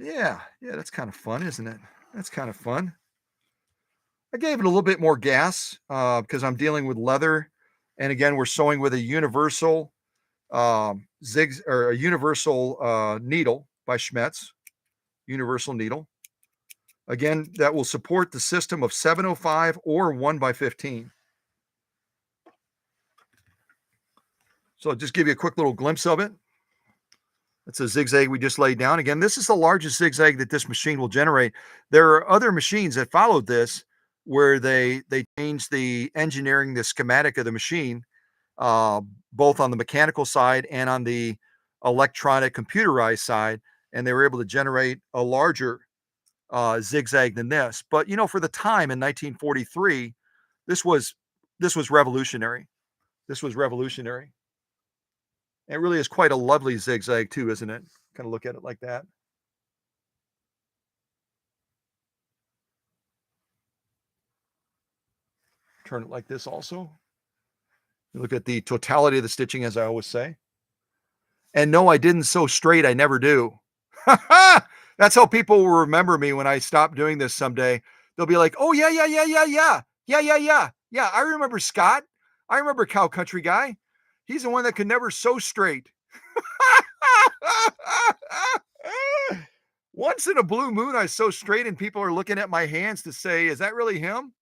Yeah, that's kind of fun, isn't it? That's kind of fun. I gave it a little bit more gas because I'm dealing with leather. And again, we're sewing with a universal universal needle by Schmetz, universal needle. Again, that will support the system of 705 or 1x15. So I'll just give you a quick little glimpse of it. It's a zigzag we just laid down. Again, this is the largest zigzag that this machine will generate. There are other machines that followed this where they changed the engineering, the schematic of the machine, both on the mechanical side and on the electronic computerized side, and they were able to generate a larger zigzag than this. But for the time in 1943, this was revolutionary. This was revolutionary. It really is quite a lovely zigzag too, isn't it? Kind of look at it like that. Turn it like this also. Look at the totality of the stitching, as I always say. And no, I didn't sew straight. I never do. That's how people will remember me when I stop doing this someday. They'll be like, oh, yeah. I remember Scott. I remember Cow Country Guy. He's the one that could never sew straight. Once in a blue moon, I sew straight and people are looking at my hands to say, is that really him?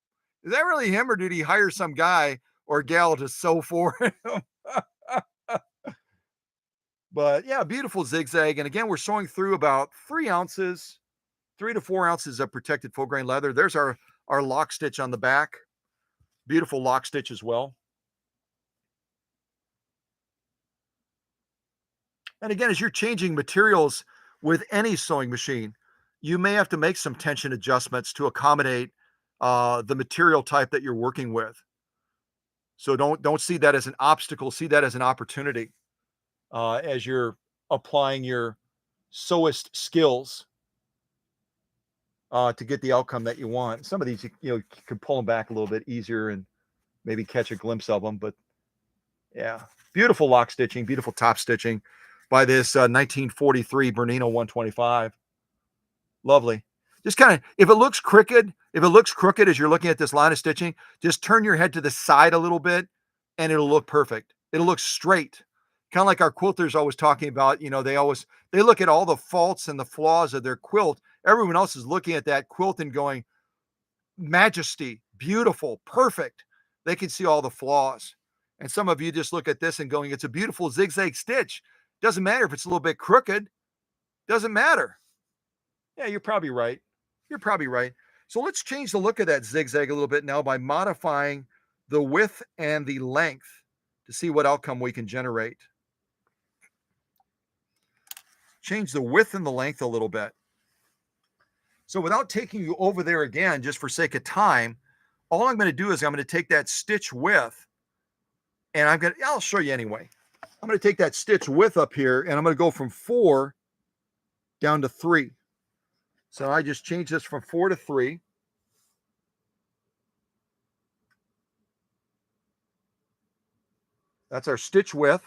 Is that really him? Or did he hire some guy or gal to sew for him? But yeah, beautiful zigzag. And again, we're sewing through about 3 to 4 ounces of protected full grain leather. There's our lock stitch on the back. Beautiful lock stitch as well. And again, as you're changing materials with any sewing machine, you may have to make some tension adjustments to accommodate the material type that you're working with. So don't see that as an obstacle. See that as an opportunity as you're applying your sewist skills to get the outcome that you want. Some of these, you can pull them back a little bit easier and maybe catch a glimpse of them. But yeah, beautiful lock stitching, beautiful top stitching by this 1943 Bernina 125. Lovely. Just kind of, if it looks crooked as you're looking at this line of stitching, just turn your head to the side a little bit and it'll look perfect. It'll look straight. Kind of like our quilters always talking about, they look at all the faults and the flaws of their quilt. Everyone else is looking at that quilt and going, majesty, beautiful, perfect. They can see all the flaws. And some of you just look at this and going, it's a beautiful zigzag stitch. Doesn't matter if it's a little bit crooked. Doesn't matter. Yeah, you're probably right. You're probably right. So let's change the look of that zigzag a little bit now by modifying the width and the length to see what outcome we can generate. Change the width and the length a little bit. So without taking you over there again, just for sake of time, all I'm going to do is I'm going to take that stitch width and I'll show you anyway. I'm going to take that stitch width up here and I'm going to go from 4 down to 3. So I just changed this from 4 to 3. That's our stitch width.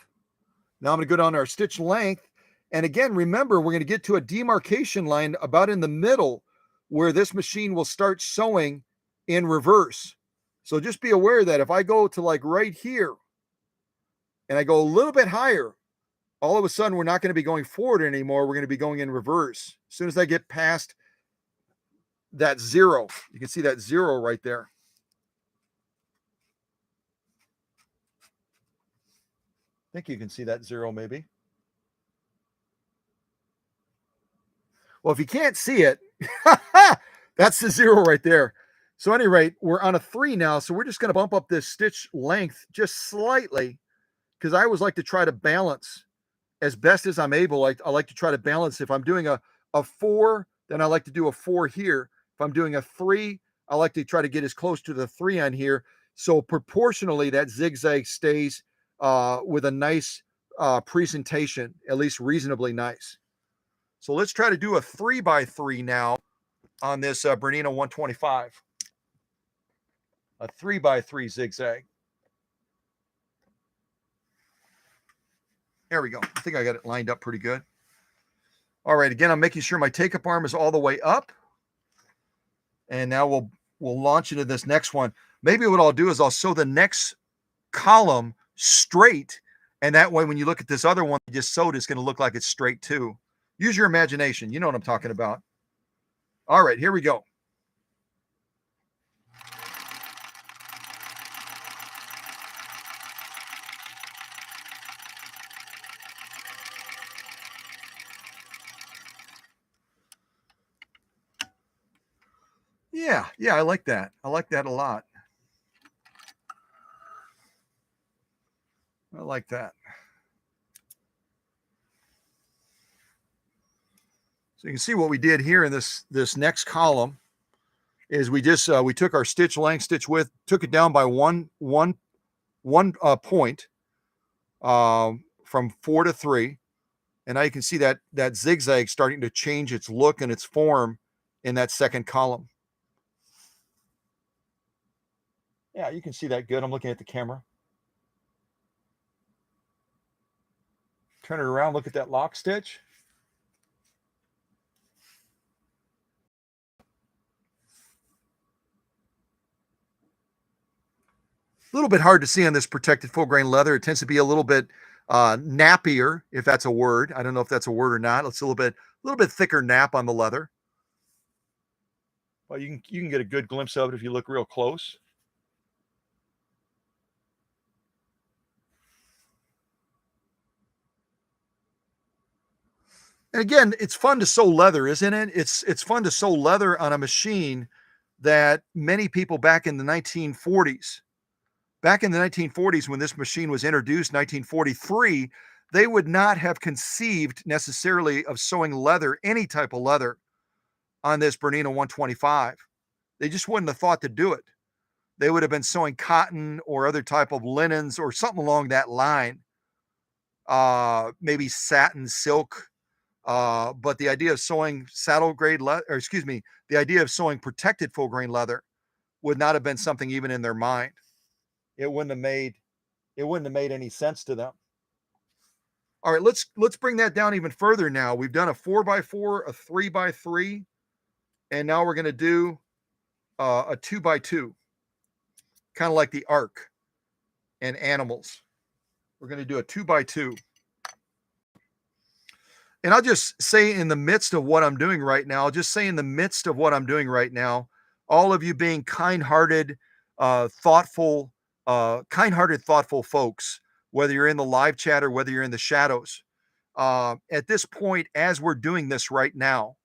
Now I'm going to go down to our stitch length. And again, remember, we're going to get to a demarcation line about in the middle where this machine will start sewing in reverse. So just be aware that if I go to like right here and I go a little bit higher, all of a sudden we're not going to be going forward anymore. We're going to be going in reverse. As soon as I get past that 0, you can see that 0 right there. I think you can see that 0 maybe. Well, if you can't see it, that's the 0 right there. So at any rate, we're on a 3 now. So we're just going to bump up this stitch length just slightly because I always like to try to balance as best as I'm able. I like to try to balance. If I'm doing a 4, then I like to do a 4 here. If I'm doing a 3, I like to try to get as close to the 3 on here. So proportionally, that zigzag stays with a nice presentation, at least reasonably nice. So let's try to do a 3x3 now on this Bernina 125. A 3x3 zigzag. There we go. I think I got it lined up pretty good. All right, again, I'm making sure my take-up arm is all the way up. And now we'll launch into this next one. Maybe what I'll do is I'll sew the next column straight, and that way when you look at this other one I just sewed, it's going to look like it's straight too. Use your imagination. You know what I'm talking about. All right, here we go. Yeah, I like that. I like that a lot. I like that. So you can see what we did here in this next column is we just we took our stitch length, stitch width, took it down by one point from 4 to 3, and now you can see that zigzag starting to change its look and its form in that second column. Yeah, you can see that good. I'm looking at the camera. Turn it around, look at that lock stitch. A little bit hard to see on this protected full grain leather. It tends to be a little bit nappier, if that's a word. I don't know if that's a word or not. It's a little bit thicker nap on the leather. Well, you can get a good glimpse of it if you look real close. And again, it's fun to sew leather, isn't it? It's fun to sew leather on a machine that many people back in the 1940s, when this machine was introduced, 1943, they would not have conceived necessarily of sewing leather, any type of leather, on this Bernina 125. They just wouldn't have thought to do it. They would have been sewing cotton or other type of linens or something along that line. Maybe satin, silk. But the idea of sewing saddle grade leather, or excuse me, the idea of sewing protected full grain leather would not have been something even in their mind. It wouldn't have made any sense to them. All right, let's bring that down even further now. We've done a 4x4, a 3x3, and now we're going to do a 2x2, kind of like the arc. and animals. We're going to do a 2x2. And I'll just say in the midst of what I'm doing right now, all of you being kind-hearted, thoughtful, thoughtful folks, whether you're in the live chat or whether you're in the shadows, at this point, as we're doing this right now,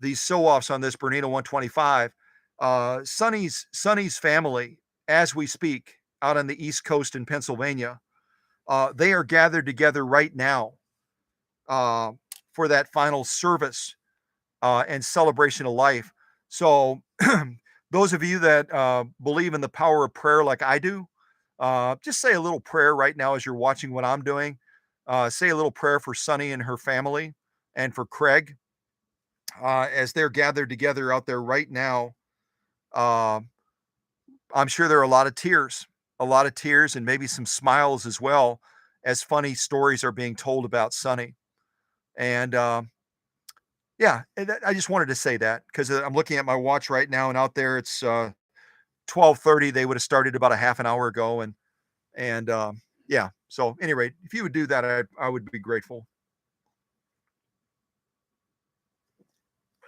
these sew-offs on this Bernina 125, Sonny's family, as we speak, out on the East Coast in Pennsylvania, they are gathered together right now uh, for that final service and celebration of life. So, those of you that believe in the power of prayer like I do, just say a little prayer right now as you're watching what I'm doing. Say a little prayer for Sonny and her family and for Craig as they're gathered together out there right now. Uh, I'm sure there are a lot of tears, and maybe some smiles as well as funny stories are being told about Sonny. And yeah, I just wanted to say that because I'm looking at my watch right now, and out there it's 12:30. They would have started about a half an hour ago, and yeah. So anyway, if you would do that, I would be grateful.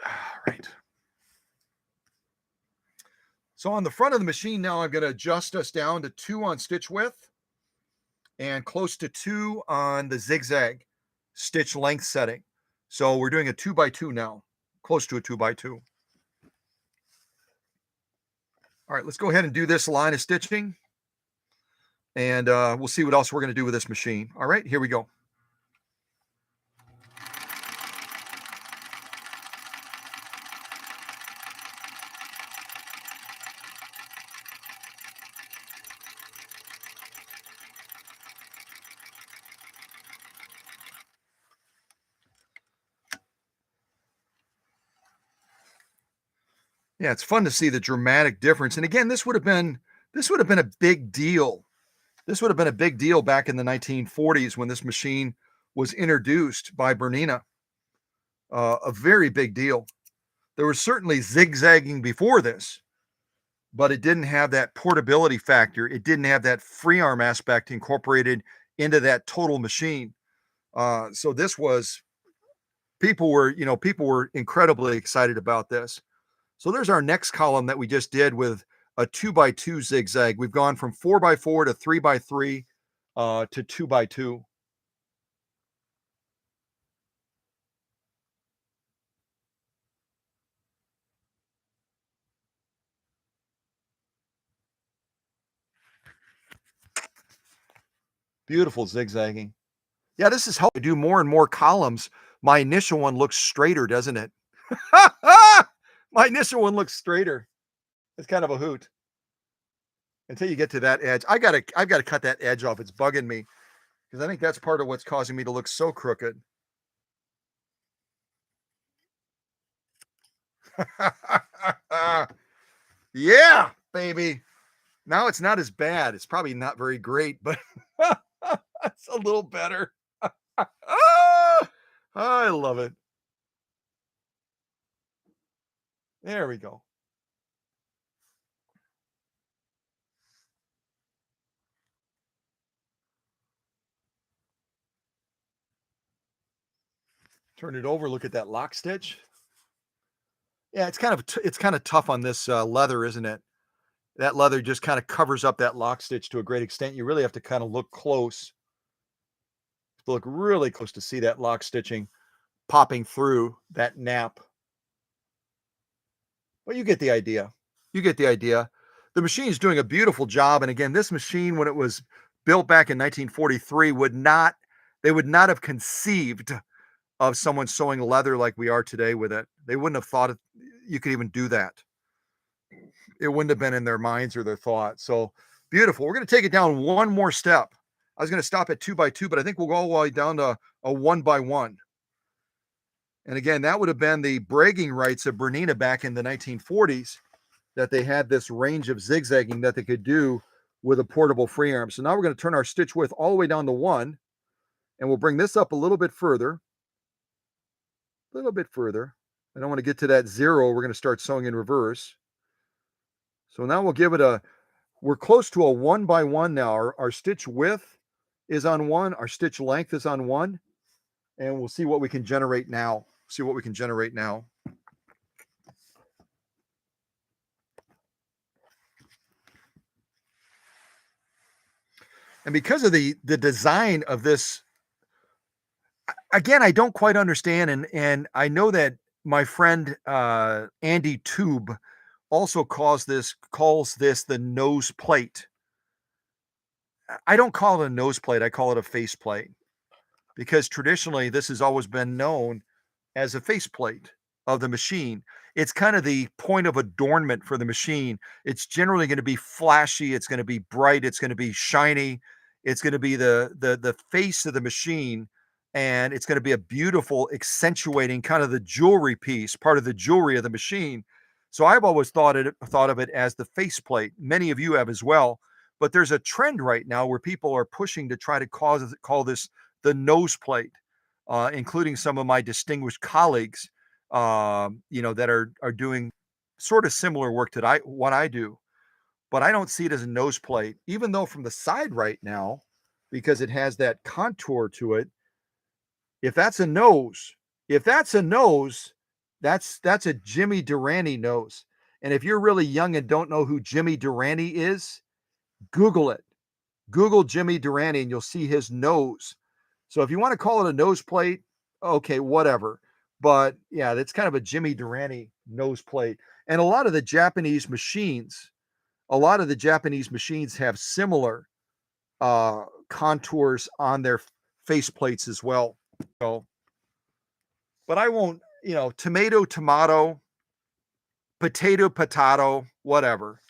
All right. So on the front of the machine now, I'm going to adjust us down to 2 on stitch width and close to 2 on the zigzag stitch length setting. So we're doing a 2x2 now, close to a 2x2. All right, let's go ahead and do this line of stitching, and we'll see what else we're going to do with this machine. All right, here we go. Yeah, it's fun to see the dramatic difference. And again, this would have been a big deal. This would have been a big deal back in the 1940s when this machine was introduced by Bernina. A very big deal. There was certainly zigzagging before this, but it didn't have that portability factor. It didn't have that free arm aspect incorporated into that total machine. So this was people were incredibly excited about this. So there's our next column that we just did with a 2x2 zigzag. We've gone from 4x4 to 3x3 to 2x2. Beautiful zigzagging. Yeah, this is how I do more and more columns. My initial one looks straighter, doesn't it? My initial one looks straighter. It's kind of a hoot. Until you get to that edge. I've got to cut that edge off. It's bugging me because I think that's part of what's causing me to look so crooked. Yeah, baby. Now it's not as bad. It's probably not very great, but it's a little better. I love it. There we go. Turn it over. Look at that lock stitch. Yeah, it's kind of tough on this leather, isn't it? That leather just kind of covers up that lock stitch to a great extent. You really have to kind of look close, look really close to see that lock stitching popping through that nap. But you get the idea. You get the idea. The machine is doing a beautiful job. And again, this machine, when it was built back in 1943, they would not have conceived of someone sewing leather like we are today with it. They wouldn't have thought you could even do that. It wouldn't have been in their minds or their thoughts. So beautiful. We're going to take it down one more step. I was going to stop at 2x2, but I think we'll go all the way down to a 1x1. And again, that would have been the bragging rights of Bernina back in the 1940s, that they had this range of zigzagging that they could do with a portable free arm. So now we're going to turn our stitch width all the way down to 1, and we'll bring this up a little bit further. I don't want to get to that 0. We're going to start sewing in reverse. So now we'll give it We're close to a 1x1 now. Our stitch width is on 1, our stitch length is on 1, and we'll see what we can generate now. See what we can generate now. And because of the design of this, again, I don't quite understand, and I know that my friend Andy Tube also calls this the nose plate. I don't call it a nose plate, I call it a face plate, because traditionally this has always been known as a faceplate of the machine. It's kind of the point of adornment for the machine. It's generally going to be flashy, it's going to be bright, it's going to be shiny, it's going to be the face of the machine, and it's going to be a beautiful accentuating kind of the jewelry piece, part of the jewelry of the machine. So I've always thought of it as the faceplate. Many of you have as well. But there's a trend right now where people are pushing to try to call this the nose plate, including some of my distinguished colleagues, that are doing sort of similar work to what I do. But I don't see it as a nose plate, even though from the side right now, because it has that contour to it. If that's a nose, if that's a nose, that's a Jimmy Durante nose. And if you're really young and don't know who Jimmy Durante is, Google it. Google Jimmy Durante and you'll see his nose. So if you want to call it a nose plate, okay, whatever. But yeah, that's kind of a Jimmy Durante nose plate. And a lot of the Japanese machines have similar contours on their face plates as well. So, but I won't, tomato, tomato, potato, potato, whatever.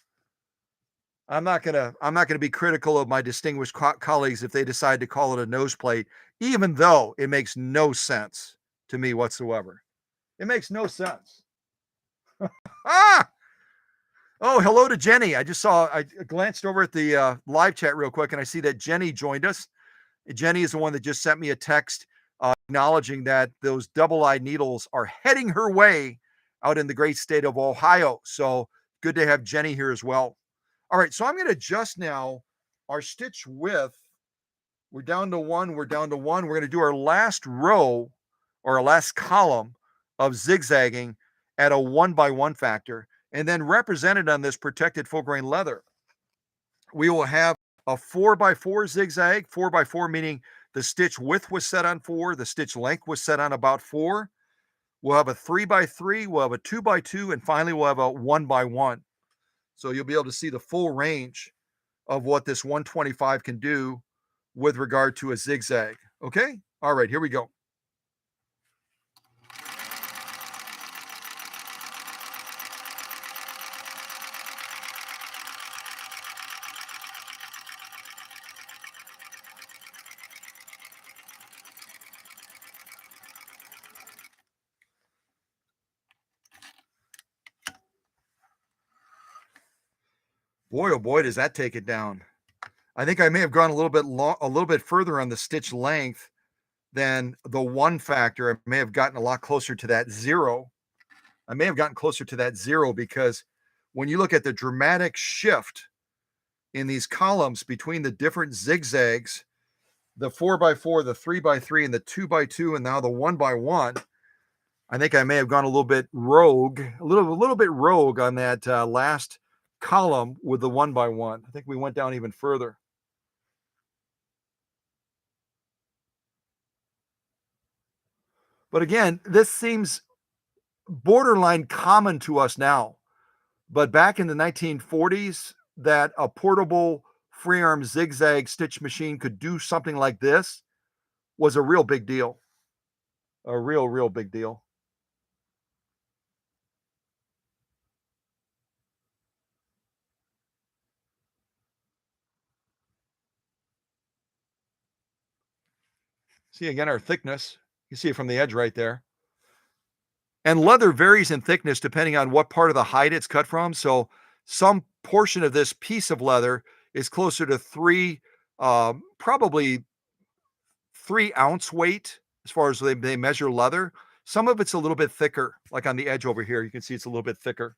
I'm not gonna be critical of my distinguished colleagues if they decide to call it a nose plate, even though it makes no sense to me whatsoever. It makes no sense. Ah! Oh, hello to Jenny. I glanced over at the live chat real quick and I see that Jenny joined us. Jenny is the one that just sent me a text acknowledging that those double-eyed needles are heading her way out in the great state of Ohio. So good to have Jenny here as well. All right, so I'm going to adjust now our stitch width. We're down to 1, we're down to 1. We're going to do our last row or our last column of zigzagging at a 1x1 factor. And then represented on this protected full grain leather, we will have a 4x4 zigzag, 4x4 meaning the stitch width was set on 4, the stitch length was set on about 4. We'll have a 3x3, we'll have a 2x2, and finally we'll have a 1x1. So you'll be able to see the full range of what this 125 can do with regard to a zigzag. Okay? All right, here we go. Boy, oh boy, does that take it down. I think I may have gone a little bit further on the stitch length than the 1 factor. I may have gotten a lot closer to that 0. I may have gotten closer to that 0 because when you look at the dramatic shift in these columns between the different zigzags, the 4x4, the 3x3, and the 2x2, and now the 1x1, I think I may have gone a little bit rogue, a little bit rogue on that last column with the 1x1. I think we went down even further. But again, this seems borderline common to us now. But back in the 1940s, that a portable free arm zigzag stitch machine could do something like this was a real big deal. A real big deal. See again our thickness. You see it from the edge right there. And leather varies in thickness depending on what part of the hide it's cut from. So some portion of this piece of leather is closer to probably 3-ounce weight as far as they measure leather. Some of it's a little bit thicker, like on the edge over here. You can see it's a little bit thicker.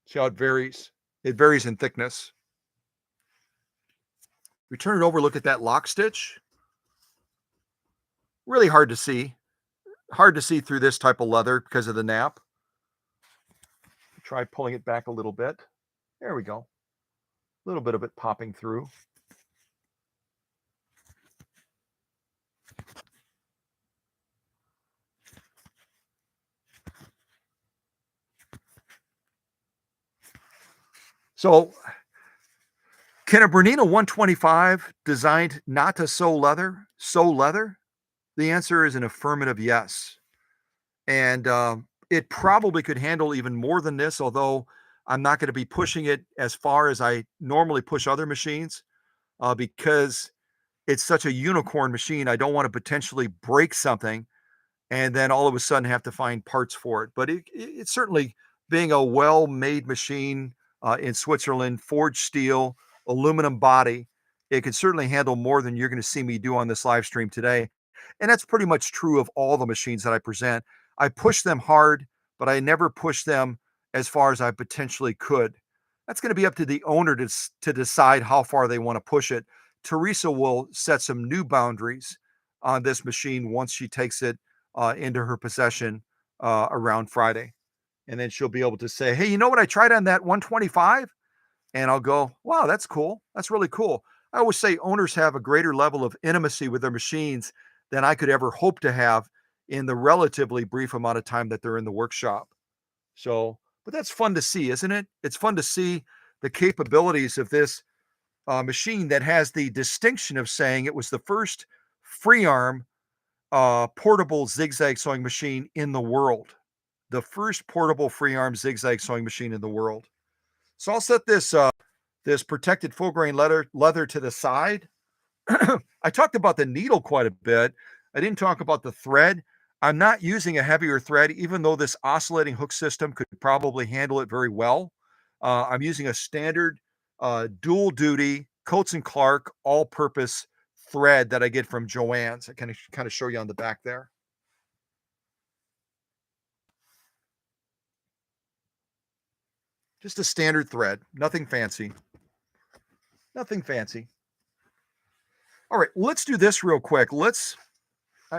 See how it varies? It varies in thickness. We turn it over, look at that lock stitch. Really hard to see. Hard to see through this type of leather because of the nap. Try pulling it back a little bit. There we go. A little bit of it popping through. So, can a Bernina 125 designed not to sew leather sew leather? The answer is an affirmative yes. And it probably could handle even more than this, although I'm not going to be pushing it as far as I normally push other machines because it's such a unicorn machine. I don't want to potentially break something and then all of a sudden have to find parts for it. But it's certainly being a well-made machine in Switzerland, forged steel, aluminum body. It can certainly handle more than you're going to see me do on this live stream today. And that's pretty much true of all the machines that I present. I push them hard, but I never push them as far as I potentially could. That's going to be up to the owner to decide how far they want to push it. Teresa will set some new boundaries on this machine once she takes it into her possession around Friday. And then she'll be able to say, hey, you know what? I tried on that 125. And I'll go, wow, that's cool. That's really cool. I always say owners have a greater level of intimacy with their machines than I could ever hope to have in the relatively brief amount of time that they're in the workshop. So, but that's fun to see, isn't it? It's fun to see the capabilities of this machine that has the distinction of saying it was the first free arm portable zigzag sewing machine in the world. The first portable free arm zigzag sewing machine in the world. So I'll set this this protected full grain leather to the side. I talked about the needle quite a bit. I didn't talk about the thread. I'm not using a heavier thread, even though this oscillating hook system could probably handle it very well. I'm using a standard dual duty Coates and Clark all-purpose thread that I get from Joann's. I can kind of show you on the back there. Just a standard thread, nothing fancy. Nothing fancy. All right, let's do this real quick.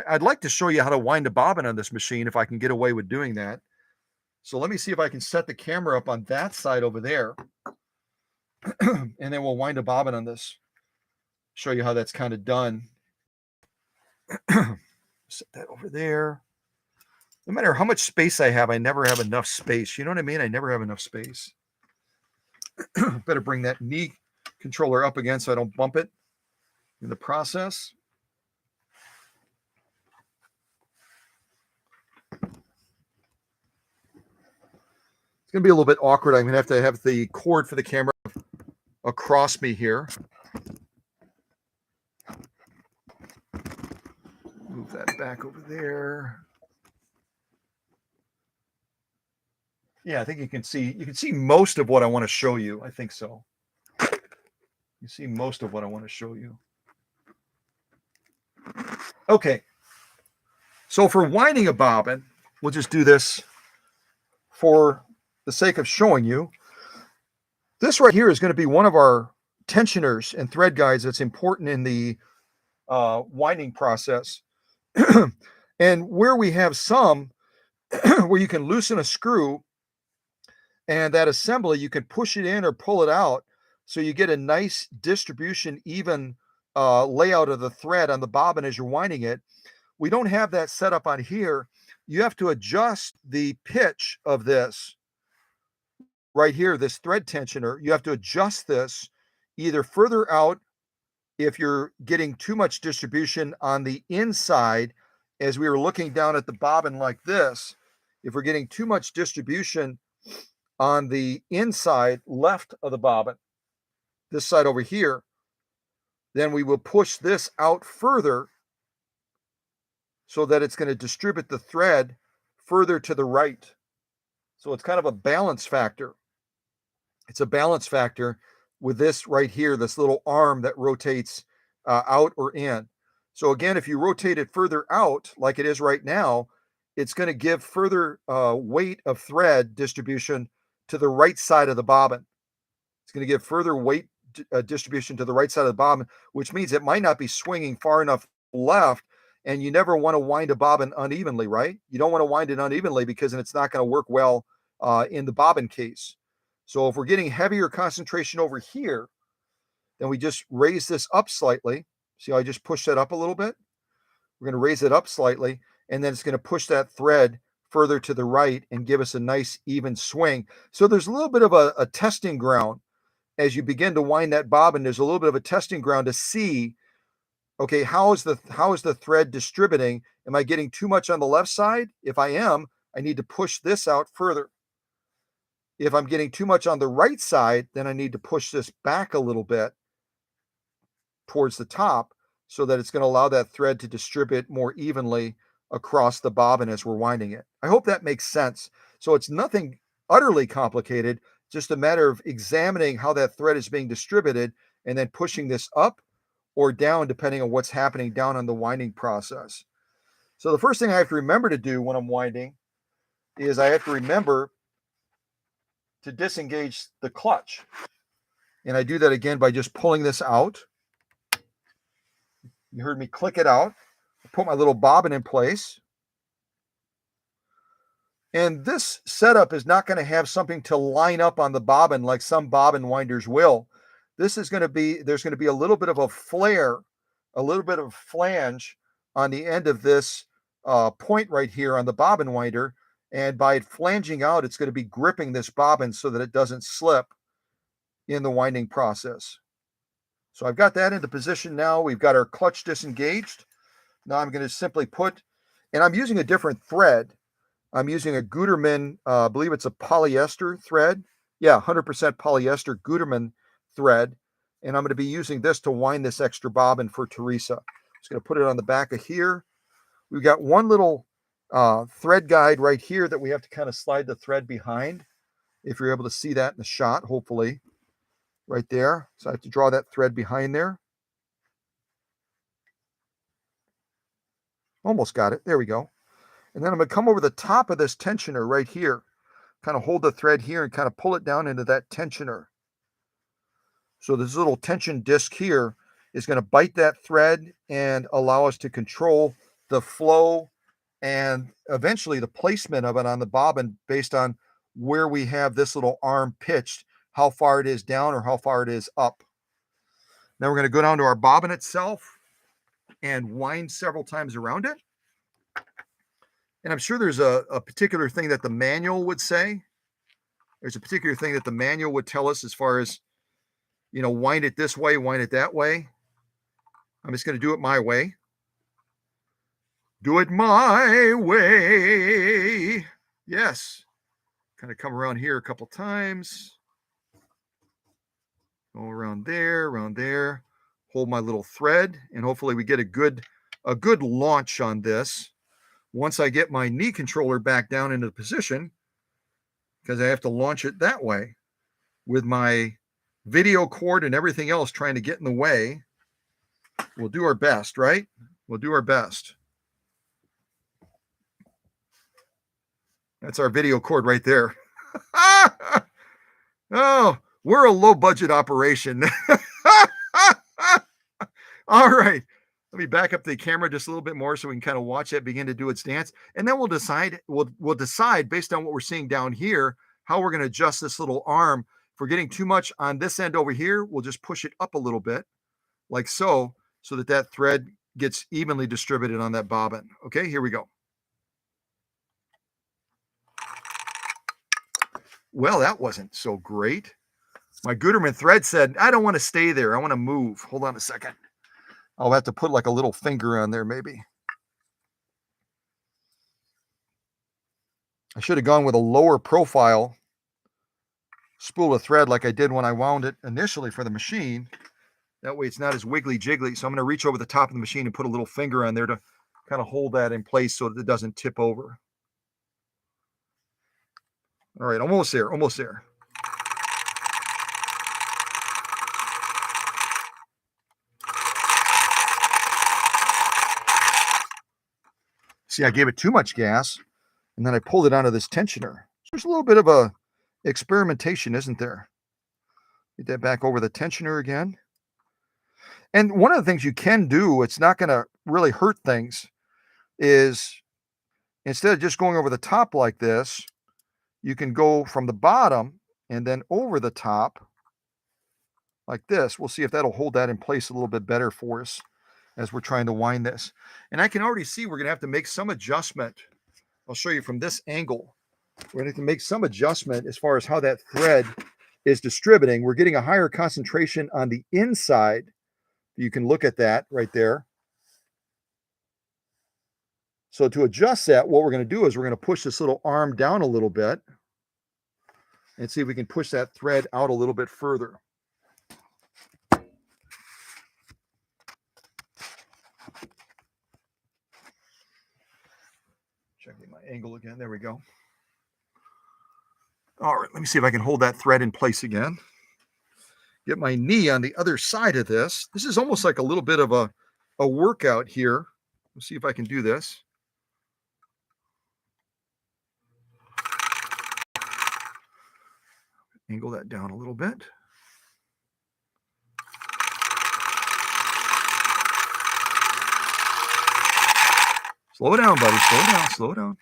I'd like to show you how to wind a bobbin on this machine if I can get away with doing that. So let me see if I can set the camera up on that side over there. And then we'll wind a bobbin on this. Show you how that's kind of done. Set that over there. No matter how much space I have, I never have enough space. You know what I mean? I never have enough space. Better bring that knee controller up again so I don't bump it in the process. It's going to be a little bit awkward. I'm going to have the cord for the camera across me here. Move that back over there. Yeah, I think you can see most of what I want to show you. I think so. You see most of what I want to show you. Okay. So for winding a bobbin, we'll just do this for the sake of showing you. This right here is going to be one of our tensioners and thread guides that's important in the winding process. And where we have some where you can loosen a screw and that assembly, you can push it in or pull it out so you get a nice distribution, even layout of the thread on the bobbin as you're winding it. We don't have that set up on here. You have to adjust the pitch of this right here, this thread tensioner. You have to adjust this either further out if you're getting too much distribution on the inside, as we were looking down at the bobbin like this. If we're getting too much distribution on the inside left of the bobbin, this side over here, then we will push this out further so that it's going to distribute the thread further to the right. So it's kind of a balance factor. It's a balance factor with this right here, this little arm that rotates out or in. So again, if you rotate it further out like it is right now, it's going to give further weight of thread distribution to the right side of the bobbin. It's going to give further weight distribution to the right side of the bobbin, which means it might not be swinging far enough left. And you never want to wind a bobbin unevenly, right? You don't want to wind it unevenly because then it's not going to work well in the bobbin case. So if we're getting heavier concentration over here, then we just raise this up slightly. See how I just pushed that up a little bit? We're going to raise it up slightly, and then it's going to push that thread further to the right and give us a nice even swing. So there's a little bit of a testing ground as you begin to wind that bobbin. There's a little bit of a testing ground to see, okay, how is the thread distributing? Am I getting too much on the left side? If I am, I need to push this out further. If I'm getting too much on the right side, then I need to push this back a little bit towards the top so that it's going to allow that thread to distribute more evenly across the bobbin as we're winding it. I hope that makes sense. So it's nothing utterly complicated, just a matter of examining how that thread is being distributed and then pushing this up or down depending on what's happening down on the winding process. So the first thing I have to remember to do when I'm winding is I have to remember to disengage the clutch. And I do that again by just pulling this out. You heard me click it out. I put my little bobbin in place. And this setup is not going to have something to line up on the bobbin like some bobbin winders will. This is going to be, there's going to be a little bit of a flare, a little bit of flange on the end of this point right here on the bobbin winder. And by it flanging out, it's going to be gripping this bobbin so that it doesn't slip in the winding process. So I've got that into position now. We've got our clutch disengaged. Now I'm going to simply put, and I'm using a different thread. I'm using a Gutermann, I believe it's a polyester thread. Yeah, 100% polyester Gutermann thread. And I'm going to be using this to wind this extra bobbin for Teresa. Just going to put it on the back of here. We've got one little thread guide right here that we have to kind of slide the thread behind. If you're able to see that in the shot, hopefully, right there. So I have to draw that thread behind there. Almost got it. There we go. And then I'm going to come over the top of this tensioner right here, kind of hold the thread here and kind of pull it down into that tensioner. So this little tension disc here is going to bite that thread and allow us to control the flow and eventually the placement of it on the bobbin based on where we have this little arm pitched, how far it is down or how far it is up. Now we're going to go down to our bobbin itself and wind several times around it. And I'm sure there's a particular thing that the manual would say. There's a particular thing that the manual would tell us as far as, you know, wind it this way, wind it that way. I'm just going to do it my way. Do it my way. Yes. Kind of come around here a couple times. Go around there. Hold my little thread, and hopefully we get a good launch on this. Once I get my knee controller back down into the position, because I have to launch it that way with my video cord and everything else trying to get in the way. We'll do our best, right? We'll do our best. That's our video cord right there. Oh, we're a low budget operation. All right. Let me back up the camera just a little bit more so we can kind of watch it begin to do its dance. And then we'll decide based on what we're seeing down here, how we're going to adjust this little arm. If we're getting too much on this end over here, we'll just push it up a little bit like so that that thread gets evenly distributed on that bobbin. Okay, here we go. Well, that wasn't so great. My Gutermann thread said, I don't want to stay there. I want to move. Hold on a second. I'll have to put like a little finger on there maybe. I should have gone with a lower profile spool of thread like I did when I wound it initially for the machine. That way it's not as wiggly jiggly. So I'm going to reach over the top of the machine and put a little finger on there to kind of hold that in place so that it doesn't tip over. All right, almost there, almost there. See, I gave it too much gas, and then I pulled it onto this tensioner. So there's a little bit of a experimentation, isn't there? Get that back over the tensioner again. And one of the things you can do, it's not going to really hurt things, is instead of just going over the top like this, you can go from the bottom and then over the top like this. We'll see if that'll hold that in place a little bit better for us as we're trying to wind this. And I can already see we're going to have to make some adjustment. I'll show you from this angle. We're going to have to make some adjustment as far as how that thread is distributing. We're getting a higher concentration on the inside. You can look at that right there. So to adjust that, what we're going to do is we're going to push this little arm down a little bit and see if we can push that thread out a little bit further. Checking my angle again. There we go. All right, let me see if I can hold that thread in place again. Get my knee on the other side of this. This is almost like a little bit of a workout here. Let's see if I can do this. Angle that down a little bit. Slow down, buddy. Slow down, slow down.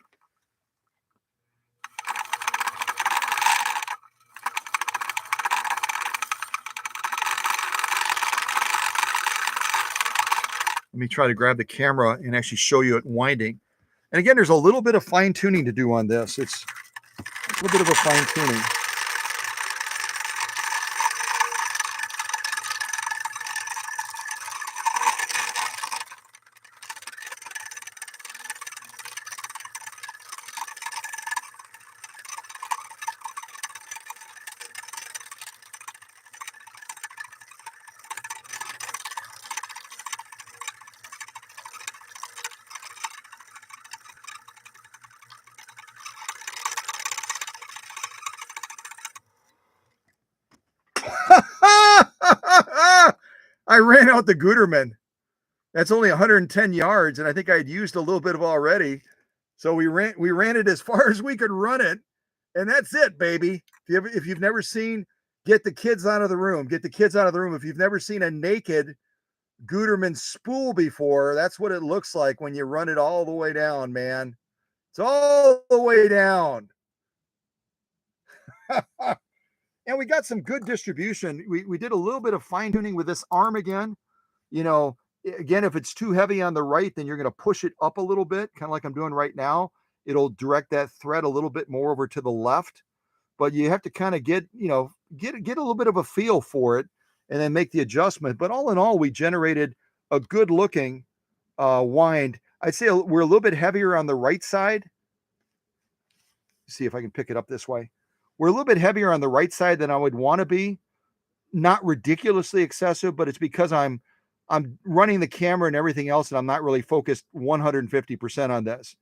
Let me try to grab the camera and actually show you it winding. And again, there's a little bit of fine tuning to do on this. It's a little bit of a fine tuning. I ran out the Guterman. That's only 110 yards, and I think I'd used a little bit of already. So we ran it as far as we could run it, and that's it, baby. If you've never seen, get the kids out of the room. Get the kids out of the room. If you've never seen a naked Guterman spool before, that's what it looks like when you run it all the way down, man. It's all the way down. And we got some good distribution. We did a little bit of fine tuning with this arm again. You know, again, if it's too heavy on the right, then you're going to push it up a little bit, kind of like I'm doing right now. It'll direct that thread a little bit more over to the left, but you have to kind of get a little bit of a feel for it and then make the adjustment. But all in all, we generated a good looking wind. I'd say we're a little bit heavier on the right side. See if I can pick it up this way. We're a little bit heavier on the right side than I would want to be. Not ridiculously excessive, but it's because I'm running the camera and everything else, and I'm not really focused 150% on this.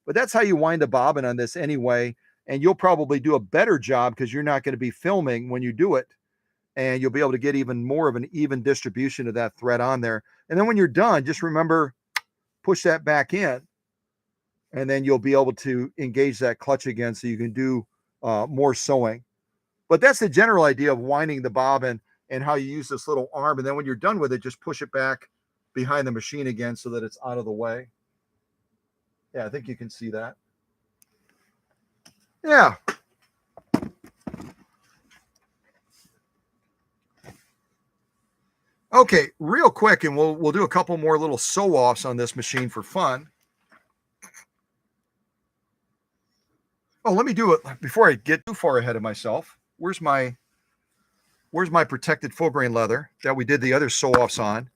But that's how you wind a bobbin on this anyway, and you'll probably do a better job because you're not going to be filming when you do it, and you'll be able to get even more of an even distribution of that thread on there. And then when you're done, just remember, push that back in, and then you'll be able to engage that clutch again so you can do more sewing. But that's the general idea of winding the bobbin and how you use this little arm. And then when you're done with it, just push it back behind the machine again so that it's out of the way. Yeah, I think you can see that. Yeah. Okay, real quick, and we'll do a couple more little sew-offs on this machine for fun. Oh, let me do it before I get too far ahead of myself. Where's my protected full grain leather that we did the other sew-offs on?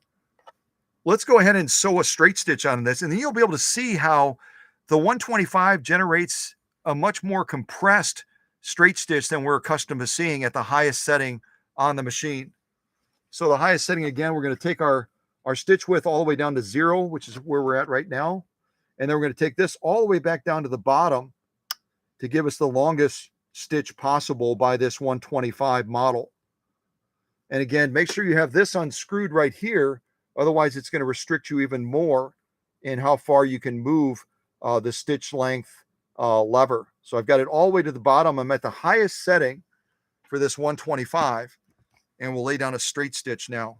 Let's go ahead and sew a straight stitch on this, and then you'll be able to see how the 125 generates a much more compressed straight stitch than we're accustomed to seeing at the highest setting on the machine. So the highest setting, again, we're going to take our stitch width all the way down to 0, which is where we're at right now. And then we're going to take this all the way back down to the bottom to give us the longest stitch possible by this 125 model. And again, make sure you have this unscrewed right here. Otherwise, it's going to restrict you even more in how far you can move the stitch length lever. So I've got it all the way to the bottom. I'm at the highest setting for this 125, and we'll lay down a straight stitch now.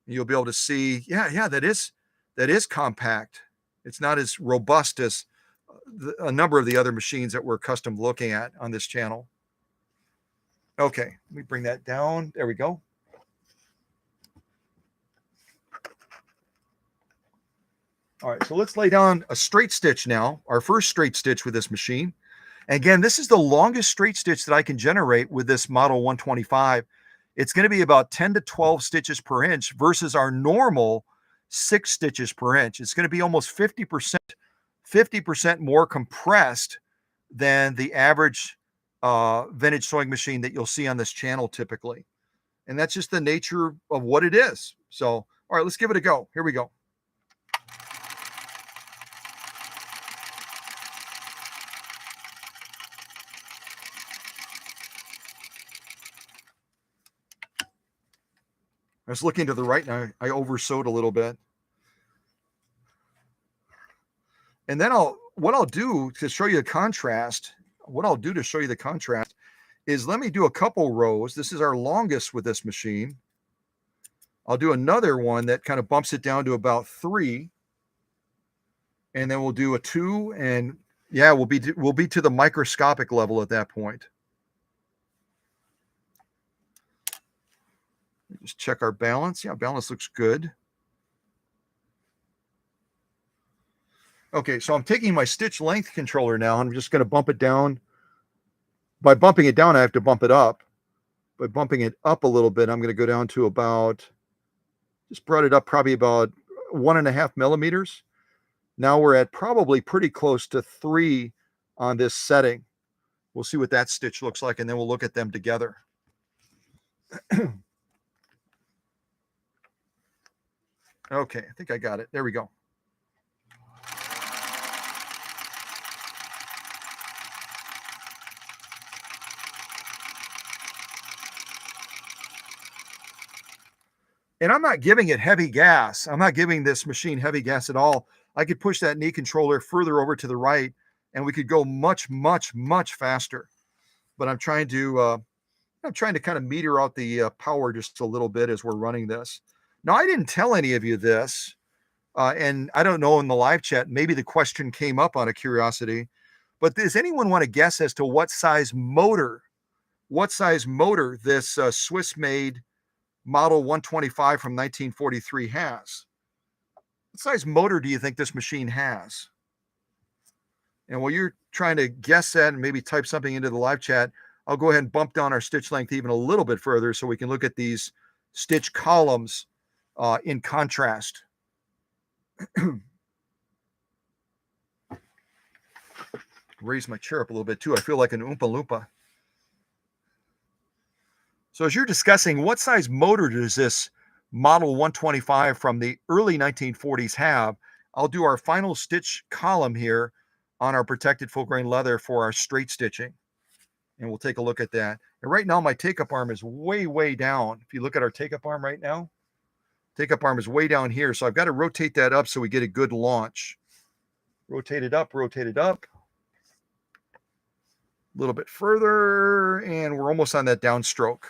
You'll be able to see, yeah, that is compact. It's not as robust as a number of the other machines that we're accustomed looking at on this channel. Okay, let me bring that down. There we go. All right, so let's lay down a straight stitch now, our first straight stitch with this machine. Again, this is the longest straight stitch that I can generate with this model 125. It's going to be about 10 to 12 stitches per inch versus our normal 6 stitches per inch. It's going to be almost 50% more compressed than the average vintage sewing machine that you'll see on this channel typically. And that's just the nature of what it is. So, all right, let's give it a go. Here we go. I was looking to the right and I oversewed a little bit. And then what I'll do to show you the contrast, is let me do a couple rows. This is our longest with this machine. I'll do another one that kind of bumps it down to about 3. And then we'll do a 2, and yeah, we'll be to the microscopic level at that point. Just check our balance. Yeah, balance looks good. Okay, so I'm taking my stitch length controller now. I'm just going to bump it down. By bumping it down, I have to bump it up. By bumping it up a little bit, I'm going to go down to about, just brought it up probably about 1.5 millimeters. Now we're at probably pretty close to 3 on this setting. We'll see what that stitch looks like, and then we'll look at them together. Okay, I think I got it. There we go. And I'm not giving it heavy gas. I'm not giving this machine heavy gas at all. I could push that knee controller further over to the right, and we could go much, much, much faster. But I'm trying to kind of meter out the power just a little bit as we're running this. Now, I didn't tell any of you this, and I don't know in the live chat, maybe the question came up on a curiosity, but does anyone want to guess as to what size motor this Swiss-made Model 125 from 1943 has? What size motor do you think this machine has? And while you're trying to guess that and maybe type something into the live chat, I'll go ahead and bump down our stitch length even a little bit further so we can look at these stitch columns in contrast. Raise my chair up a little bit too. I feel like an Oompa Loompa. So as you're discussing, what size motor does this Model 125 from the early 1940s have? I'll do our final stitch column here on our protected full grain leather for our straight stitching. And we'll take a look at that. And right now my take-up arm is way, way down. If you look at our take-up arm right now, take-up arm is way down here. So I've got to rotate that up so we get a good launch. Rotate it up, rotate it up. A little bit further, and we're almost on that downstroke.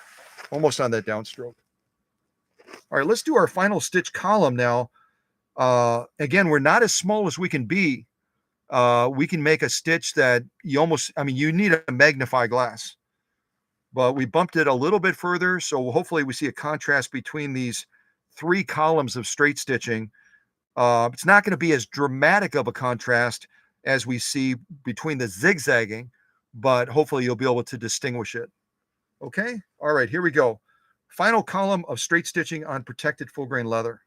Almost on that downstroke. All right, let's do our final stitch column now. Again, we're not as small as we can be. We can make a stitch that you need a magnifying glass. But we bumped it a little bit further, so hopefully we see a contrast between these 3 columns of straight stitching. It's not going to be as dramatic of a contrast as we see between the zigzagging, but hopefully you'll be able to distinguish it. Okay? All right, here we go. Final column of straight stitching on protected full grain leather.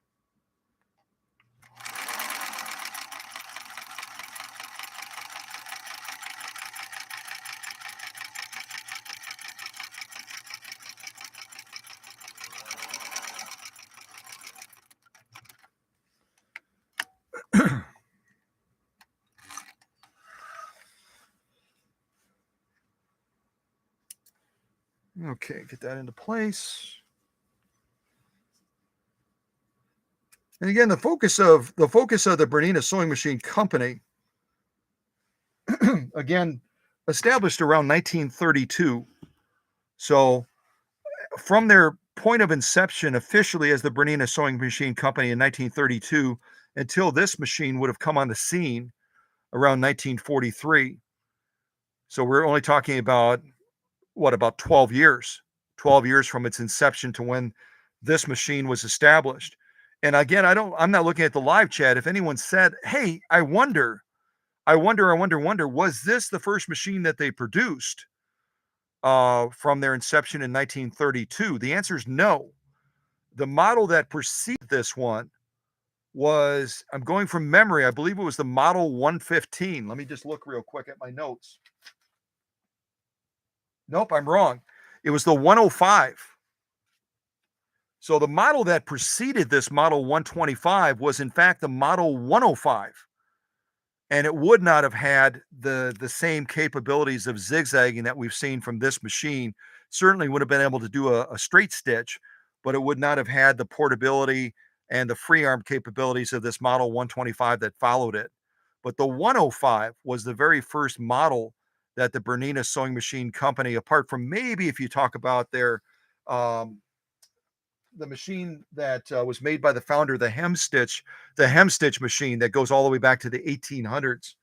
Okay, get that into place. And again, the focus of the Bernina Sewing Machine Company again, established around 1932. So from their point of inception officially as the Bernina Sewing Machine Company in 1932 until this machine would have come on the scene around 1943. So we're only talking about what, about 12 years, 12 years from its inception to when this machine was established. And again, I'm not looking at the live chat. If anyone said, hey, I wonder, was this the first machine that they produced from their inception in 1932? The answer is no. The model that preceded this one was, I'm going from memory, I believe it was the Model 115. Let me just look real quick at my notes. Nope, I'm wrong. It was the 105. So the model that preceded this Model 125 was in fact the Model 105. And it would not have had the same capabilities of zigzagging that we've seen from this machine. Certainly would have been able to do a straight stitch, but it would not have had the portability and the free arm capabilities of this Model 125 that followed it. But the 105 was the very first model that the Bernina Sewing Machine Company, apart from maybe if you talk about their the machine that was made by the founder, the hem stitch machine that goes all the way back to the 1800s,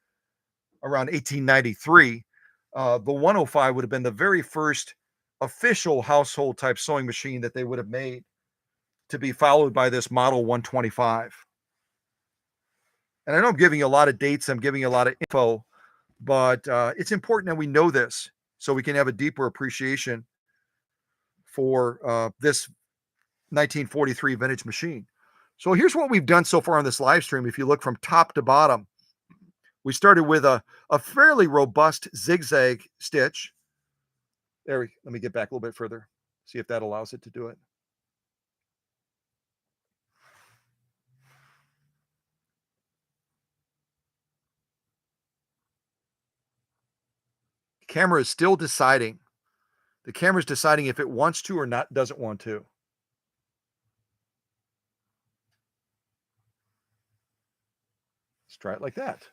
around 1893. The 105 would have been the very first official household type sewing machine that they would have made, to be followed by this Model 125. And I know I'm giving you a lot of dates, I'm giving you a lot of info, but it's important that we know this so we can have a deeper appreciation for this 1943 vintage machine. So here's what we've done so far on this live stream. If you look from top to bottom, we started with a fairly robust zigzag stitch. Let me get back a little bit further, see if that allows it to do it. The camera is still deciding. The camera's deciding if it wants to or not, doesn't want to. Let's try it like that.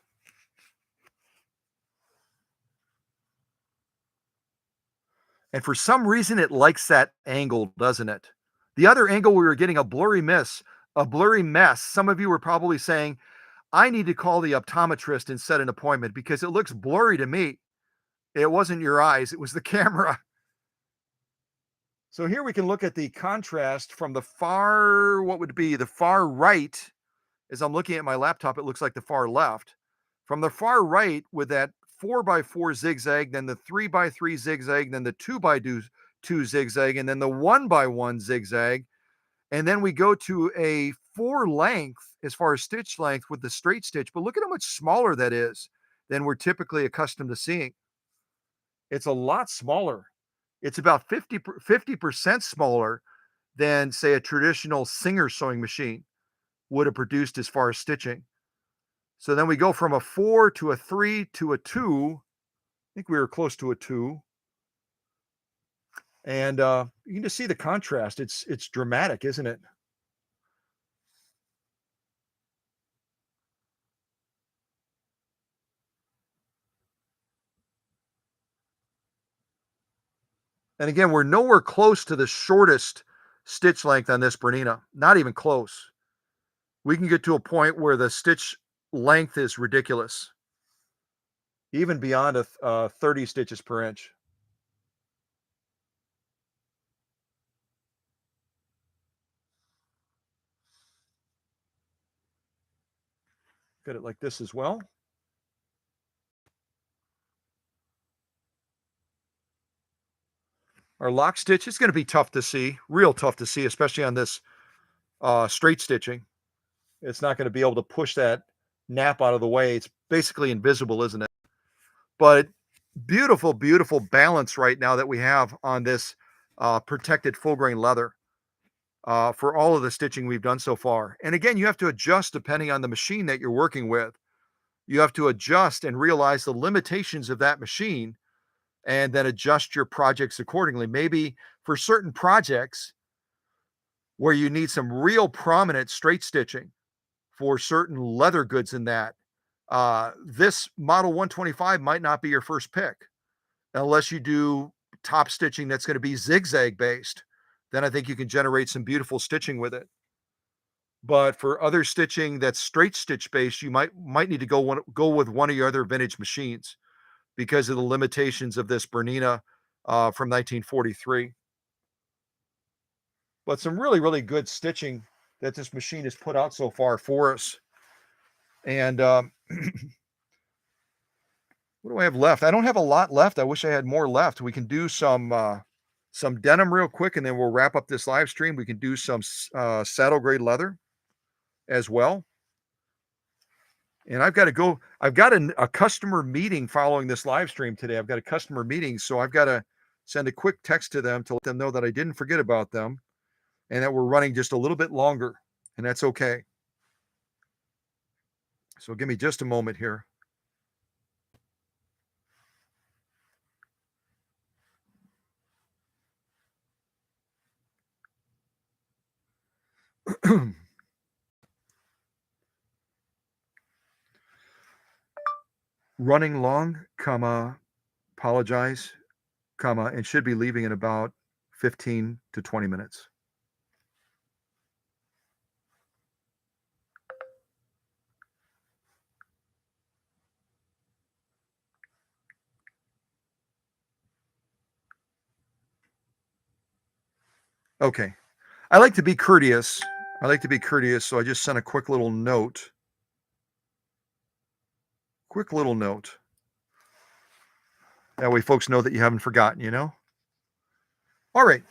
And for some reason, it likes that angle, doesn't it? The other angle, we were getting a blurry mess. Some of you were probably saying, I need to call the optometrist and set an appointment because it looks blurry to me. It wasn't your eyes, it was the camera. So here we can look at the contrast from the far, what would be the far right. As I'm looking at my laptop, it looks like the far left. From the far right with that 4x4 zigzag, then the 3x3 zigzag, then the 2x2 zigzag, and then the 1x1 zigzag. And then we go to a 4 length as far as stitch length with the straight stitch. But look at how much smaller that is than we're typically accustomed to seeing. It's a lot smaller. It's about 50% smaller than, say, a traditional Singer sewing machine would have produced as far as stitching. So then we go from a 4 to a 3 to a 2. I think we were close to a 2. And you can just see the contrast. It's dramatic, isn't it? And again, we're nowhere close to the shortest stitch length on this Bernina. Not even close. We can get to a point where the stitch length is ridiculous, even beyond a 30 stitches per inch. Get it like this as well. Our lock stitch is going to be tough to see, real tough to see, especially on this straight stitching. It's not going to be able to push that nap out of the way. It's basically invisible, isn't it? But beautiful, beautiful balance right now that we have on this protected full grain leather for all of the stitching we've done so far. And again, you have to adjust depending on the machine that you're working with. You have to adjust and realize the limitations of that machine and then adjust your projects accordingly. Maybe for certain projects where you need some real prominent straight stitching for certain leather goods in that, This model 125 might not be your first pick unless you do top stitching that's going to be zigzag based. Then I think you can generate some beautiful stitching with it. But for other stitching that's straight stitch based, you might need to go with one of your other vintage machines because of the limitations of this Bernina from 1943. But some really, really good stitching that this machine has put out so far for us. And what do I have left? I don't have a lot left. I wish I had more left. We can do some denim real quick, and then we'll wrap up this live stream. We can do some saddle grade leather as well. And I've got to go. I've got a customer meeting following this live stream today. I've got a customer meeting, so I've got to send a quick text to them to let them know that I didn't forget about them and that we're running just a little bit longer, and that's okay. So give me just a moment here. Running long, apologize, and should be leaving in about 15 to 20 minutes. Okay. I like to be courteous. So I just sent a quick little note. That way folks know that you haven't forgotten, you know? All right.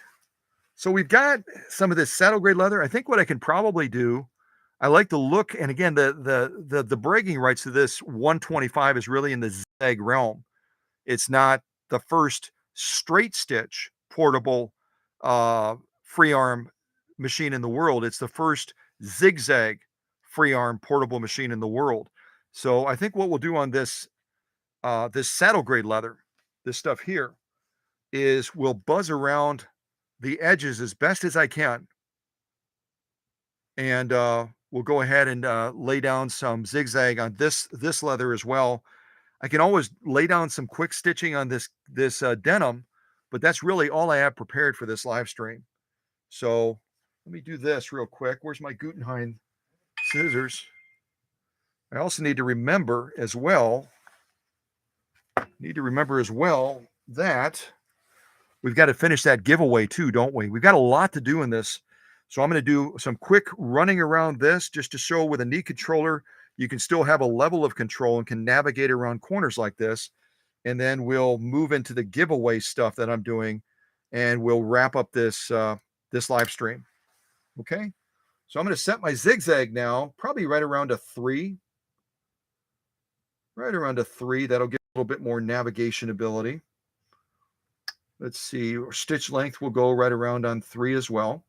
So we've got some of this saddle grade leather. I think what I can probably do, I like to look, and again, the bragging rights to this 125 is really in the Zigzag realm. It's not the first straight stitch portable free arm machine in the world. It's the first Zigzag free arm portable machine in the world. So I think what we'll do on this this saddle grade leather, this stuff here, is we'll buzz around the edges as best as I can, and we'll go ahead and lay down some zigzag on this leather as well. I can always lay down some quick stitching on this denim, but that's really all I have prepared for this live stream. So let me do this real quick. Where's my Guggenheim scissors? I also need to remember as well that we've got to finish that giveaway too, don't we? We've got a lot to do in this. So I'm going to do some quick running around this just to show with a knee controller, you can still have a level of control and can navigate around corners like this. And then we'll move into the giveaway stuff that I'm doing, and we'll wrap up this this live stream. Okay. So I'm going to set my zigzag now, probably right around a 3. Right around a 3. That'll give a little bit more navigation ability. Let's see, stitch length will go right around on 3 as well.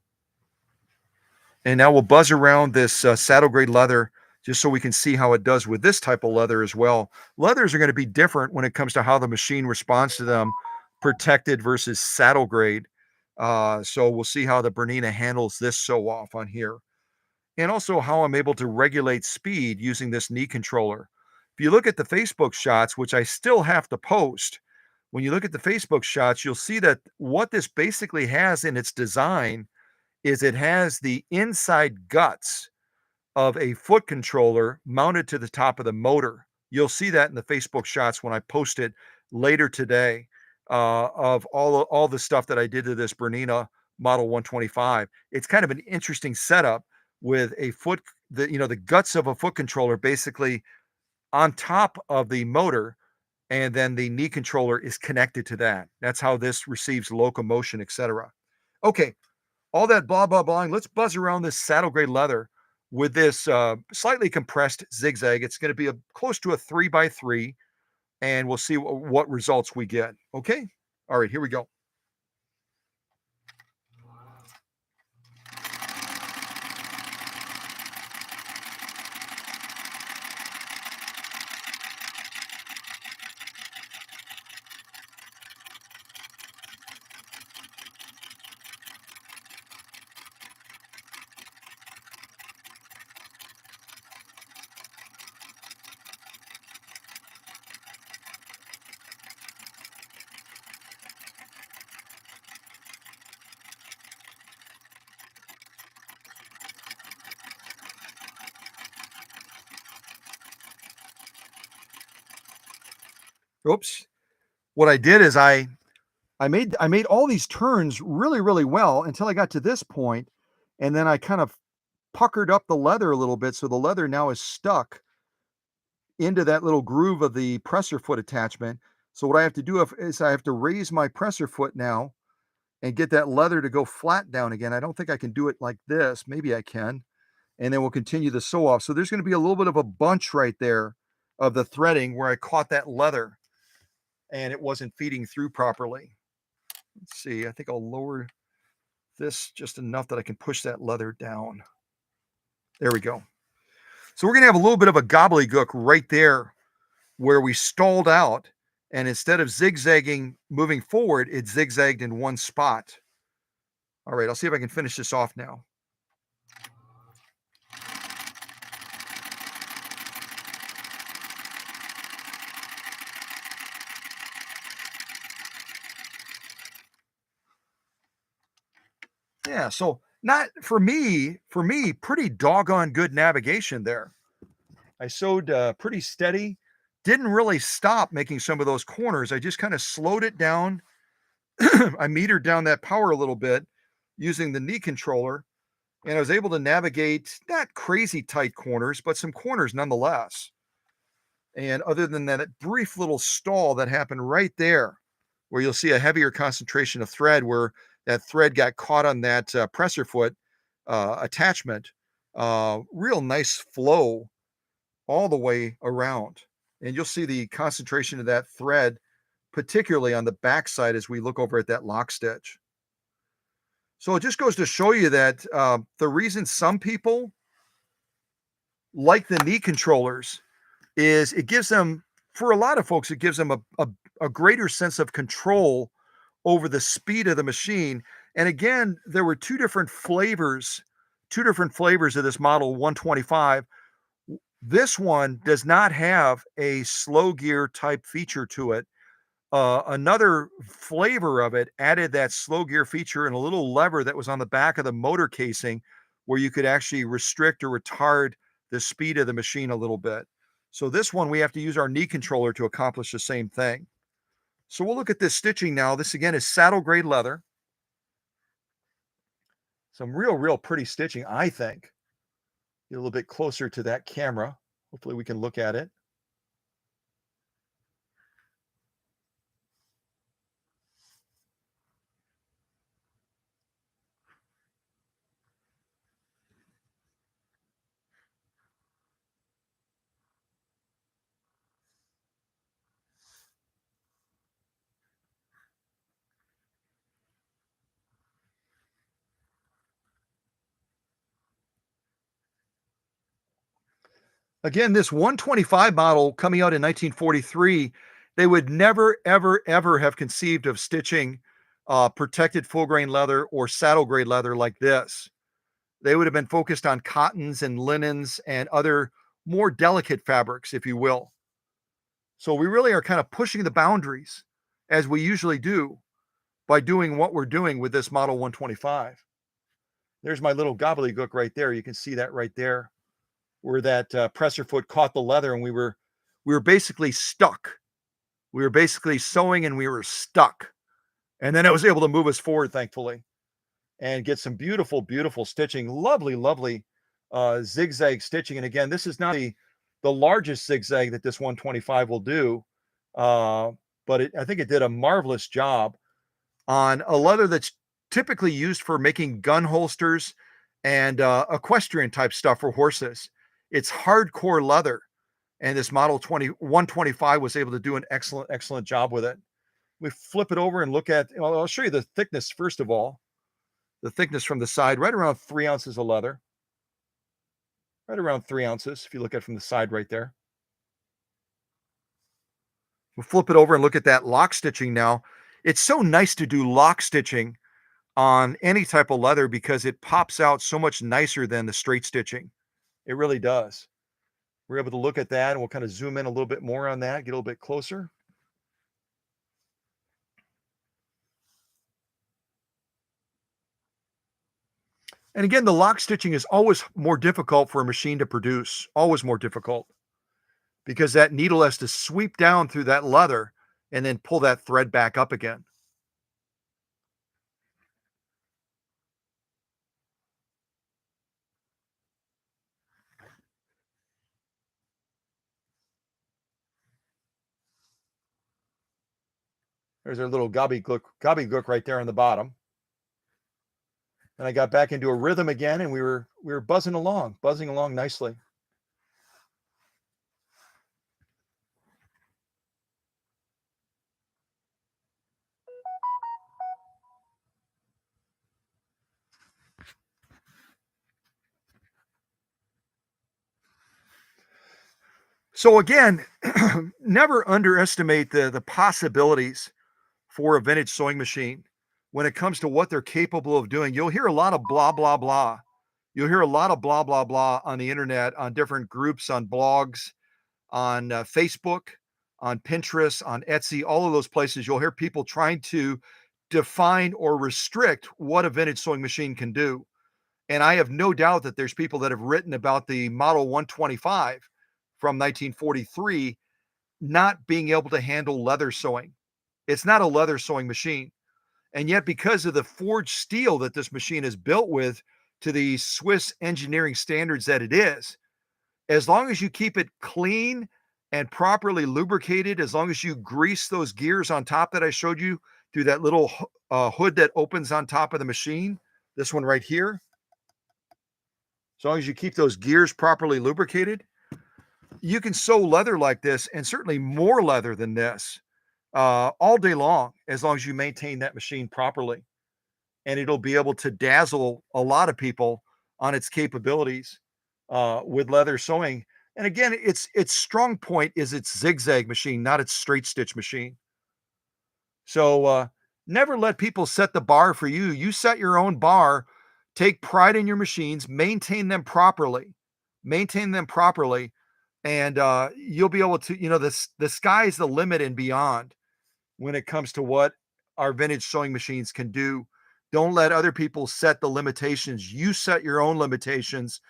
And now we'll buzz around this saddle grade leather just so we can see how it does with this type of leather as well. Leathers are going to be different when it comes to how the machine responds to them, protected versus saddle grade. So we'll see how the Bernina handles this sew off on here. And also how I'm able to regulate speed using this knee controller. If you look at the Facebook shots, which I still have to post, when you look at the Facebook shots, you'll see that what this basically has in its design is it has the inside guts of a foot controller mounted to the top of the motor. You'll see that in the Facebook shots when I post it later today of all the stuff that I did to this Bernina Model 125. It's kind of an interesting setup with a foot, the guts of a foot controller basically on top of the motor, and then the knee controller is connected to that. That's how this receives locomotion, etc. Okay, all that blah, blah, blah. Let's buzz around this saddle grade leather with this slightly compressed zigzag. It's going to be close to a 3x3, and we'll see what results we get. Okay. All right, here we go. oops, what I did is I made all these turns really, really well until I got to this point, and then I kind of puckered up the leather a little bit, so the leather now is stuck into that little groove of the presser foot attachment. So what I have to do is I have to raise my presser foot now and get that leather to go flat down again. I don't think I can do it like this. Maybe I can. And then we'll continue the sew off. So there's going to be a little bit of a bunch right there of the threading where I caught that leather and it wasn't feeding through properly. Let's see. I think I'll lower this just enough that I can push that leather down. There we go. So we're going to have a little bit of a gobbledygook right there where we stalled out, and instead of zigzagging moving forward, it zigzagged in one spot. All right, I'll see if I can finish this off now. Yeah, so not for me, pretty doggone good navigation there. I sewed pretty steady, didn't really stop making some of those corners. I just kind of slowed it down. I metered down that power a little bit using the knee controller, and I was able to navigate not crazy tight corners, but some corners nonetheless. And other than that brief little stall that happened right there, where you'll see a heavier concentration of thread, where that thread got caught on that presser foot attachment, real nice flow all the way around. And you'll see the concentration of that thread, particularly on the backside as we look over at that lock stitch. So it just goes to show you that the reason some people like the knee controllers is it gives them, for a lot of folks, it gives them a greater sense of control over the speed of the machine. And again, there were two different flavors of this model 125. This one does not have a slow gear type feature to it. Another flavor of it added that slow gear feature and a little lever that was on the back of the motor casing where you could actually restrict or retard the speed of the machine a little bit. So this one, we have to use our knee controller to accomplish the same thing. So we'll look at this stitching now. This again is saddle grade leather. Some real pretty stitching, I think. Get a little bit closer to that camera. Hopefully we can look at it. Again, this 125 model coming out in 1943, they would never, ever have conceived of stitching protected full grain leather or saddle grade leather like this. They would have been focused on cottons and linens and other more delicate fabrics, if you will. So we really are kind of pushing the boundaries as we usually do by doing what we're doing with this model 125. There's my little gobbledygook right there. You can see that right there, where that presser foot caught the leather, and we were basically stuck. We were basically sewing, and we were stuck. And then it was able to move us forward, thankfully, and get some beautiful stitching. Lovely zigzag stitching. And again, this is not the largest zigzag that this 125 will do, but I think it did a marvelous job on a leather that's typically used for making gun holsters and equestrian type stuff for horses. It's hardcore leather, and this model 125 was able to do an excellent job with it. We flip it over and look at, well, I'll show you the thickness first of all. The thickness from the side, right around 3 ounces of leather. Right around 3 ounces, if you look at it from the side right there. We'll flip it over and look at that lock stitching now. It's so nice to do lock stitching on any type of leather because it pops out so much nicer than the straight stitching. It really does. We're able to look at that, and we'll kind of zoom in a little bit more on that, get a little bit closer. And again, the lock stitching is always more difficult for a machine to produce, always more difficult, because that needle has to sweep down through that leather and then pull that thread back up again. There's our little gobbledygook right there on the bottom. And I got back into a rhythm again, and we were buzzing along nicely. So again, never underestimate the possibilities for a vintage sewing machine when it comes to what they're capable of doing. You'll hear a lot of blah, blah, blah. You'll hear a lot of blah, blah, blah on the internet, on different groups, on blogs, on Facebook, on Pinterest, on Etsy, all of those places. You'll hear people trying to define or restrict what a vintage sewing machine can do. And I have no doubt that there's people that have written about the Model 125 from 1943 not being able to handle leather sewing. It's not a leather sewing machine. And yet, because of the forged steel that this machine is built with to the Swiss engineering standards that it is, as long as you keep it clean and properly lubricated, as long as you grease those gears on top that I showed you through that little hood that opens on top of the machine, this one right here, as long as you keep those gears properly lubricated, you can sew leather like this, and certainly more leather than this, all day long, as long as you maintain that machine properly. And it'll be able to dazzle a lot of people on its capabilities with leather sewing. And again, its strong point is its zigzag machine, not its straight stitch machine. So never let people set the bar for you. You set your own bar. Take pride in your machines, maintain them properly, and you'll be able to, the sky's the limit and beyond when it comes to what our vintage sewing machines can do. Don't let other people set the limitations. You set your own limitations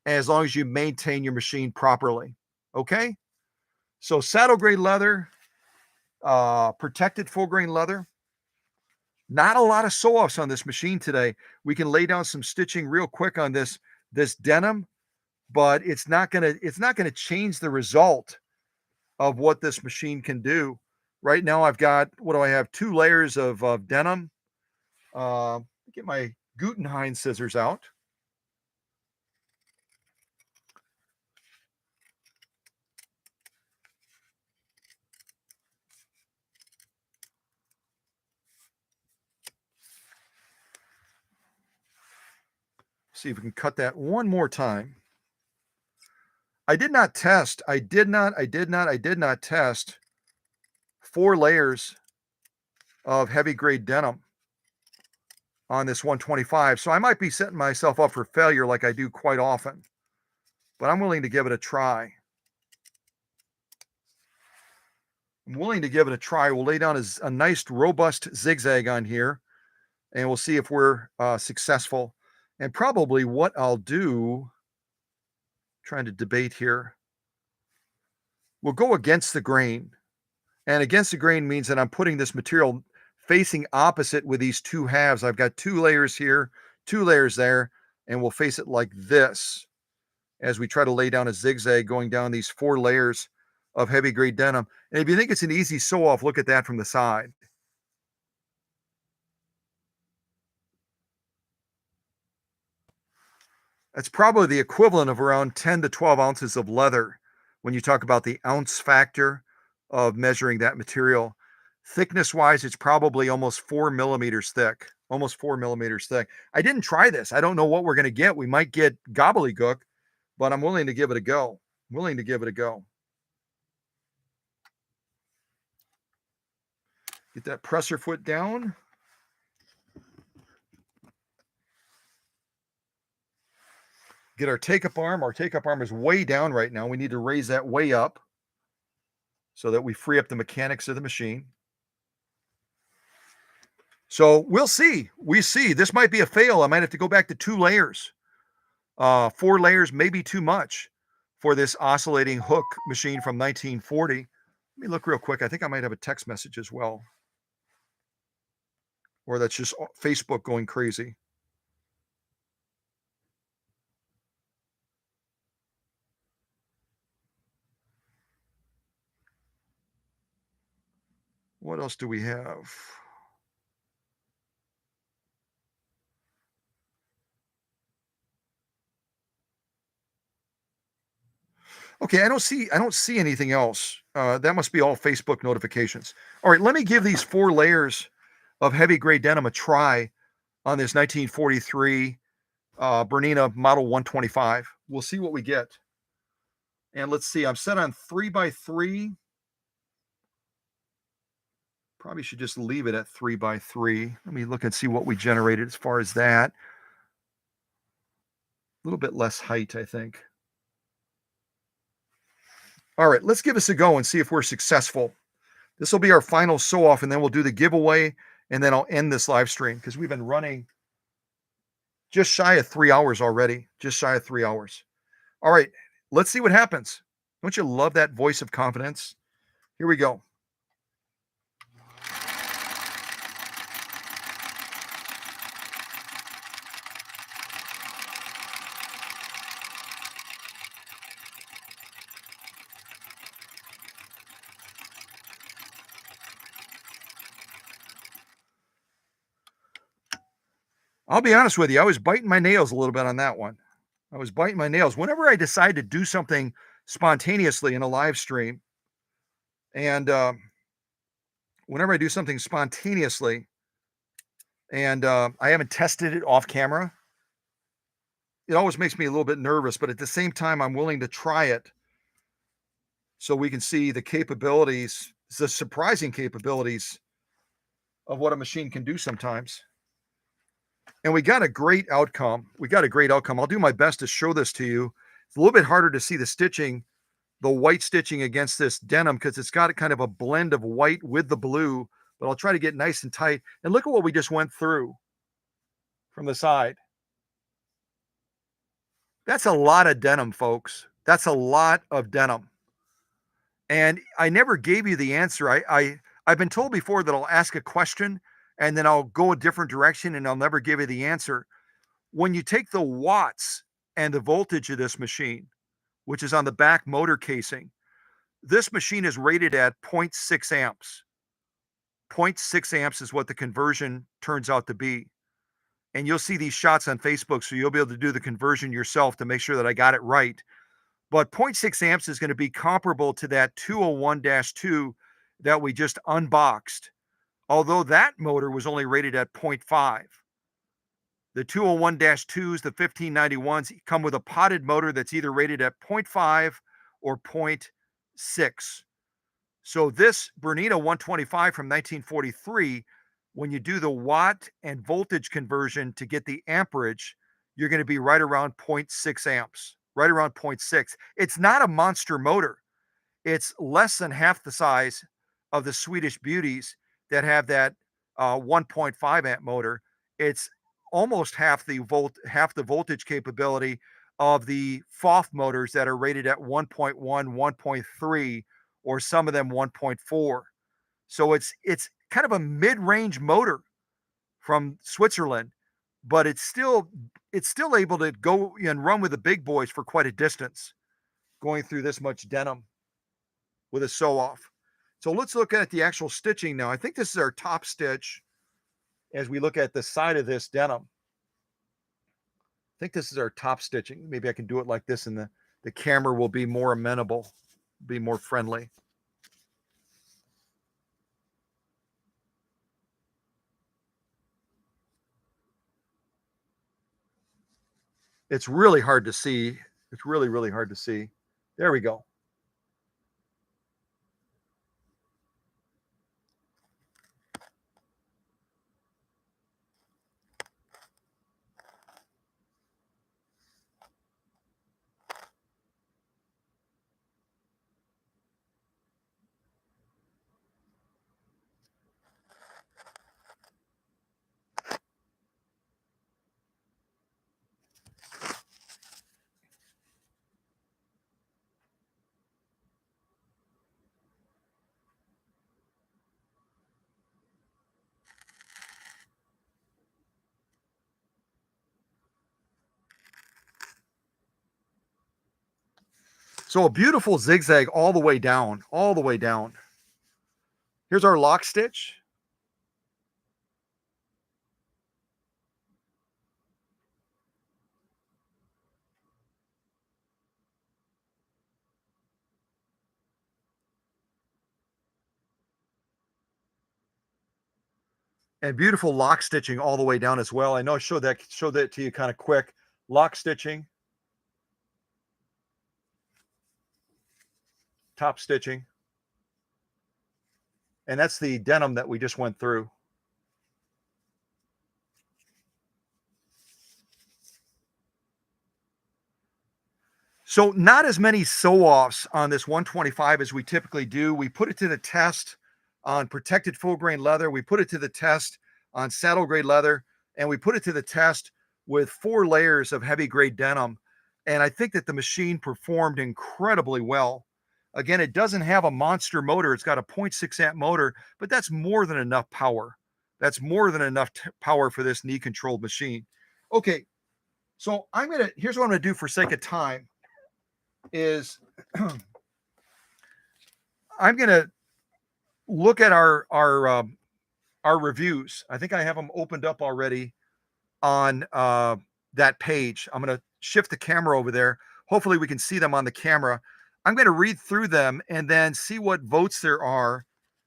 as long as you maintain your machine properly. Okay? So saddle grade leather, protected full grain leather. Not a lot of sew offs on this machine today. We can lay down some stitching real quick on this denim, but it's not gonna change the result of what this machine can do. Right now, I've got, what do I have? 2 layers of denim. Get my Gutenheim scissors out. See if we can cut that one more time. I did not test 4 layers of heavy grade denim on this 125. So I might be setting myself up for failure like I do quite often, but I'm willing to give it a try. We'll lay down a nice robust zigzag on here, and we'll see if we're successful. And probably what I'll do, trying to debate here, we'll go against the grain. And against the grain means that I'm putting this material facing opposite with these 2 halves. I've got 2 layers here, 2 layers there, and we'll face it like this as we try to lay down a zigzag going down these 4 layers of heavy grade denim. And if you think it's an easy sew off, look at that from the side. That's probably the equivalent of around 10 to 12 ounces of leather when you talk about the ounce factor of measuring that material. Thickness wise, it's probably almost 4 millimeters thick. I didn't try this. I don't know what we're going to get. We might get gobbledygook, but I'm willing to give it a go. Get that presser foot down. Get our take-up arm. Our take-up arm is way down right now. We need to raise that way up so that we free up the mechanics of the machine. So we'll see. This might be a fail. I might have to go back to 2 layers. 4 layers may be too much for this oscillating hook machine from 1940. Let me look real quick. I think I might have a text message as well, or that's just Facebook going crazy. What else do we have? Okay, I don't see anything else. That must be all Facebook notifications. All right, let me give these 4 layers of heavy gray denim a try on this 1943 Bernina Model 125. We'll see what we get. And let's see, I'm set on 3x3. Probably should just leave it at 3x3. Let me look and see what we generated as far as that. A little bit less height, I think. All right, let's give this a go and see if we're successful. This will be our final sew off, and then we'll do the giveaway, and then I'll end this live stream because we've been running just shy of 3 hours already. Just shy of 3 hours. All right, let's see what happens. Don't you love that voice of confidence? Here we go. I'll be honest with you, I was biting my nails a little bit on that one. I was biting my nails. Whenever I decide to do something spontaneously in a live stream, and whenever I do something spontaneously, and I haven't tested it off camera, it always makes me a little bit nervous. But at the same time, I'm willing to try it so we can see the capabilities, the surprising capabilities of what a machine can do sometimes. And we got a great outcome. We got a great outcome. I'll do my best to show this to you. It's a little bit harder to see the stitching, the white stitching against this denim because it's got a kind of a blend of white with the blue, but I'll try to get nice and tight. And look at what we just went through from the side. That's a lot of denim, folks. That's a lot of denim. And I never gave you the answer. I've been told before that I'll ask a question and then I'll go a different direction and I'll never give you the answer. When you take the watts and the voltage of this machine, which is on the back motor casing, this machine is rated at zero point 0.6 amps. 0.6 amps is what the conversion turns out to be. And you'll see these shots on Facebook, so you'll be able to do the conversion yourself to make sure that I got it right. But 0.6 amps is going to be comparable to that 201-2 that we just unboxed, although that motor was only rated at 0.5. The 201-2s, the 1591s come with a potted motor that's either rated at 0.5 or 0.6. So this Bernina 125 from 1943, when you do the watt and voltage conversion to get the amperage, you're going to be right around 0.6 amps, right around 0.6. It's not a monster motor. It's less than half the size of the Swedish Beauties that have that 1.5 amp motor. It's almost half the voltage capability of the FOF motors that are rated at 1.1, 1.3, or some of them 1.4. So it's kind of a mid-range motor from Switzerland, but it's still able to go and run with the big boys for quite a distance, going through this much denim with a sew off. So let's look at the actual stitching now. I think this is our top stitch as we look at the side of this denim. I think this is our top stitching. Maybe I can do it like this and the camera will be more amenable, be more friendly. It's really hard to see. It's really, really hard to see. There we go. So a beautiful zigzag all the way down, all the way down. Here's our lock stitch. And beautiful lock stitching all the way down as well. I know I showed that to you kind of quick. Lock stitching, top stitching. And that's the denim that we just went through. So not as many sew-offs on this 125 as we typically do. We put it to the test on protected full grain leather. We put it to the test on saddle grade leather, and we put it to the test with 4 layers of heavy grade denim. And I think that the machine performed incredibly well. Again, it doesn't have a monster motor. It's got a 0.6 amp motor, but that's more than enough power. That's more than enough power for this knee controlled machine. Okay, so here's what I'm gonna do for sake of time is I'm gonna look at our reviews. I think I have them opened up already on that page. I'm gonna shift the camera over there. Hopefully we can see them on the camera. I'm gonna read through them and then see what votes there are.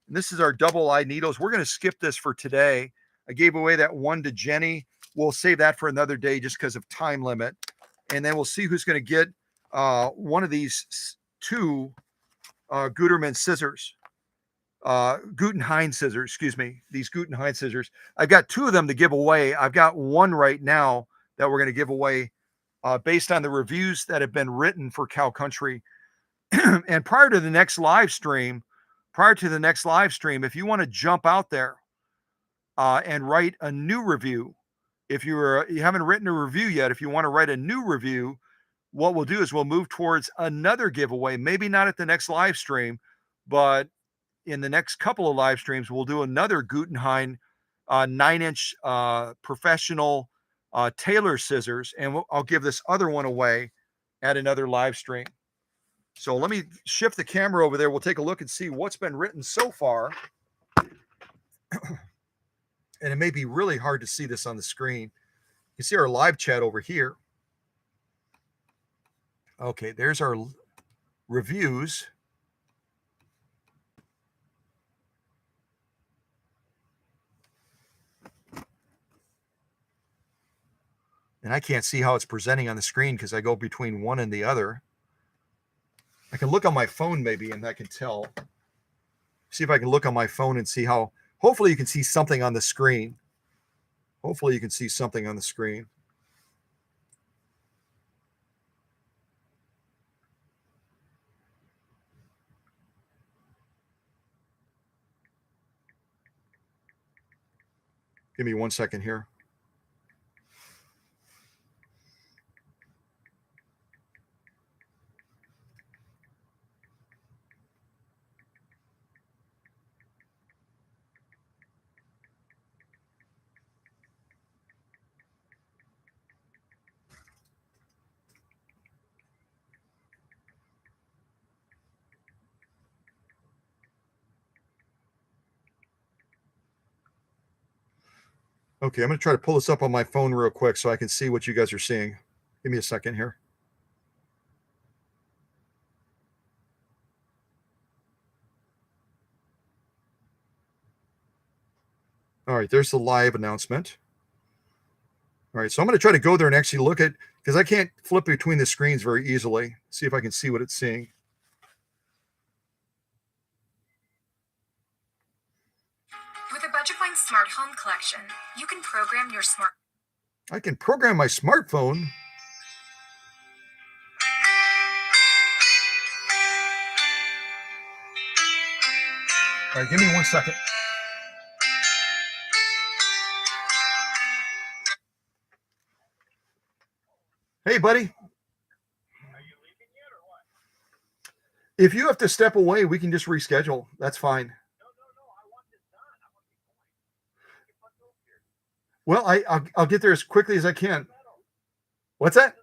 And this is our double eye needles. We're gonna skip this for today. I gave away that one to Jenny. We'll save that for another day just because of time limit. And then we'll see who's gonna get one of these 2 Gutermann scissors, Gutenheim scissors, excuse me, these Gutenheim scissors. I've got 2 of them to give away. I've got one right now that we're going to give away based on the reviews that have been written for Cow Country. And prior to the next live stream, if you want to jump out there and write a new review, if you haven't written a review yet, if you want to write a new review, what we'll do is we'll move towards another giveaway, maybe not at the next live stream, but in the next couple of live streams, we'll do another Gutenheim 9-inch professional tailor scissors, and I'll give this other one away at another live stream. So let me shift the camera over there. We'll take a look and see what's been written so far. And it may be really hard to see this on the screen. You see our live chat over here. Okay, there's our reviews. And I can't see how it's presenting on the screen because I go between one and the other. I can look on my phone maybe and I can tell. See if I can look on my phone and see how, hopefully you can see something on the screen. Hopefully you can see something on the screen. Give me 1 second here. Okay, I'm going to try to pull this up on my phone real quick so I can see what you guys are seeing. Give me a second here. All right, there's the live announcement. All right, so I'm going to try to go there and actually look at, because I can't flip between the screens very easily. See if I can see what it's seeing. With the Budget Point Smart Home Collection, you can program your smart. I can program my smartphone. All right, give me 1 second. Hey, buddy. Are you leaving yet or what? If you have to step away, we can just reschedule. That's fine. No, I want this done. I want to be going. Well, I'll get there as quickly as I can. What's that?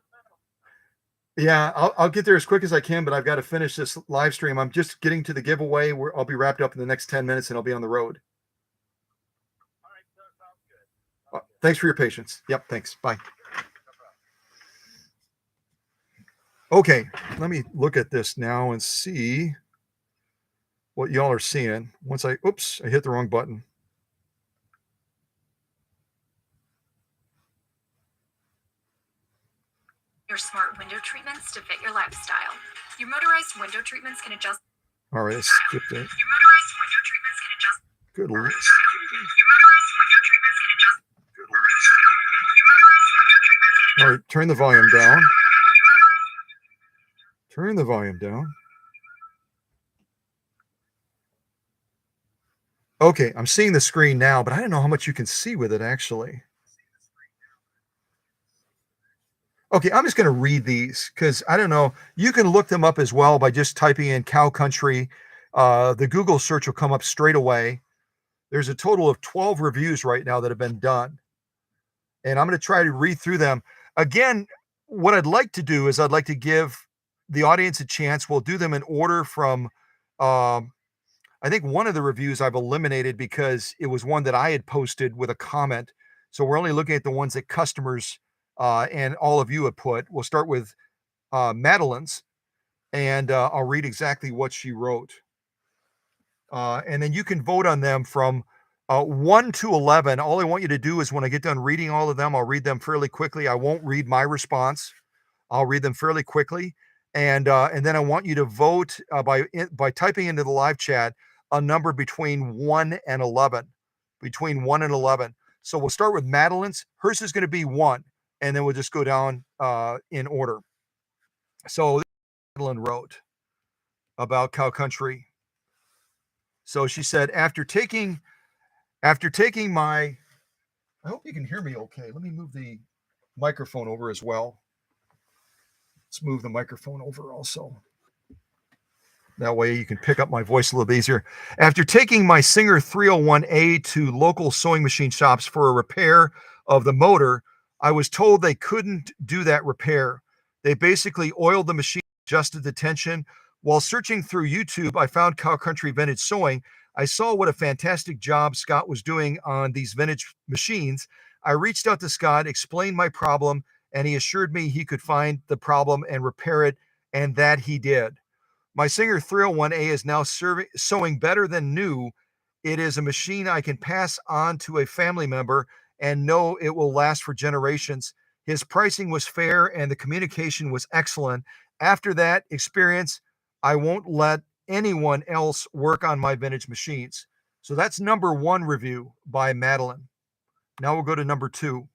Yeah, I'll get there as quick as I can, but I've got to finish this live stream. I'm just getting to the giveaway where I'll be wrapped up in the next 10 minutes and I'll be on the road. Thanks for your patience. Yep, thanks. Bye. Okay, let me look at this now and see what y'all are seeing. Oops, I hit the wrong button. Your smart window treatments to fit your lifestyle. Your motorized window treatments can adjust. All right, I skipped it. Your motorized window treatments can adjust. Good Lord. Your motorized window treatments can adjust. Your motorized window treatments can adjust. All right, turn the volume down. Turn the volume down. Okay, I'm seeing the screen now, but I don't know how much you can see with it actually. Okay, I'm just going to read these because I don't know. You can look them up as well by just typing in cow country. The Google search will come up straight away. There's a total of 12 reviews right now that have been done. And I'm going to try to read through them. Again, what I'd like to do is I'd like to give the audience a chance. We'll do them in order from, I think one of the reviews I've eliminated because it was one that I had posted with a comment. So we're only looking at the ones that customers and all of you have put. We'll start with Madeline's, and I'll read exactly what she wrote. And then you can vote on them from 1 to 11. All I want you to do is when I get done reading all of them, I'll read them fairly quickly. I won't read my response. I'll read them fairly quickly. And then I want you to vote by typing into the live chat a number between 1 and 11. Between 1 and 11. So we'll start with Madeline's. Hers is going to be 1. And then we'll just go down in order. So Madeline wrote about cow country. So she said, after taking my, I hope you can hear me okay. Let me move the microphone over as well. Let's move the microphone over also. That way you can pick up my voice a little bit easier. After taking my Singer 301A to local sewing machine shops for a repair of the motor, I was told they couldn't do that repair. They basically oiled the machine, adjusted the tension. While searching through YouTube, I found Cow Country Vintage Sewing. I saw what a fantastic job Scott was doing on these vintage machines. I reached out to Scott, explained my problem, and he assured me he could find the problem and repair it, and that he did. My Singer 301A is now sewing better than new. It is a machine I can pass on to a family member and know it will last for generations. His pricing was fair and the communication was excellent. After that experience, I won't let anyone else work on my vintage machines. So that's number 1 review by Madeline. Now we'll go to number 2.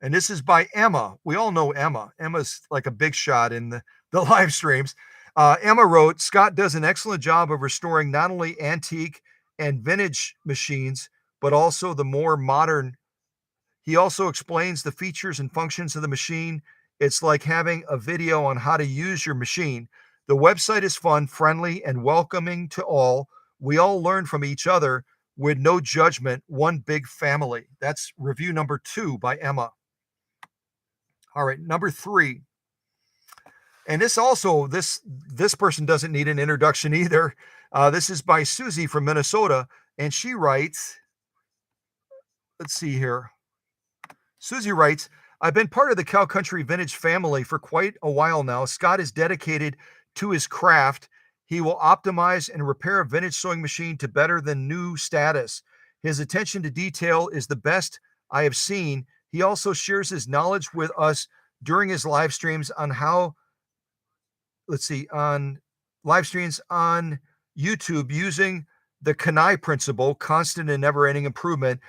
And this is by Emma. We all know Emma. Emma's like a big shot in the live streams. Emma wrote, Scott does an excellent job of restoring not only antique and vintage machines, but also the more modern. He also explains the features and functions of the machine. It's like having a video on how to use your machine. The website is fun, friendly, and welcoming to all. We all learn from each other with no judgment, one big family. That's review number 2 by Emma. All right, number 3. And this person doesn't need an introduction either. This is by Susie from Minnesota. And she writes, let's see here. Susie writes, I've been part of the Cow Country Vintage family for quite a while now. Scott is dedicated to his craft. He will optimize and repair a vintage sewing machine to better than new status. His attention to detail is the best I have seen. He also shares his knowledge with us during his live streams on live streams on YouTube using the Kanai principle, constant and never-ending improvement.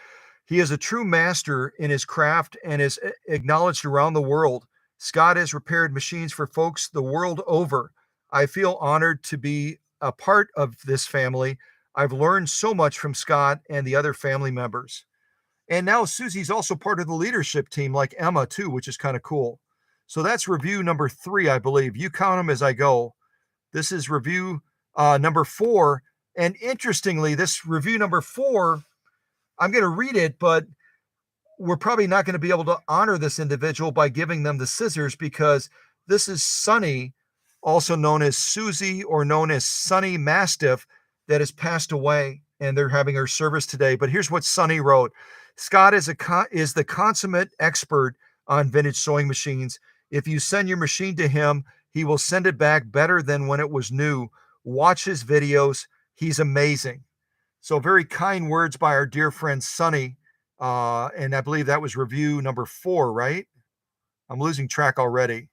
He is a true master in his craft and is acknowledged around the world. Scott has repaired machines for folks the world over. I feel honored to be a part of this family. I've learned so much from Scott and the other family members. And now Susie's also part of the leadership team like Emma too, which is kind of cool. So that's review number 3, I believe. You count them as I go. This is review number 4. And interestingly, this review number 4, I'm going to read it, but we're probably not going to be able to honor this individual by giving them the scissors because This is Sunny, also known as Susie or known as Sunny Mastiff, that has passed away, and they're having her service today. But here's what Sunny wrote. Scott is the consummate expert on vintage sewing machines. If you send your machine to him, he will send it back better than when it was new. Watch his videos. He's amazing. So very kind words by our dear friend Sunny. And I believe that was review number 4, right? I'm losing track already.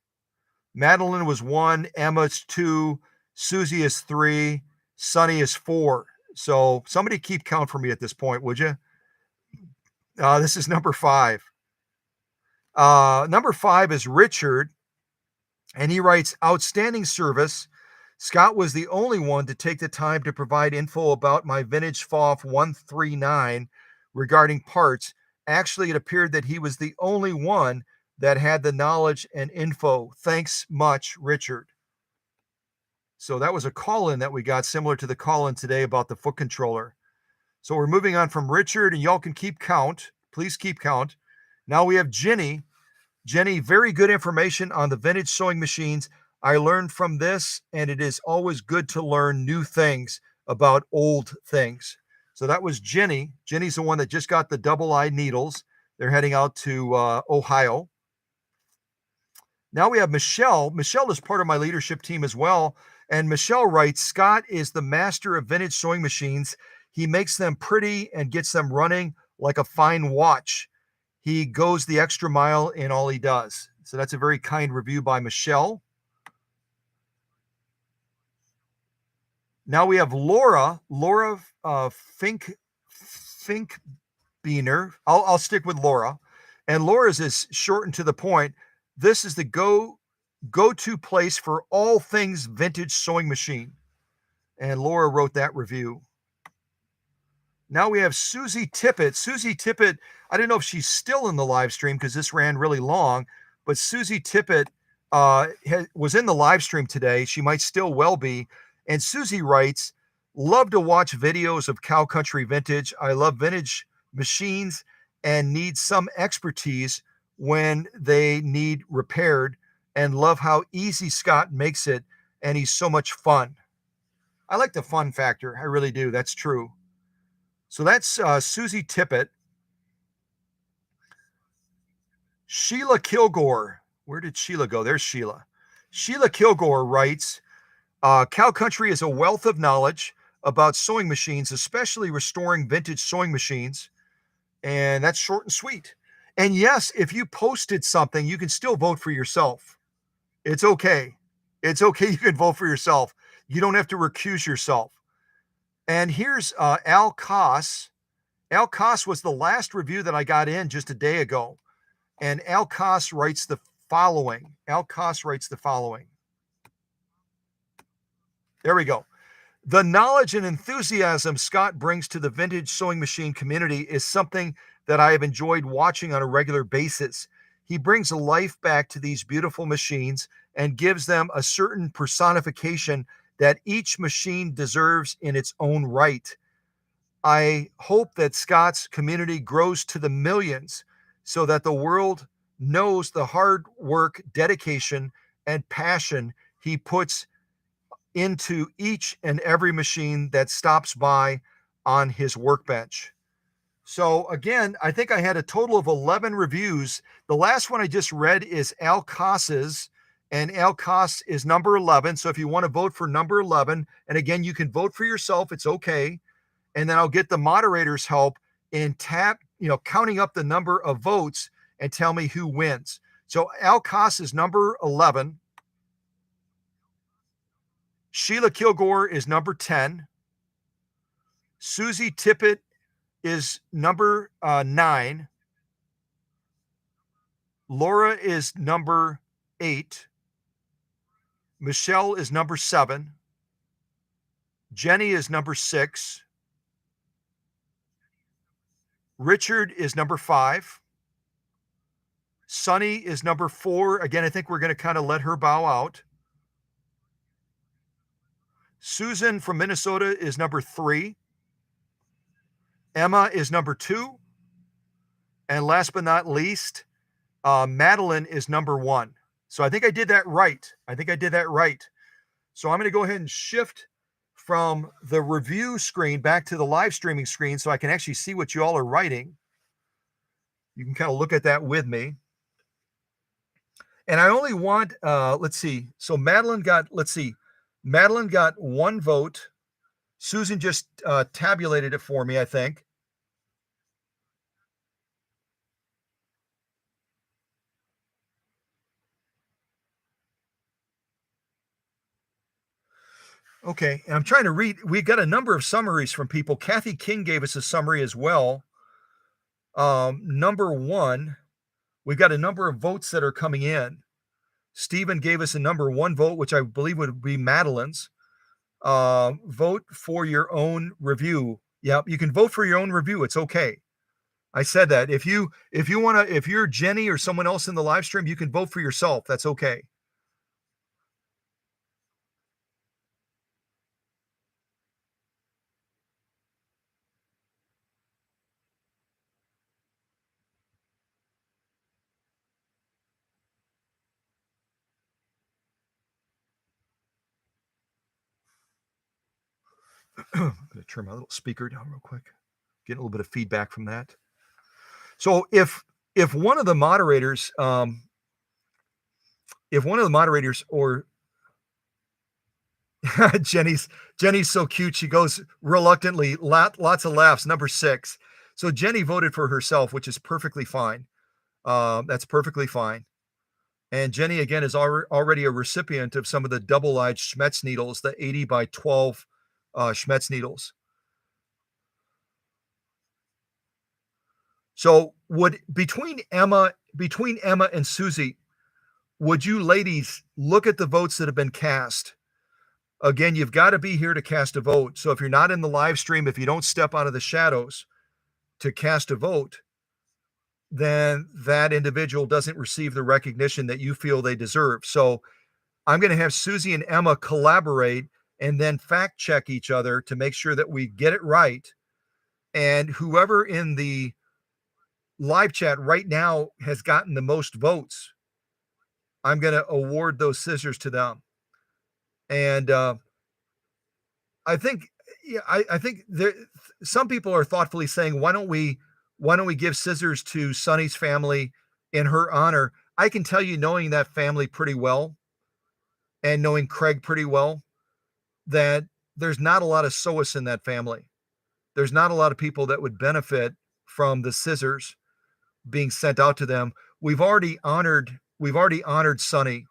Madeline was 1, Emma's 2, Susie is 3, Sunny is 4. So somebody keep count for me at this point, would you? This is number 5. Number 5 is Richard, and he writes, outstanding service. Scott was the only one to take the time to provide info about my vintage FOF 139 regarding parts. Actually, it appeared that he was the only one that had the knowledge and info. Thanks much, Richard. So that was a call-in that we got, similar to the call-in today about the foot controller. So we're moving on from Richard, and y'all can keep count. Please keep count. Now we have Jenny. Jenny, very good information on the vintage sewing machines. I learned from this, and it is always good to learn new things about old things. So that was Jenny. Jenny's the one that just got the double-eye needles. They're heading out to Ohio. Now we have Michelle. Michelle is part of my leadership team as well. And Michelle writes, Scott is the master of vintage sewing machines. He makes them pretty and gets them running like a fine watch. He goes the extra mile in all he does. So that's a very kind review by Michelle. Now we have Laura Finkbeiner. I'll stick with Laura. And Laura's is short and to the point. This is the go-to place for all things vintage sewing machine. And Laura wrote that review. Now we have Susie Tippett. Susie Tippett, I don't know if she's still in the live stream because this ran really long, but Susie Tippett was in the live stream today. She might still well be. And Susie writes, love to watch videos of cow country vintage. I love vintage machines and need some expertise when they need repaired, and love how easy Scott makes it, and he's so much fun. I like the fun factor. I really do. That's true. So that's Susie Tippett. Sheila Kilgore. Where did Sheila go? There's Sheila. Sheila Kilgore writes, Cow Country is a wealth of knowledge about sewing machines, especially restoring vintage sewing machines. And that's short and sweet. And yes, if you posted something, you can still vote for yourself. It's okay. It's okay. You can vote for yourself. You don't have to recuse yourself. And here's Al Koss. Al Koss was the last review that I got in just a day ago. And Al Koss writes the following. Al Koss writes the following. There we go. The knowledge and enthusiasm Scott brings to the vintage sewing machine community is something that I have enjoyed watching on a regular basis. He brings a life back to these beautiful machines and gives them a certain personification that each machine deserves in its own right. I hope that Scott's community grows to the millions so that the world knows the hard work, dedication, and passion he puts into each and every machine that stops by on his workbench. So again, I think I had a total of 11 reviews. The last one I just read is Al Koss's, and Al Koss is number 11. So if you want to vote for number 11, and again, you can vote for yourself, it's okay. And then I'll get the moderator's help in counting up the number of votes and tell me who wins. So Al Koss is number 11. Sheila Kilgore is number 10. Susie Tippett is number 9. Laura is number 8. Michelle is number 7. Jenny is number 6. Richard is number 5. Sunny is number 4. Again, I think we're going to kind of let her bow out. Susan from Minnesota is number 3. Emma is number 2. And last but not least, Madeline is number 1. So I think I did that right. So I'm going to go ahead and shift from the review screen back to the live streaming screen so I can actually see what you all are writing. You can kind of look at that with me. And I only want, let's see. So Madeline got 1 vote. Susan just tabulated it for me, I think. Okay, and I'm trying to read. We got a number of summaries from people. Kathy King gave us a summary as well. Number 1, we got a number of votes that are coming in. Stephen gave us a number 1 vote, which I believe would be Madeline's. Vote for your own review. Yep, you can vote for your own review. It's okay. I said that. If you're Jenny or someone else in the live stream, you can vote for yourself. That's okay. I'm going to turn my little speaker down real quick. Getting a little bit of feedback from that. So if one of the moderators, or Jenny's so cute, she goes reluctantly, lots of laughs. Number 6. So Jenny voted for herself, which is perfectly fine. That's perfectly fine. And Jenny again is already a recipient of some of the double-eyed Schmetz needles, the 80 by 12 Schmetz needles. So between Emma and Susie, would you ladies look at the votes that have been cast? Again, you've got to be here to cast a vote. So if you're not in the live stream, if you don't step out of the shadows to cast a vote, then that individual doesn't receive the recognition that you feel they deserve. So I'm going to have Susie and Emma collaborate and then fact check each other to make sure that we get it right. And whoever in the live chat right now has gotten the most votes, I'm going to award those scissors to them. And I think, yeah, I think there, some people are thoughtfully saying, why don't we give scissors to Sunny's family in her honor? I can tell you, knowing that family pretty well and knowing Craig pretty well, that there's not a lot of solace in that family. There's not a lot of people that would benefit from the scissors being sent out to them. We've already honored Sunny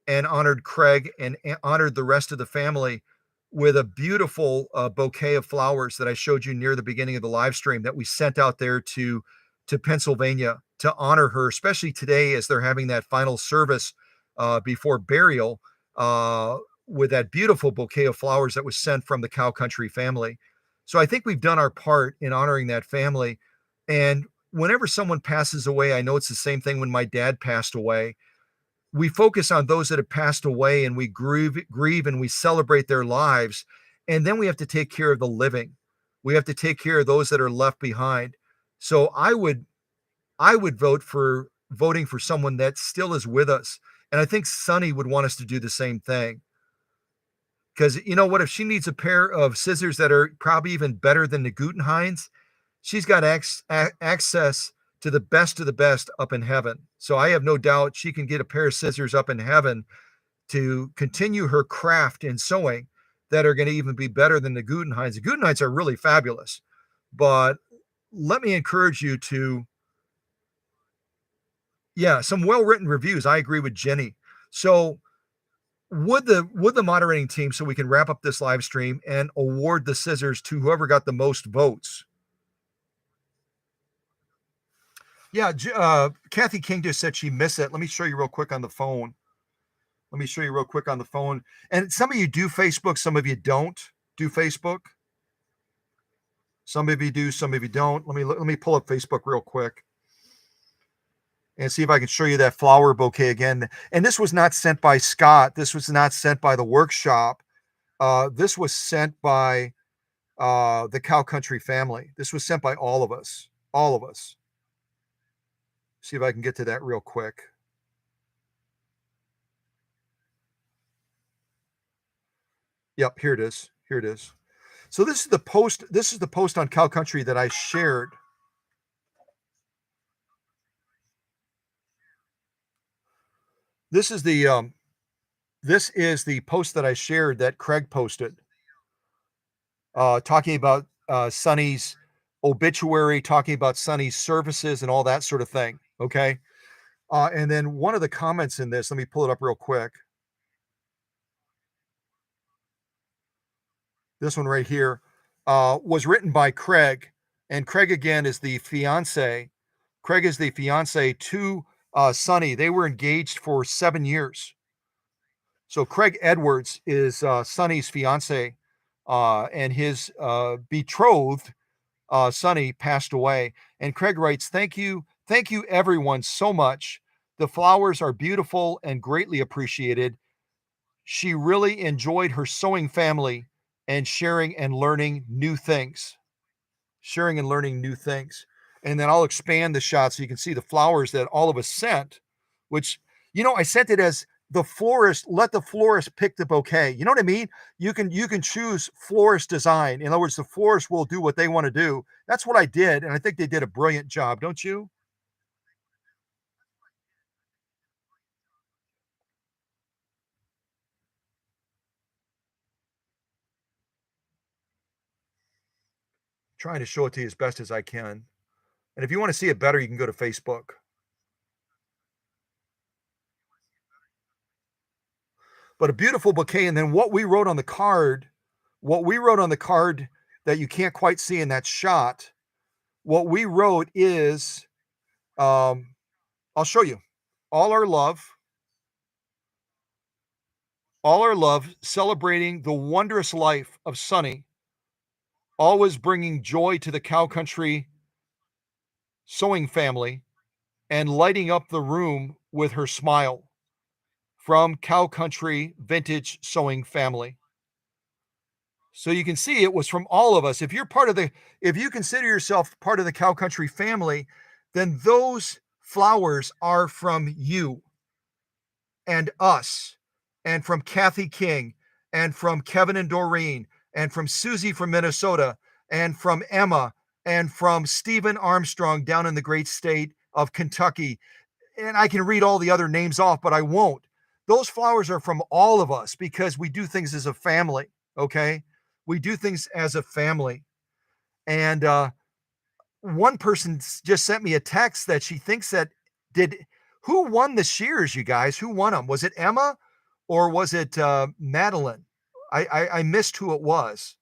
and honored Craig and honored the rest of the family with a beautiful bouquet of flowers that I showed you near the beginning of the live stream that we sent out there to Pennsylvania to honor her, especially today as they're having that final service before burial, with that beautiful bouquet of flowers that was sent from the Cow Country family. So I think we've done our part in honoring that family. And whenever someone passes away, I know it's the same thing when my dad passed away. We focus on those that have passed away and we grieve and we celebrate their lives. And then we have to take care of the living. We have to take care of those that are left behind. So I would voting for someone that still is with us. And I think Sunny would want us to do the same thing. Because you know what, if she needs a pair of scissors that are probably even better than the Gutenhein's, she's got access to the best of the best up in heaven. So I have no doubt she can get a pair of scissors up in heaven to continue her craft in sewing that are going to even be better than the Gutenhein's. The Gutenhein's are really fabulous, but let me encourage you to, yeah, some well-written reviews. I agree with Jenny. So would the moderating team, so we can wrap up this live stream and award the scissors to whoever got the most votes. Yeah, Kathy King just said she missed it. Let me show you real quick on the phone. And some of you do Facebook, some of you don't do Facebook. Some of you do, some of you don't. Let me pull up Facebook real quick and see if I can show you that flower bouquet again. And this was not sent by Scott. This was not sent by the workshop. This was sent by the Cow Country family. This was sent by all of us. All of us. See if I can get to that real quick. Yep, here it is. Here it is. So this is the post. This is the post on Cow Country that I shared. This is the post that I shared that Craig posted, talking about Sonny's obituary, talking about Sonny's services and all that sort of thing. Okay. And then one of the comments in this, let me pull it up real quick. This one right here was written by Craig. And Craig, again, is the fiance. Craig is the fiance to Sonny. They were engaged for 7 years. So Craig Edwards is Sonny's fiance, and his betrothed, Sonny, passed away. And Craig writes, thank you everyone so much. The flowers are beautiful and greatly appreciated. She really enjoyed her sewing family and sharing and learning new things. Sharing and learning new things. And then I'll expand the shot so you can see the flowers that all of us sent, which, I sent it as the florist, let the florist pick the bouquet. You know what I mean? You can choose florist design. In other words, the florist will do what they want to do. That's what I did. And I think they did a brilliant job, don't you? Trying to show it to you as best as I can. And if you want to see it better, you can go to Facebook. But a beautiful bouquet. And then what we wrote on the card that you can't quite see in that shot, what we wrote is, I'll show you. All our love, celebrating the wondrous life of Sonny, always bringing joy to the Cow Country sewing family and lighting up the room with her smile. From Cow Country Vintage Sewing Family. So you can see it was from all of us. If you consider yourself part of the Cow Country family, then those flowers are from you and us, and from Kathy King, and from Kevin and Doreen, and from Susie from Minnesota, and from Emma, and from Stephen Armstrong down in the great state of Kentucky. And I can read all the other names off, but I won't. Those flowers are from all of us because we do things as a family. Okay. We do things as a family. And one person just sent me a text that she thinks who won the shears, you guys? Who won them? Was it Emma or was it Madeline? I missed who it was.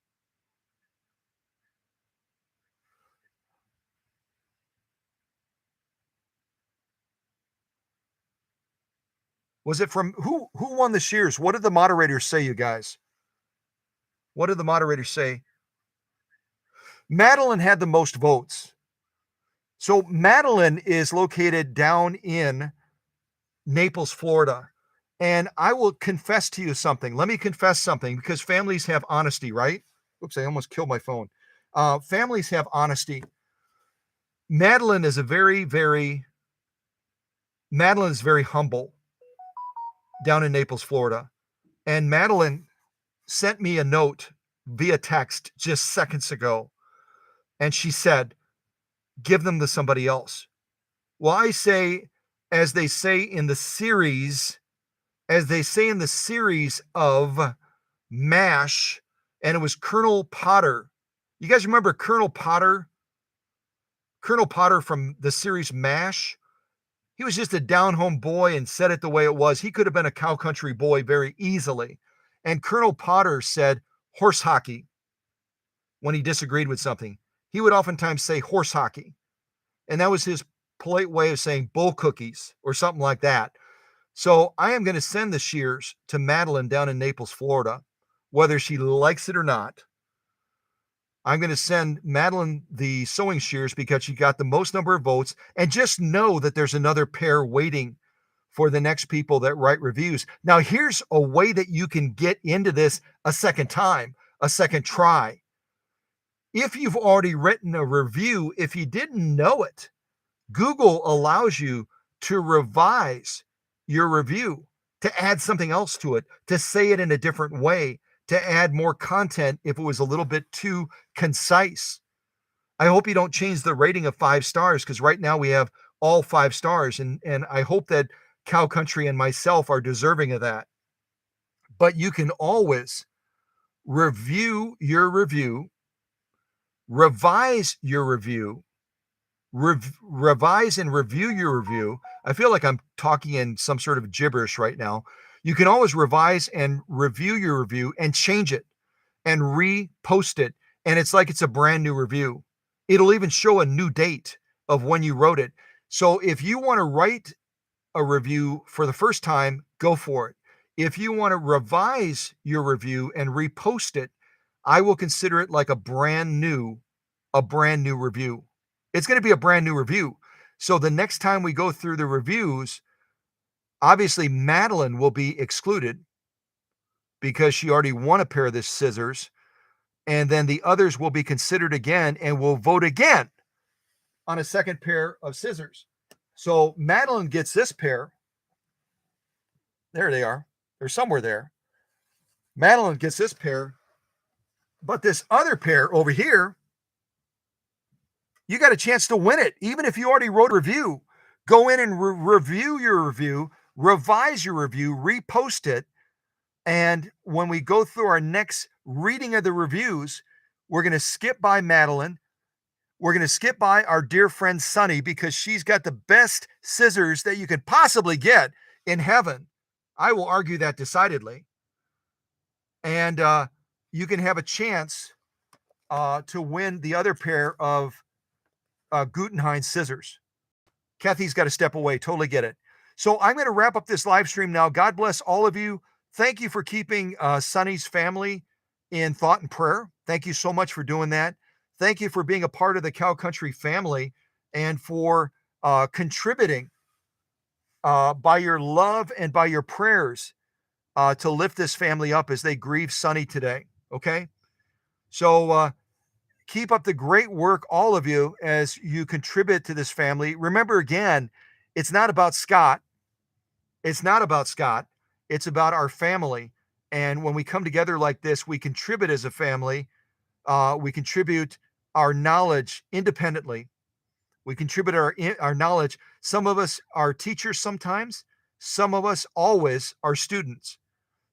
Was it from who won the shears? What did the moderators say, you guys? What did the moderators say? Madeline had the most votes. So Madeline is located down in Naples, Florida. And I will confess to you something. Let me confess something because families have honesty, right? Oops, I almost killed my phone. Families have honesty. Madeline is very humble down in Naples, Florida. And Madeline sent me a note via text just seconds ago. And she said, give them to somebody else. Well, I say, as they say in the series of MASH, and it was Colonel Potter. You guys remember Colonel Potter? Colonel Potter from the series MASH? He was just a down-home boy and said it the way it was. He could have been a cow country boy very easily. And Colonel Potter said horse hockey when he disagreed with something. He would oftentimes say horse hockey. And that was his polite way of saying bull cookies or something like that. So I am going to send the shears to Madeline down in Naples, Florida, whether she likes it or not. I'm going to send Madeline the sewing shears because she got the most number of votes. And just know that there's another pair waiting for the next people that write reviews. Now, here's a way that you can get into this a second time, a second try. If you've already written a review, if you didn't know it, Google allows you to revise your review, to add something else to it, to say it in a different way, to add more content if it was a little bit too concise. I hope you don't change the rating of 5 stars, because right now we have all 5 stars, and I hope that Cow Country and myself are deserving of that. But you can always review your review, revise your review, revise and review your review. I feel like I'm talking in some sort of gibberish right now. You can always revise and review your review and change it and repost it. And it's like it's a brand new review. It'll even show a new date of when you wrote it. So if you want to write a review for the first time, go for it. If you want to revise your review and repost it, I will consider it like a brand new review. It's going to be a brand new review. So the next time we go through the reviews, obviously Madeline will be excluded because she already won a pair of the scissors. And then the others will be considered again and will vote again on a second pair of scissors. So Madeline gets this pair. There they are. They're somewhere there. Madeline gets this pair. But this other pair over here, you got a chance to win it. Even if you already wrote a review, go in and review your review, revise your review, repost it. And when we go through our next reading of the reviews, we're going to skip by Madeline. We're going to skip by our dear friend Sunny, because she's got the best scissors that you could possibly get in heaven. I will argue that decidedly. And you can have a chance to win the other pair of Gutenheim scissors. Kathy's got to step away. Totally get it. So I'm going to wrap up this live stream now. God bless all of you. Thank you for keeping Sunny's family in thought and prayer. Thank you so much for doing that. Thank you for being a part of the Cow Country family and for contributing by your love and by your prayers to lift this family up as they grieve Sunny today. Okay? So keep up the great work, all of you, as you contribute to this family. Remember, again, it's not about Scott. It's not about Scott. It's about our family. And when we come together like this, we contribute as a family. We contribute our knowledge independently. We contribute our knowledge. Some of us are teachers sometimes. Some of us always are students.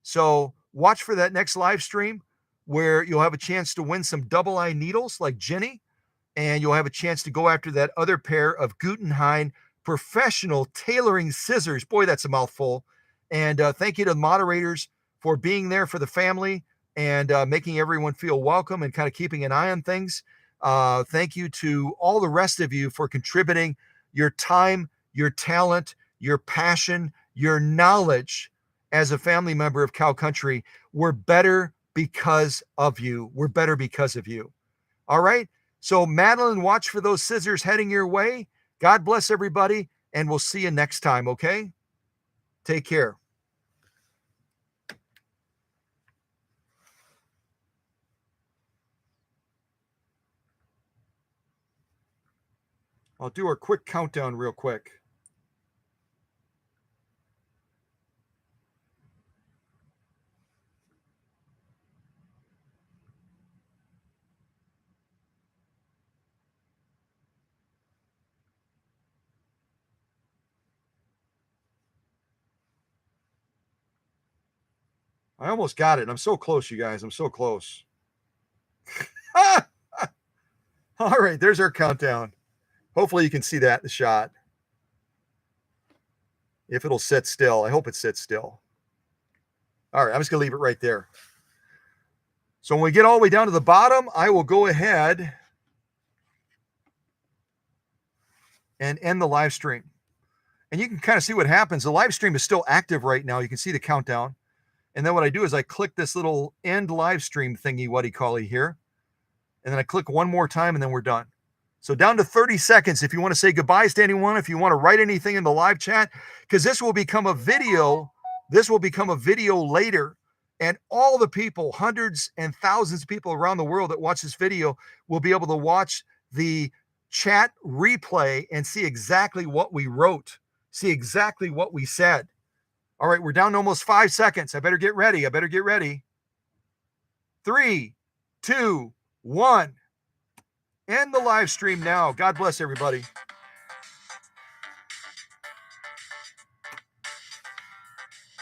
So watch for that next live stream where you'll have a chance to win some double-eye needles like Jenny, and you'll have a chance to go after that other pair of Gutenheim professional tailoring scissors. Boy, that's a mouthful. And thank you to the moderators for being there for the family and making everyone feel welcome and kind of keeping an eye on things. Thank you to all the rest of you for contributing your time, your talent, your passion, your knowledge as a family member of Cow Country. We're better because of you. We're better because of you. All right. So Madeline, watch for those scissors heading your way. God bless everybody, and we'll see you next time. Okay. Take care. I'll do our quick countdown real quick. I almost got it. I'm so close, you guys. I'm so close. All right, there's our countdown. Hopefully you can see that in the shot. If it'll sit still. I hope it sits still. All right, I'm just going to leave it right there. So when we get all the way down to the bottom, I will go ahead and end the live stream. And you can kind of see what happens. The live stream is still active right now. You can see the countdown. And then what I do is I click this little end live stream thingy, what-do-you-call-it here. And then I click one more time and then we're done. So down to 30 seconds if you want to say goodbyes to anyone, if you want to write anything in the live chat, because this will become a video. This will become a video later. And all the people, hundreds and thousands of people around the world that watch this video will be able to watch the chat replay and see exactly what we wrote, see exactly what we said. All right, we're down to almost 5 seconds. I better get ready. 3, 2, 1. End the live stream now. God bless everybody.